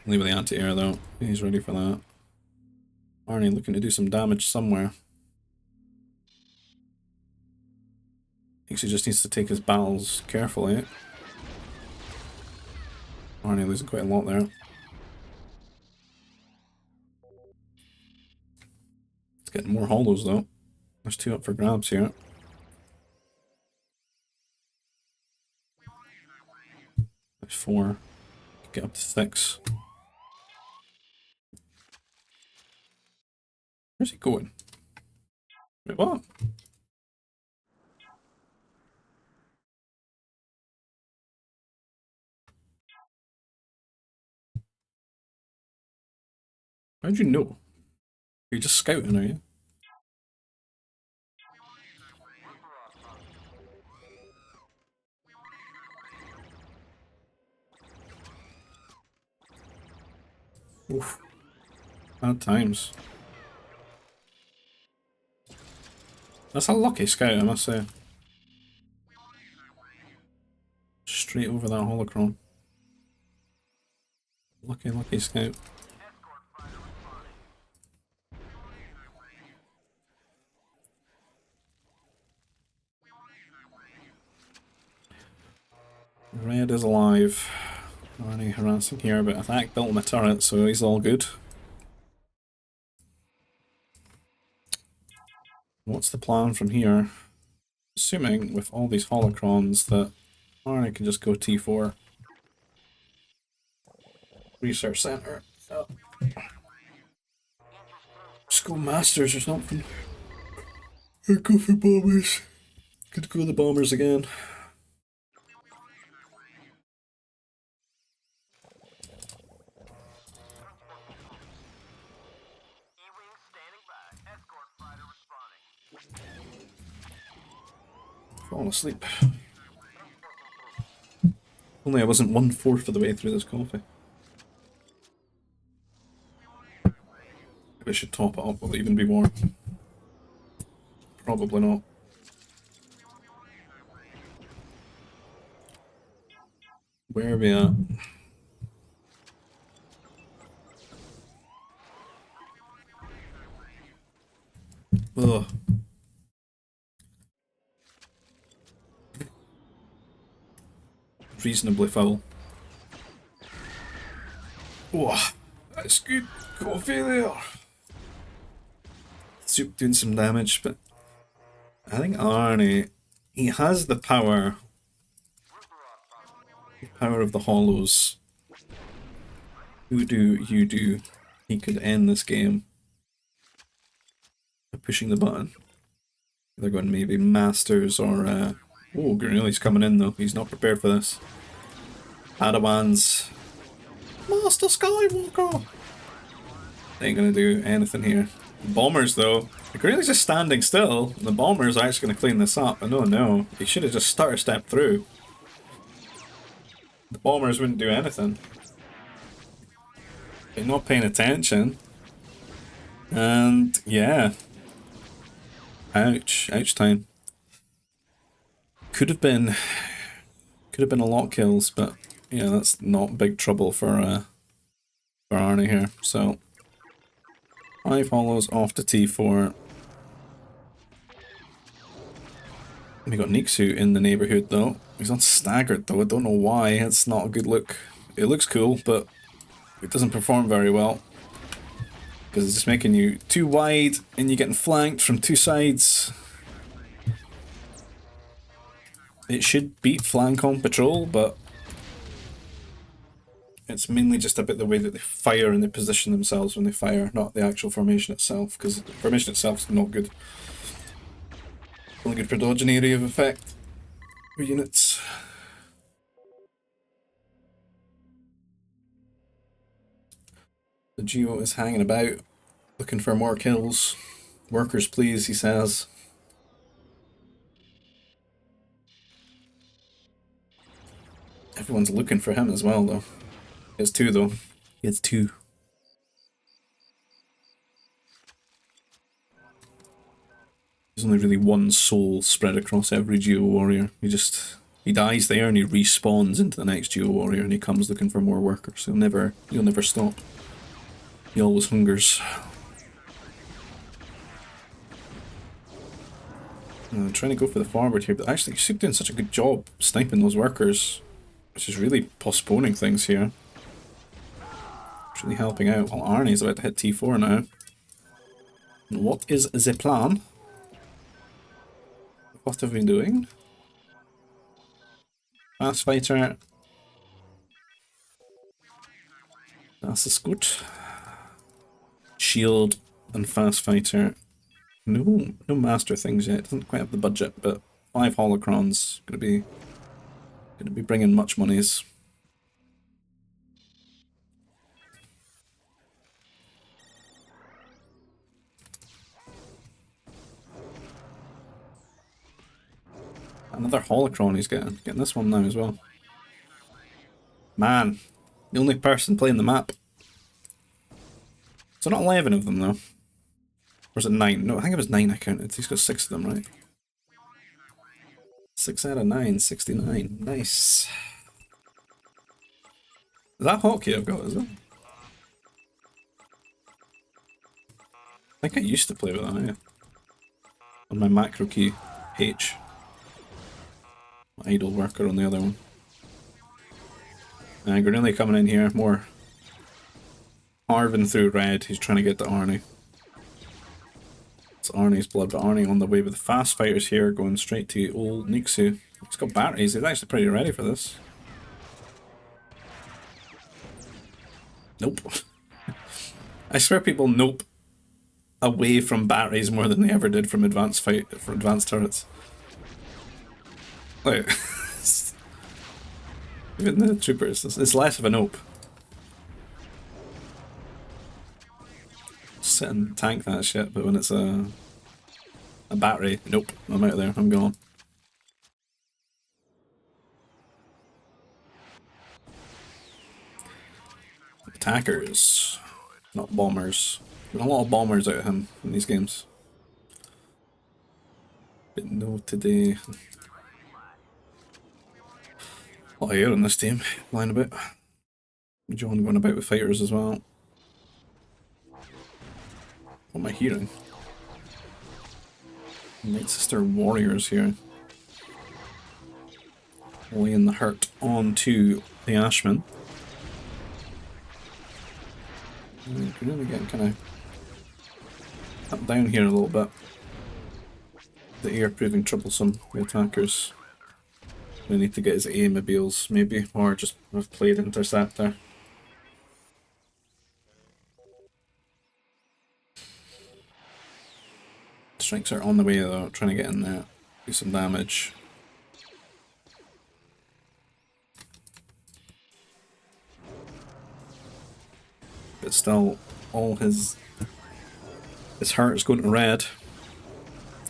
Leave the anti-air though. He's ready for that. Arnie looking to do some damage somewhere. Thinks he just needs to take his battles carefully. Arnie losing quite a lot there. It's getting more hollows though. There's 2 up for grabs here. There's 4. Get up to 6. Where's he going? Wait, what? How'd you know? You're just scouting, are you? Oof. Bad times. That's a lucky scout, I must say. Straight over that holocron. Lucky scout. Red is alive. Arnie harassing here, but Attack built him a turret, so he's all good. What's the plan from here? Assuming with all these holocrons that Arnie can just go T4. Research center. Oh. School masters or something. Or go for bombers. Could go the bombers again. Falling asleep. Only I wasn't 1/4 of the way through this coffee. Maybe I should top it up. Will it even be warm? Probably not. Where are we at? Ugh. Reasonably foul. Oh, that's good coffee there. Soup doing some damage, but I think Arnie, he has the power. The power of the hollows. You do. He could end this game by pushing the button. They're going maybe Masters or oh, Granelli's coming in though. He's not prepared for this. Padawans. Master Skywalker! Ain't gonna do anything here. Bombers though. Granelli's just standing still. The bombers are actually gonna clean this up. But no. He should have just started a step through. The bombers wouldn't do anything. They're not paying attention. And yeah. Ouch time. Could have been a lot of kills, but yeah, that's not big trouble for Arnie here. So 5 hollows off to T4. We got Nixu in the neighborhood though. He's on staggered though. I don't know why. It's not a good look. It looks cool, but it doesn't perform very well. Because it's just making you too wide and you're getting flanked from two sides. It should beat flank on patrol, but it's mainly just about the way that they fire and they position themselves when they fire, not the actual formation itself, because the formation itself is not good. Only good for dodging area of effect for units. The Geo is hanging about, looking for more kills. Workers please, he says. Everyone's looking for him as well, though. He has two, though. He has two. There's only really one soul spread across every Geo Warrior. He dies there and he respawns into the next Geo Warrior and he comes looking for more workers. He'll never stop. He always hungers. I'm trying to go for the forward here, but actually he's doing such a good job sniping those workers, which is really postponing things here. It's really helping out. Well, Arnie's about to hit T4 now. And what is the plan? What have we been doing? Fast fighter. Das ist gut. Shield and fast fighter. No master things yet. Doesn't quite have the budget, but 5 holocrons gonna be bringing much monies. Another holocron he's getting this one now as well. Man, the only person playing the map. So not 11 of them though. Or is it 9? No, I think it was 9 I counted. He's got 6 of them, right? 6 out of 9, 69. Nice. Is that hotkey I've got, is it? I think I used to play with that, yeah. On my macro key, H. Idle worker on the other one. And Granilli coming in here, more carving through red. He's trying to get to Arnie. It's Arnie's blood, but Arnie on the way with the fast fighters here, going straight to old Nixu. He's got batteries, he's actually pretty ready for this. Nope. I swear people nope away from batteries more than they ever did from advanced turrets. Like, even the troopers, it's less of a nope. Sit and tank that shit, but when it's a battery, nope, I'm out of there, I'm gone. Attackers, not bombers. There's a lot of bombers out of him in these games. But no today. A lot of air on this team, flying about. John going about with fighters as well. What am I hearing? Night Sister Warriors here. Laying the hurt onto the Ashman. And really getting kind of up down here a little bit. The air proving troublesome, the attackers. We need to get his A-mobiles, maybe, or just have played Interceptor. Strikes are on the way though, trying to get in there, do some damage. But still, all his heart is going to red.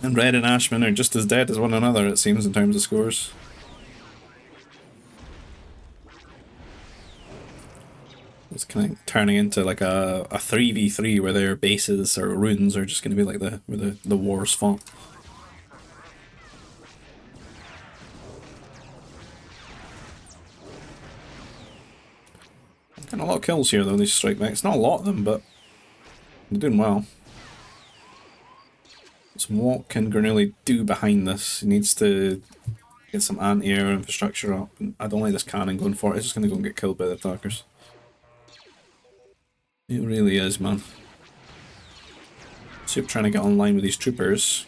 And red and Ashman are just as dead as one another, it seems, in terms of scores. It's kind of turning into like a 3v3 where their bases or runes are just going to be like where the wars fought. Getting a lot of kills here though, these strike backs. Not a lot of them, but they're doing well. So what can Granilli do behind this? He needs to get some anti-air infrastructure up. And I don't like this cannon going for it, it's just going to go and get killed by the attackers. It really is, man. Soup trying to get online with these troopers.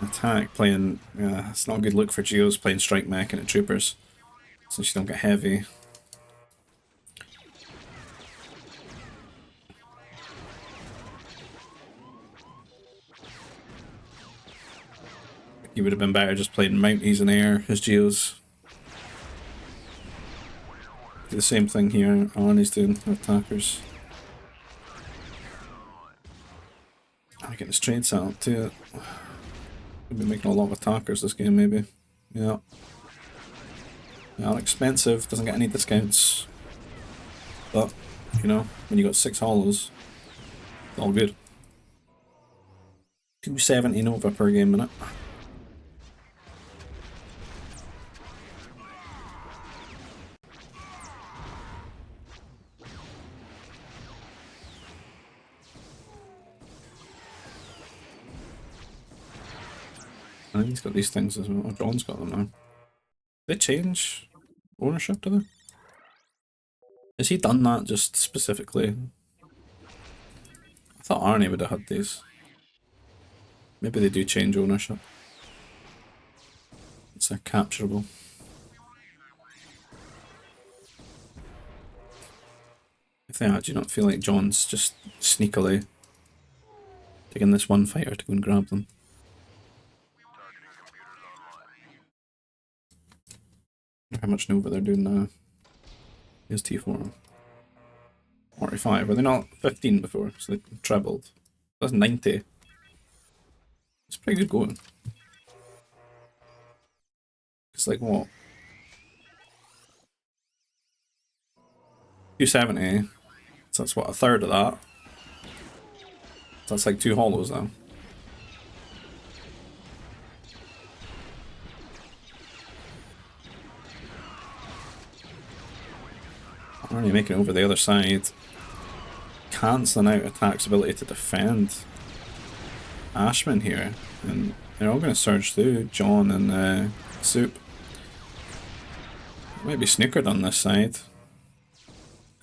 Attack playing, it's not a good look for Geos playing strike mech and troopers, since you don't get heavy. He would have been better just playing Mounties in air as Geos. Do the same thing here, Arnie's doing attackers. I'm getting his trade set up too. Could be making a lot of attackers this game, maybe. Yeah. Not expensive, doesn't get any discounts. But, you know, when you got 6 hollows, it's all good. 270 Nova per game minute. I think he's got these things as well. Oh, John's got them now. They change ownership, do they? Has he done that just specifically? I thought Arnie would have had these. Maybe they do change ownership. It's capturable. If they are, do you not feel like John's just sneakily taking this one fighter to go and grab them? How much Nova they're doing now? Here's T4. 45. Were they not 15 before? So they trebled. That's 90. It's pretty good going. It's like what? 270. So that's what, a third of that? So that's like 2 hollows now. I'm already making it over the other side. Cancelling out attack's ability to defend. Ashman here. And they're all going to surge through. John and Soup. Maybe snookered on this side.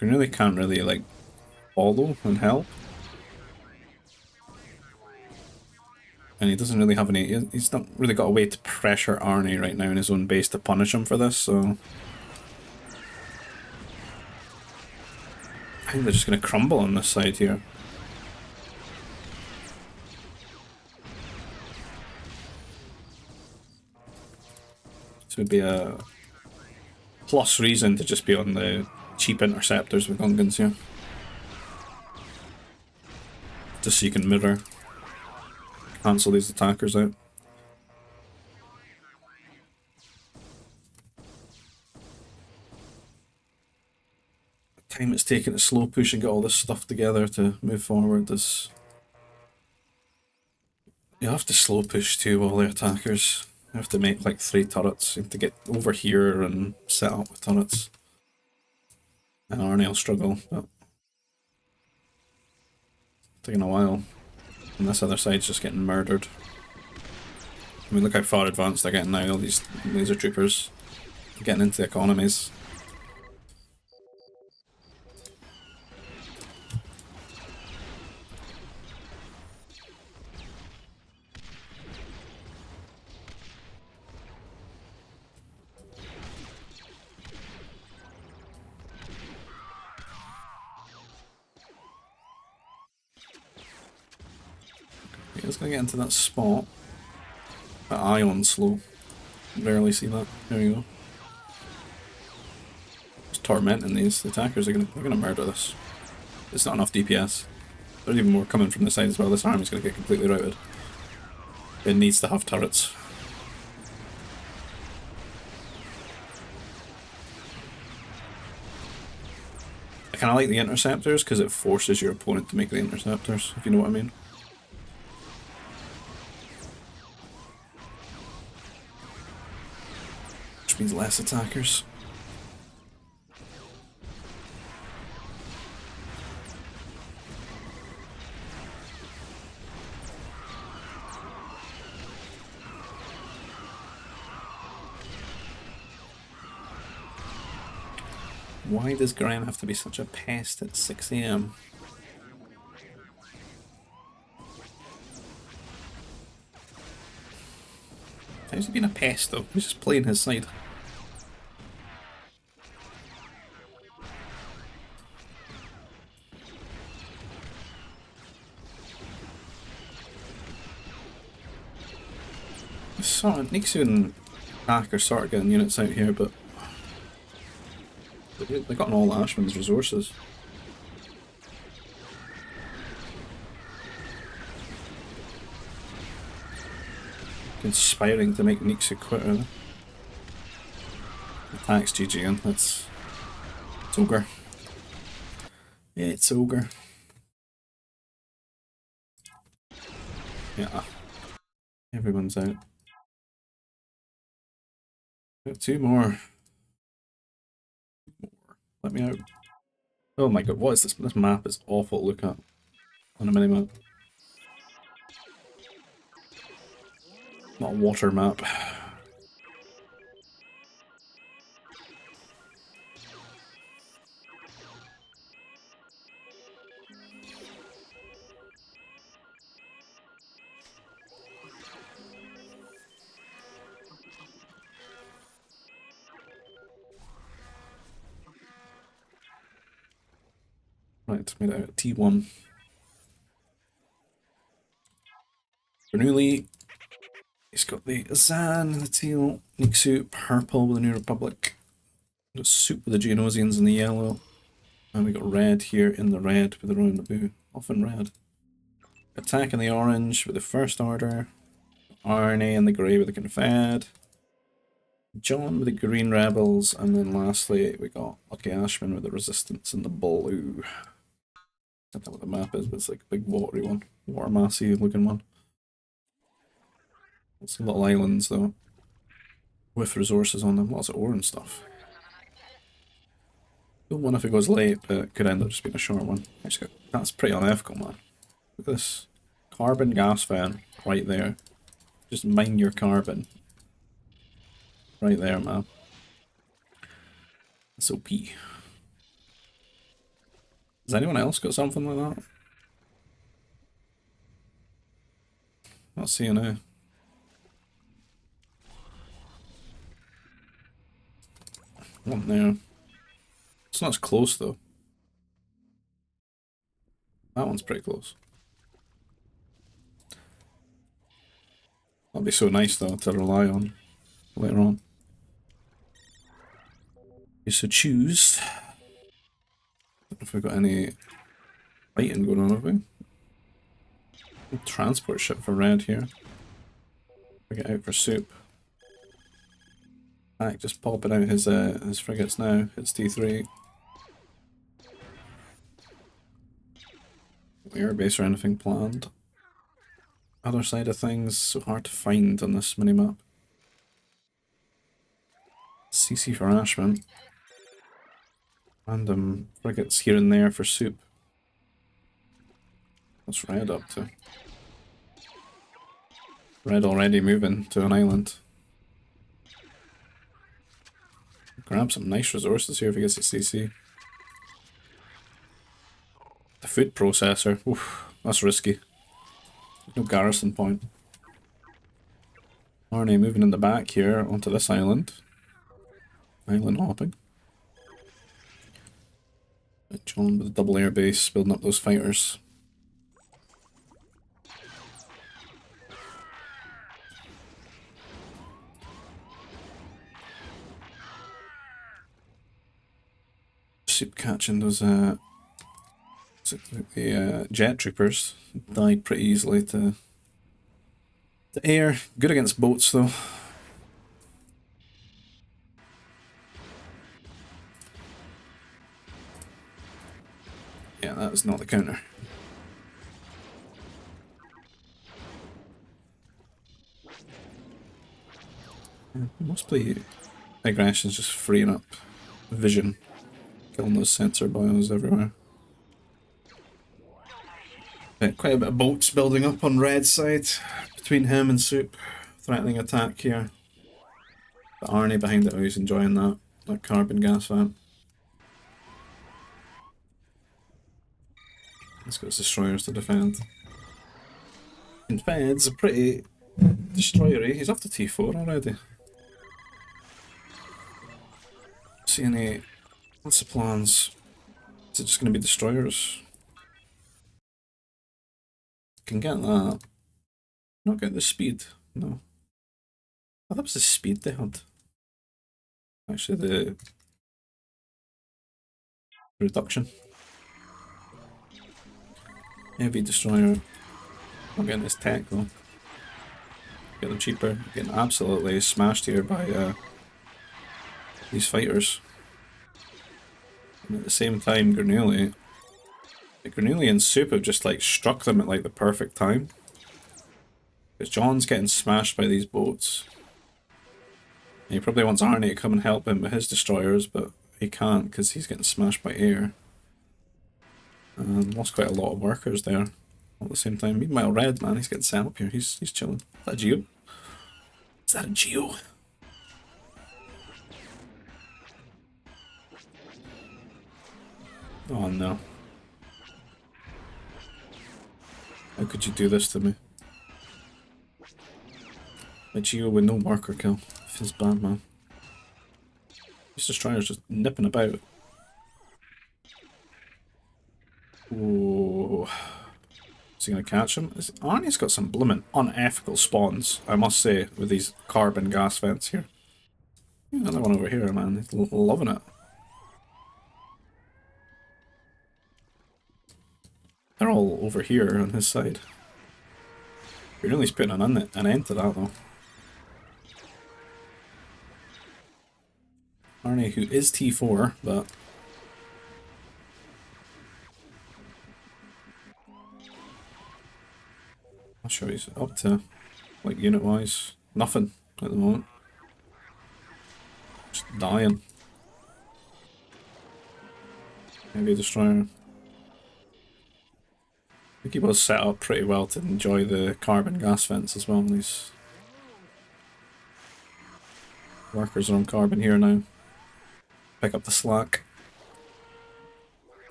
Really can't really like follow and help. And he doesn't really have any, he's not really got a way to pressure Arnie right now in his own base to punish him for this, so I think they're just going to crumble on this side here. So it'd be a plus reason to just be on the cheap interceptors with Gungans here. Just so you can mirror. Cancel these attackers out. The time it's taken to slow push and get all this stuff together to move forward is... You have to slow push too, all the attackers. You have to make like 3 turrets. You have to get over here and set up with turrets. And Arnie will struggle, but taking a while. And this other side's just getting murdered. I mean, look how far advanced they're getting now, all these laser troopers getting into the economies. It's gonna get into that spot. That ion slow. Rarely see that. There you go. Just tormenting these. The attackers are they're gonna murder this. It's not enough DPS. There's even more coming from the side as well. This army's gonna get completely routed. It needs to have turrets. I kinda like the interceptors because it forces your opponent to make the interceptors, if you know what I mean. Means less attackers. Why does Graham have to be such a pest at 6 AM? How's he been a pest though? He's just playing his side. Sort of, Nixu and Pack are sort of getting units out here, but they've gotten all Ashman's resources. Conspiring to make Nixu quit early. Thanks, GG, and it's ogre. It's ogre. Yeah. Everyone's out. Got two more. Let me out. Oh my god, what is this? This map is awful to look at on a minimap. Not a water map. Right, made it out at T1. Bernoulli. He's got the Azan in the teal. Nixu, purple with the New Republic. Got Soup with the Geonosians in the yellow. And we got red here in the red with the Royal Naboo. Often red. Attack in the orange with the First Order. Arnie in the grey with the Confed. John with the Green Rebels. And then lastly, we got Lucky Ashman with the Resistance in the blue. I don't know what the map is, but it's like a big watery one. Water massy looking one. Lots of little islands though. With resources on them. Lots of ore and stuff. Good one if it goes late, but it could end up just being a short one. That's pretty unethical, man. Look at this. Carbon gas fan right there. Just mine your carbon. Right there, man. That's OP. Has anyone else got something like that? Not seeing it. One there. It's not as close though. That one's pretty close. That'd be so nice though to rely on later on. Okay, so choose. Don't know if we've got any fighting going on, have we? Transport ship for red here. We get out for Soup. Pack just popping out his frigates now. It's T3. Airbase or anything planned. Other side of things, so hard to find on this minimap. CC for Ashman. Random frigates here and there for Soup. What's Red up to? Red already moving to an island. Grab some nice resources here if he gets a CC. The food processor. Oof, that's risky. No garrison point. Arnie moving in the back here onto this island. Island hopping. John with a double air base building up those fighters. Soup catching those the jet troopers. Died pretty easily to air. Good against boats though. Yeah, that was not the counter. Mostly aggression's just freeing up vision. Killing those sensor bios everywhere. Quite a bit of boats building up on red side between him and Soup. Threatening attack here. But Arnie behind it, oh, he's enjoying that carbon gas vent. He's got his destroyers to defend. And Feds are pretty Destroyer, eh? He's off to T4 already. See any... What's the plans? Is it just going to be destroyers? Can get that. Not get the speed. No. Oh, that was the speed they had. Actually, the reduction. Heavy destroyer. Not getting this tech though. Get them cheaper. Getting absolutely smashed here by these fighters. And at the same time, Granuli and Soup have just like struck them at like the perfect time. Because John's getting smashed by these boats. And he probably wants Arnie to come and help him with his destroyers, but he can't because he's getting smashed by air. And lost quite a lot of workers there all at the same time. Meanwhile, Red, man, he's getting set up here. He's chilling. Is that a Geo? Is that a Geo? Oh no. How could you do this to me? A Geo with no worker kill. Feels bad, man. This destroyer's just nipping about. Ooh. Is he gonna catch him? Arnie's got some blooming unethical spawns, I must say, with these carbon gas vents here. Another one over here, man. He's loving it. They're all over here on his side. You're really putting an end to that, though. Arnie, who is T4, but... I'll show you up to, like, unit-wise. Nothing at the moment. Just dying. Maybe a destroyer. I think he was set up pretty well to enjoy the carbon gas vents as well. These workers are on carbon here now. Pick up the slack.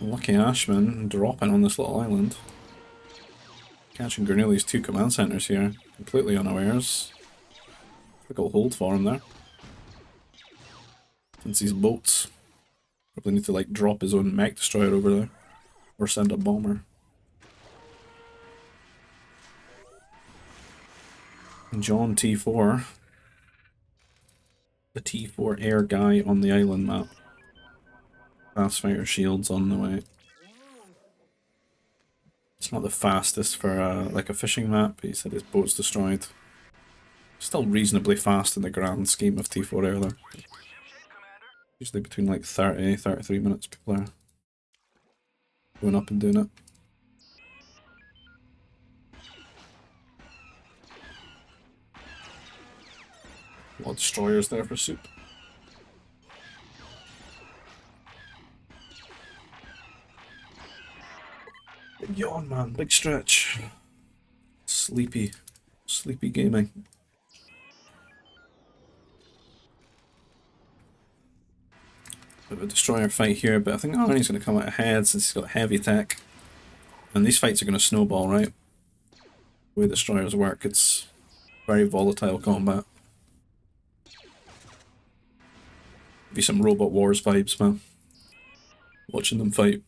Lucky Ashman dropping on this little island. Catching Granuli's 2 command centers here. Completely unawares. Difficult hold for him there. Since these boats probably need to like drop his own mech destroyer over there. Or send a bomber. And John T4. The T4 air guy on the island map. Fastfire shields on the way. It's not the fastest for like a fishing map, but he said his boat's destroyed. Still reasonably fast in the grand scheme of T4 air though. Usually between like 33 minutes people are going up and doing it. A lot of destroyers there for Soup. Big yawn, man. Big stretch. Sleepy. Sleepy gaming. Bit of a destroyer fight here, but I think Arnie's going to come out ahead since he's got heavy tech. And these fights are going to snowball, right? The way destroyers work, it's very volatile combat. Be some Robot Wars vibes, man. Watching them fight.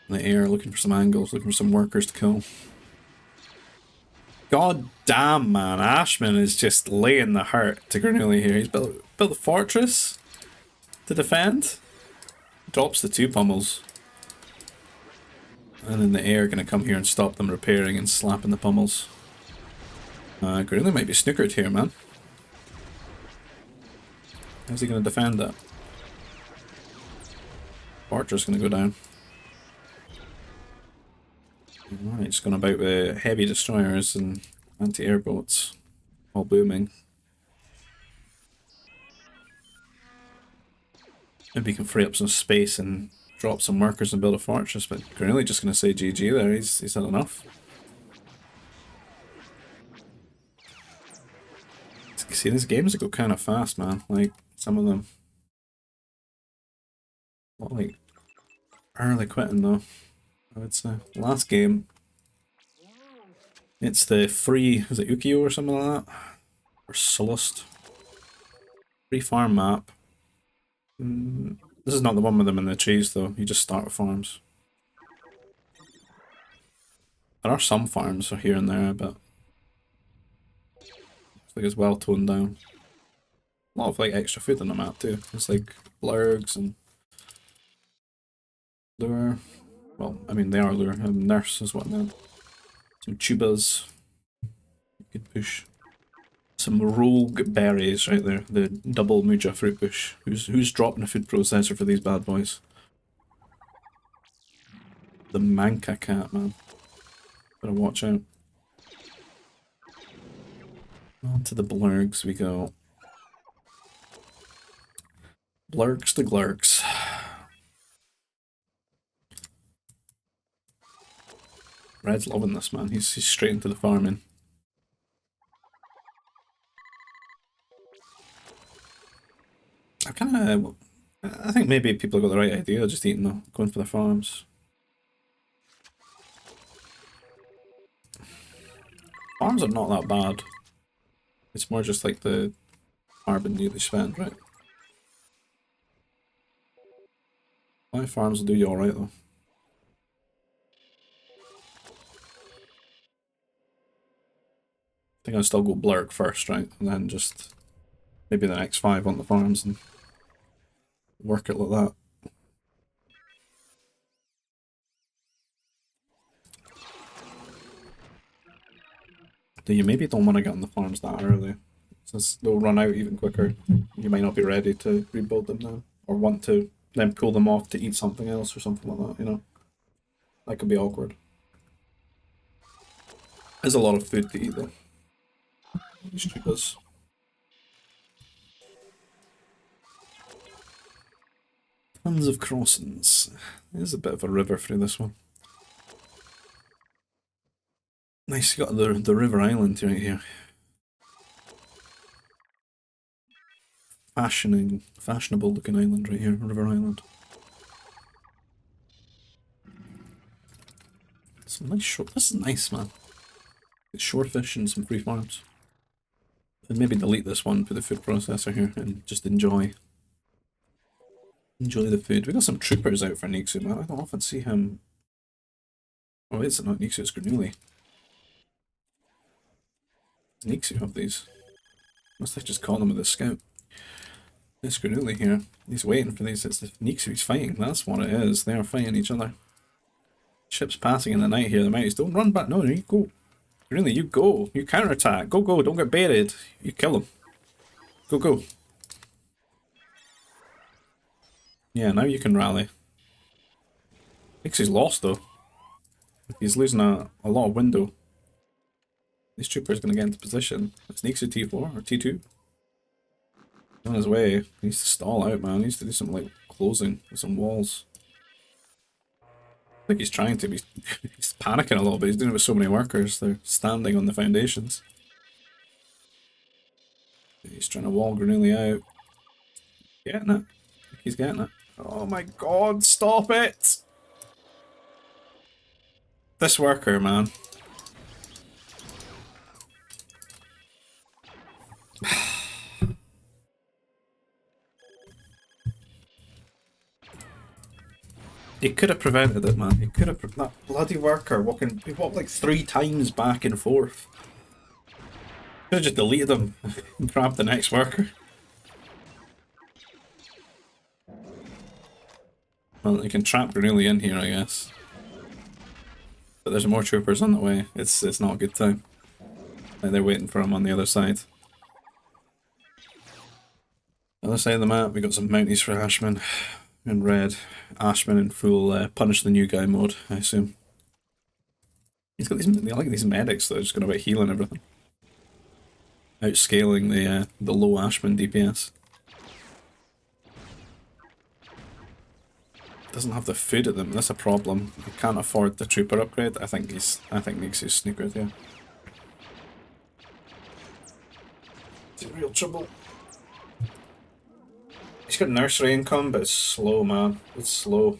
In the air, looking for some angles, looking for some workers to kill. God damn, man. Ashman is just laying the hurt to Granuli here. He's built a fortress to defend. Drops the 2 pummels. And in the air, gonna come here and stop them repairing and slapping the pummels. Granuli might be snookered here, man. How's he gonna defend that? Fortress gonna go down. Alright, just going about with heavy destroyers and anti-air boats. All booming. Maybe he can free up some space and drop some workers and build a fortress, but Granuli just going to say GG there, he's had enough. See, these games go kind of fast, man. Like, some of them. Not like early quitting, though, I would say. Last game. It's the free, is it Ukiyo or something like that? Or Solust. Free farm map. This is not the one with them in the trees, though. You just start with farms. There are some farms here and there, but I think it's well toned down. A lot of like extra food on the map too. It's like blurgs and lure. Well, I mean they are lure. Nurse is what I meant. Some tubas. You could push. Some rogue berries right there. The double Muja fruit bush. Who's dropping a food processor for these bad boys? The Manka cat, man. Better watch out. On to the blurgs we go. Blurgs to glurgs. Red's loving this, man. He's straight into the farming. I think maybe people got the right idea, just eating them, going for the farms. Farms are not that bad. It's more just like the carbon that they spend, right? 5 farms will do you alright though. I think I'll still go blurg first, right? And then just maybe the next 5 on the farms and work it like that. Though you maybe don't want to get on the farms that early, since they'll run out even quicker. You might not be ready to rebuild them now, or want to then pull them off to eat something else or something like that, you know? That could be awkward. There's a lot of food to eat though. These troopers. Tons of crossings. There's a bit of a river through this one. Nice, you got the river island right here. Fashionable looking island right here, river island. Some nice shore. This is nice, man. It's shore fish and some free farms. And maybe delete this one, put the food processor here, and just enjoy the food. We got some troopers out for Nixu, man. I don't often see him. Oh, it's not Nixu, it's Granuli. Nixu have these. Must have just caught them with a scout. This Granuli here, he's waiting for these. It's the Nixu he's fighting, that's what it is. They are fighting each other. Ships passing in the night here, the Mounties don't run back. No, you go. Really, you go. You counterattack. Go, go, don't get baited. You kill them. Go, go. Yeah, now you can rally. Nixie's lost though. He's losing a lot of window. This trooper's gonna get into position. It's Nixie T4 or T2. On his way. He needs to stall out, man. He needs to do some like closing with some walls. I think he's trying to be. He's panicking a little bit. He's doing it with so many workers. They're standing on the foundations. He's trying to wall Granuli out. Getting it. He's getting it. Oh my god, stop it! This worker, man. He could have prevented it, man. He could have. That bloody worker walking. He walked like 3 times back and forth. Could have just deleted him and grabbed the next worker. Well, you can trap Granuli in here, I guess. But there's more troopers on the way. It's not a good time. Like they're waiting for him on the other side. Other side of the map, we got some Mounties for Ashman in red. Ashman in full punish the new guy mode, I assume. He's got these. I like these medics that are just going about healing everything. Outscaling the low Ashman DPS. Doesn't have the food at them. That's a problem. He can't afford the trooper upgrade. I think Nixie's snookered here. It's in real trouble. He's got nursery income, but it's slow, man. It's slow.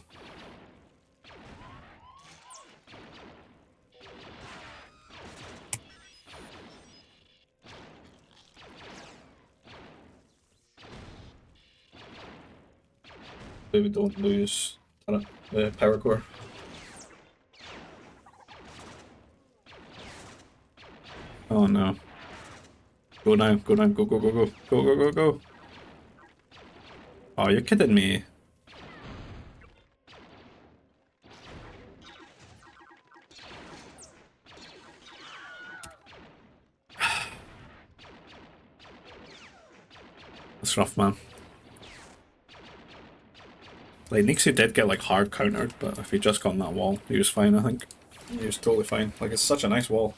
We don't lose the power core. Oh no. Go now, go now, go, go, go, go, go, go, go, go. Oh, you're kidding me. That's rough, man. Like, Nixie did get, like, hard countered, but if he just got on that wall, he was fine, I think. He was totally fine. Like, it's such a nice wall.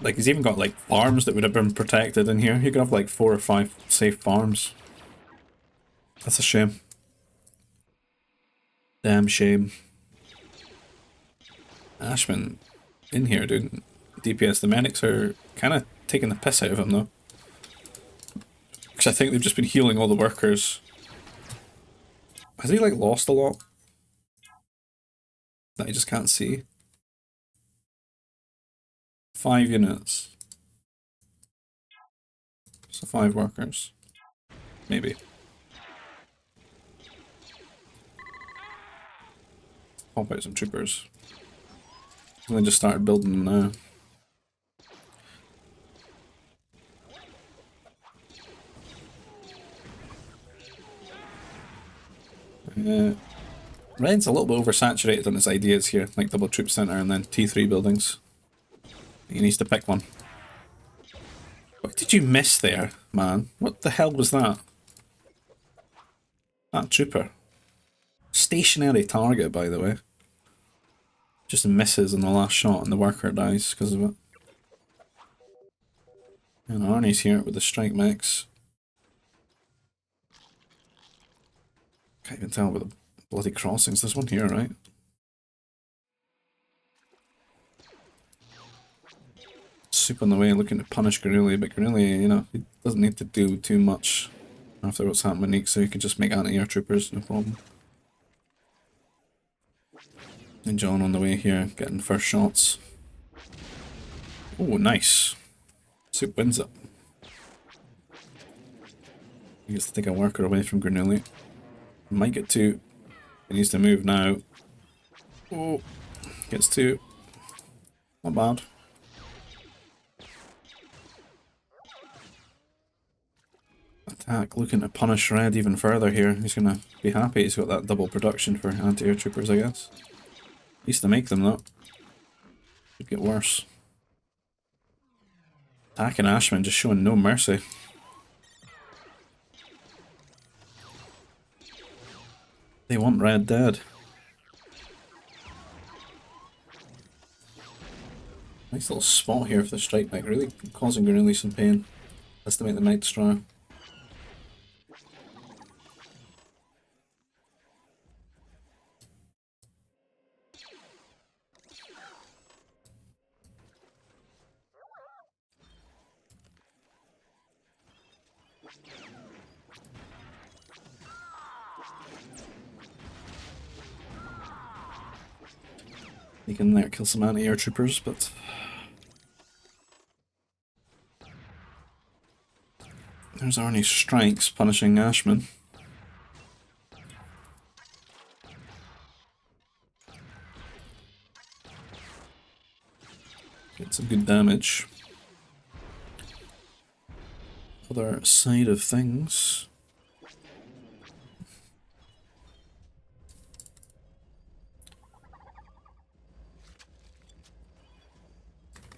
Like, he's even got, like, farms that would have been protected in here. He could have, like, 4 or 5 safe farms. That's a shame. Damn shame. Ashman in here doing DPS. The medics are kind of taking the piss out of him, though. Because I think they've just been healing all the workers. Has he, like, lost a lot? That I just can't see. 5 units. So 5 workers. Maybe. Pop out some troopers. And then just started building them now. Red's a little bit oversaturated on his ideas here, like double troop center and then T3 buildings. He needs to pick one. What did you miss there, man? What the hell was that? That trooper. Stationary target, by the way. Just misses in the last shot and the worker dies because of it. And Arnie's here with the strike mechs. Can't even tell with the bloody crossings. There's one here, right? Soup on the way looking to punish Garuli, but Garuli, you know, he doesn't need to do too much after what's happened with Neek, so he can just make anti-air troopers, no problem. And John on the way here, getting first shots. Oh, nice. Soup wins it. He gets to take a worker away from Granulli. Might get 2. He needs to move now. Oh, gets 2. Not bad. Attack, looking to punish Red even further here. He's gonna be happy he's got that double production for anti-air troopers, I guess. Needs to make them though. Could get worse. Attacking Ashman, just showing no mercy. They want Red dead. Nice little spot here for the strike mech, really causing Granulli some pain. Has to make the Night Destroyer. He can there kill some anti-air troopers, but there's Arnie's strikes punishing Ashman. Get some good damage. Other side of things.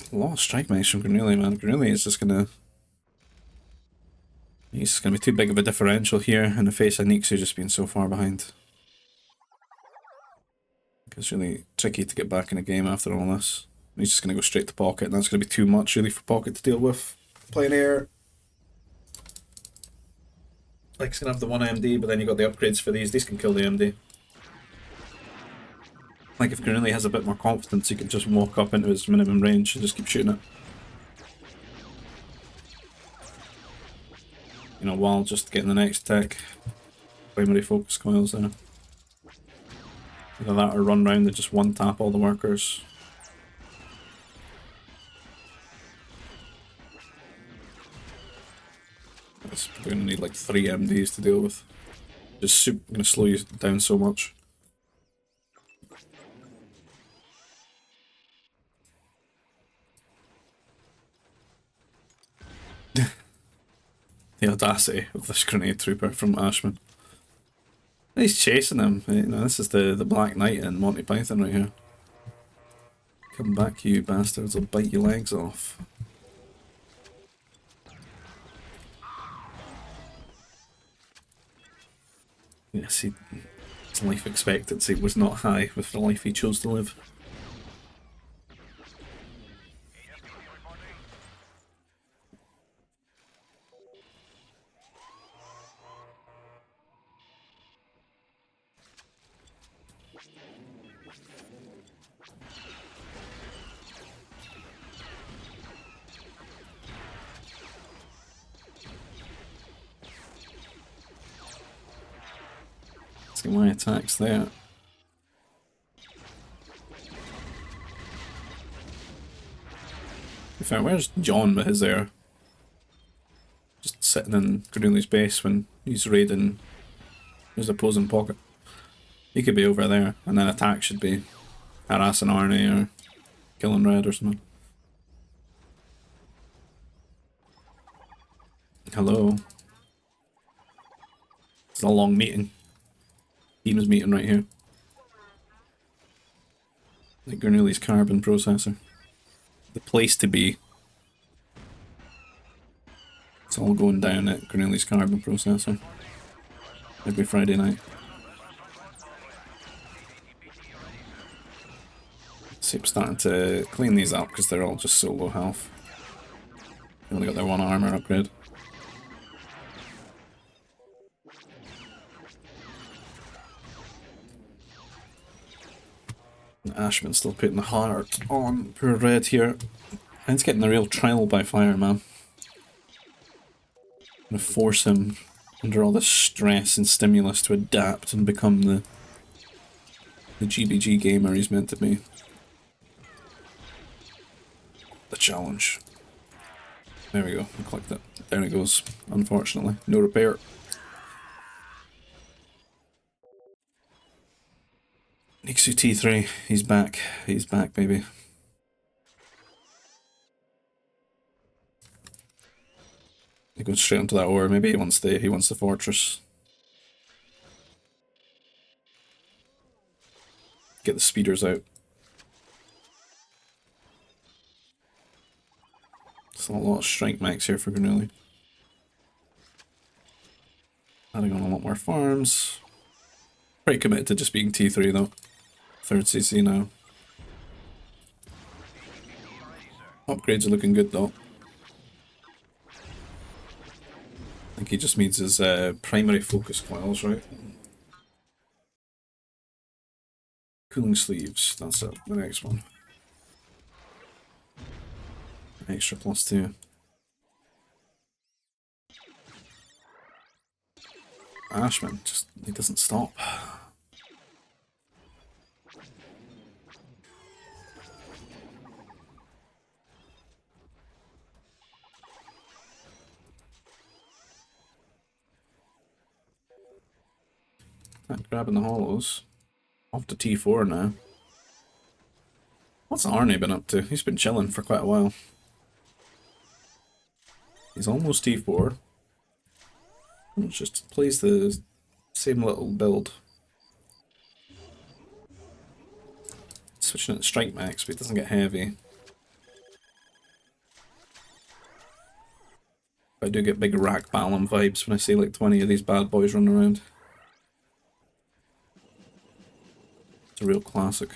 A lot of strike mechs from Granulli, man. Granulli is just gonna... He's just gonna be too big of a differential here in the face of Nixu just being so far behind. It's really tricky to get back in the game after all this. He's just gonna go straight to Pocket, and that's gonna be too much really for Pocket to deal with. Playing air. Like, he's gonna have the 1 MD, but then you got the upgrades for these. These can kill the MD. Like, if Granulli has a bit more confidence, he can just walk up into his minimum range and just keep shooting it. in a while just getting the next tech. Primary focus coils there. Either that or run round and just one tap all the workers. It's probably going to need like 3 MDs to deal with. Just going to slow you down so much. The audacity of this grenade trooper from Ashman. He's chasing him. You know, this is the Black Knight in Monty Python right here. Come back, you bastards! I'll bite your legs off. Yes, his life expectancy was not high with the life he chose to live. Let's get my attacks there. In fact, where's John with his air? Just sitting in Cornelius' base when he's raiding his opposing pocket. He could be over there, and then attack should be harassing Arnie or killing Red or something. Hello. It's a long meeting. Team's meeting right here. The Cornelius carbon processor. The place to be. It's all going down at Cornelius carbon processor. Every Friday night. See, I'm starting to clean these up because they're all just so low health. They only got their 1 armor upgrade. Ashman's still putting the heart on poor Red here. And it's getting a real trial by fire, man. Gonna force him under all this stress and stimulus to adapt and become the GBG gamer he's meant to be. The challenge. There we go, I clicked it. Down it goes, unfortunately. No repair. Nixu T3, he's back, baby. He goes straight into that ore. Maybe he wants the fortress. Get the speeders out. There's a lot of strike max here for Granuli. Adding on a lot more farms. Pretty committed to just being T3 though. 3rd CC now. Upgrades are looking good though. I think he just needs his primary focus coils, right? Cooling sleeves, that's it, the next one. Extra +2. Ashman, just, he doesn't stop. Grabbing the hollows. Off to T4 now. What's Arnie been up to? He's been chilling for quite a while. He's almost T4. It just plays the same little build. Switching it to strike max, but it doesn't get heavy. I do get big Rack Balam vibes when I see like 20 of these bad boys running around. It's a real classic.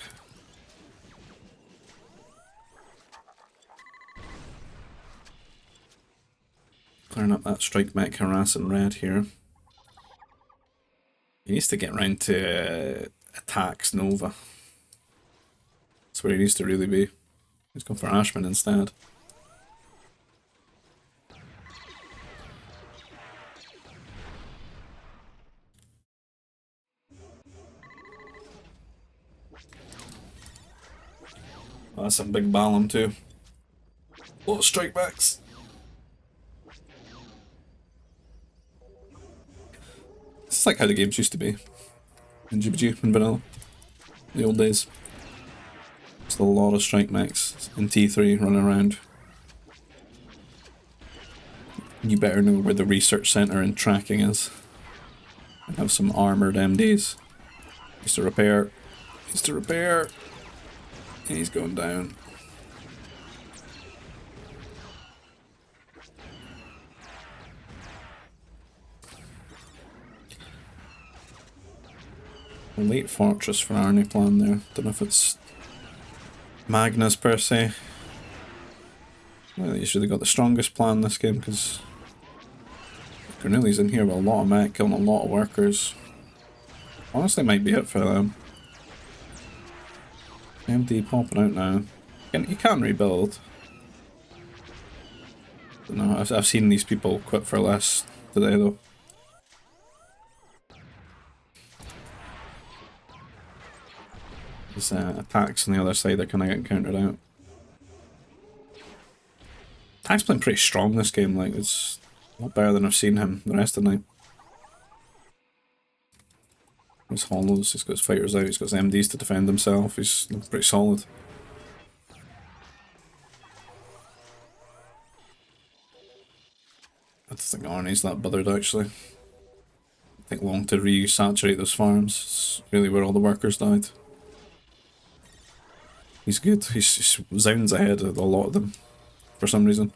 Clearing up that strike mech harassing Red here. He needs to get round to attacks Nova. That's where he needs to really be. He's going for Ashman instead. Oh, that's a big Balam too. A lot of strike backs. It's like how the games used to be in GBG and vanilla. The old days. Just a lot of strike mechs in T3 running around. You better know where the research center and tracking is. And have some armored MDs. Needs to repair. Needs to repair. And he's going down. A late fortress for Arnie plan there. Don't know if it's Magnus per se. Well, he's really got the strongest plan this game because Cornelius in here with a lot of mech, killing a lot of workers. Honestly, might be it for them. MD popping out now. You can rebuild. No, I've seen these people quit for less today though. There's attacks on the other side that kind of get countered out. Attack's playing pretty strong this game, like it's a lot better than I've seen him the rest of the night. He's hollows, he's got his fighters out, he's got his MDs to defend himself, he's pretty solid. I don't think Arnie's that bothered actually. I think long to re-saturate those farms, it's really where all the workers died. He's good, he's zounds ahead of a lot of them, for some reason.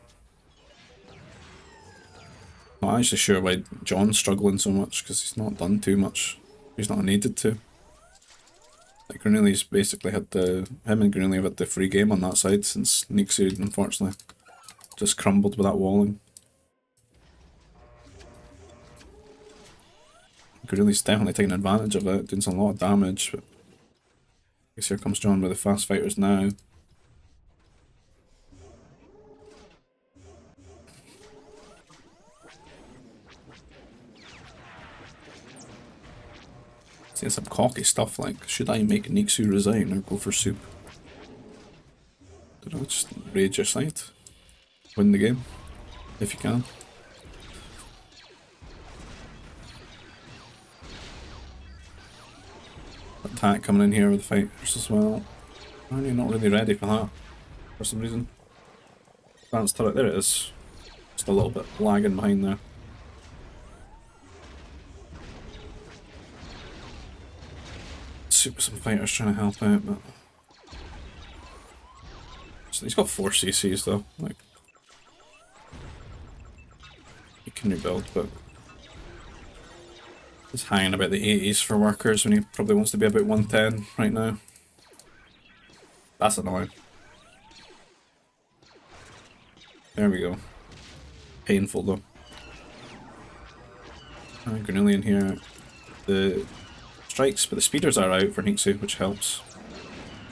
I'm not actually sure why John's struggling so much, because he's not done too much. He's not needed to. Like Granilli's basically had him and Granilli have had the free game on that side since Nixie unfortunately just crumbled with that walling. Granilli's definitely taking advantage of it, doing some lot of damage, but I guess here comes John with the fast fighters now. Saying some cocky stuff like, should I make Nixu resign or go for soup? Don't know, just raid your side. Win the game, if you can. Attack coming in here with the fighters as well. I'm not really ready for that, for some reason. Advanced turret, there it is. Just a little bit lagging behind there. Super some fighters trying to help out, but so he's got 4 CCs though. Like he can rebuild, but he's hanging about the 80s for workers when he probably wants to be about 110 right now. That's annoying. There we go. Painful though. Granilli in here. The strikes, but the speeders are out for Nixu, which helps.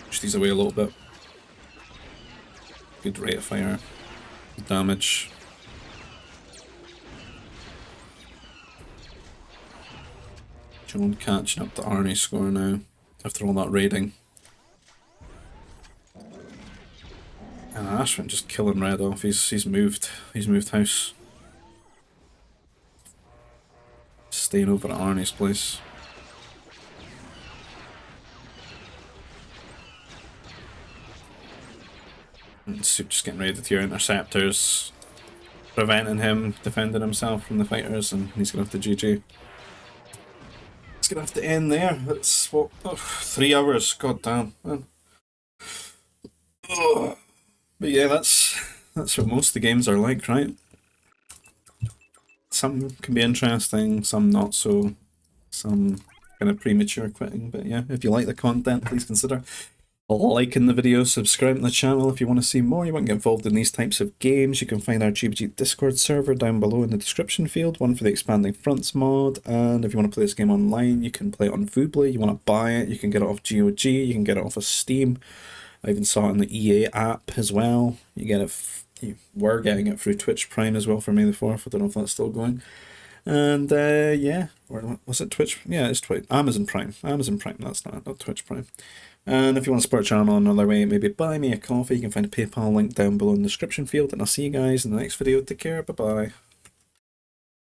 Push these away a little bit. Good rate of fire. Good damage. John catching up to Arnie's score now after all that raiding. And Ashwin just killing Red off. He's moved house. Staying over at Arnie's place. And Soup just getting ready to tear interceptors, preventing him defending himself from the fighters, and he's gonna have to GG. It's gonna have to end there. It's what, 3 hours. God damn, man. Ugh. But yeah, that's what most of the games are like, right? Some can be interesting, some not so. Some kind of premature quitting. But yeah, if you like the content, please consider liking the video, subscribing to the channel if you want to see more, you want to get involved in these types of games. You can find our GBG Discord server down below in the description field, one for the Expanding Fronts mod, and if you want to play this game online, you can play it on Voobly. You want to buy it, you can get it off GOG, you can get it off of Steam. I even saw it in the EA app as well. You get it, you were getting it through Twitch Prime as well for May the 4th, I don't know if that's still going. And yeah, or was it Twitch? Yeah, it's Twitch. Amazon Prime, that's not Twitch Prime. And if you want to support the channel another way, maybe buy me a coffee, you can find a PayPal link down below in the description field, and I'll see you guys in the next video. Take care, bye bye.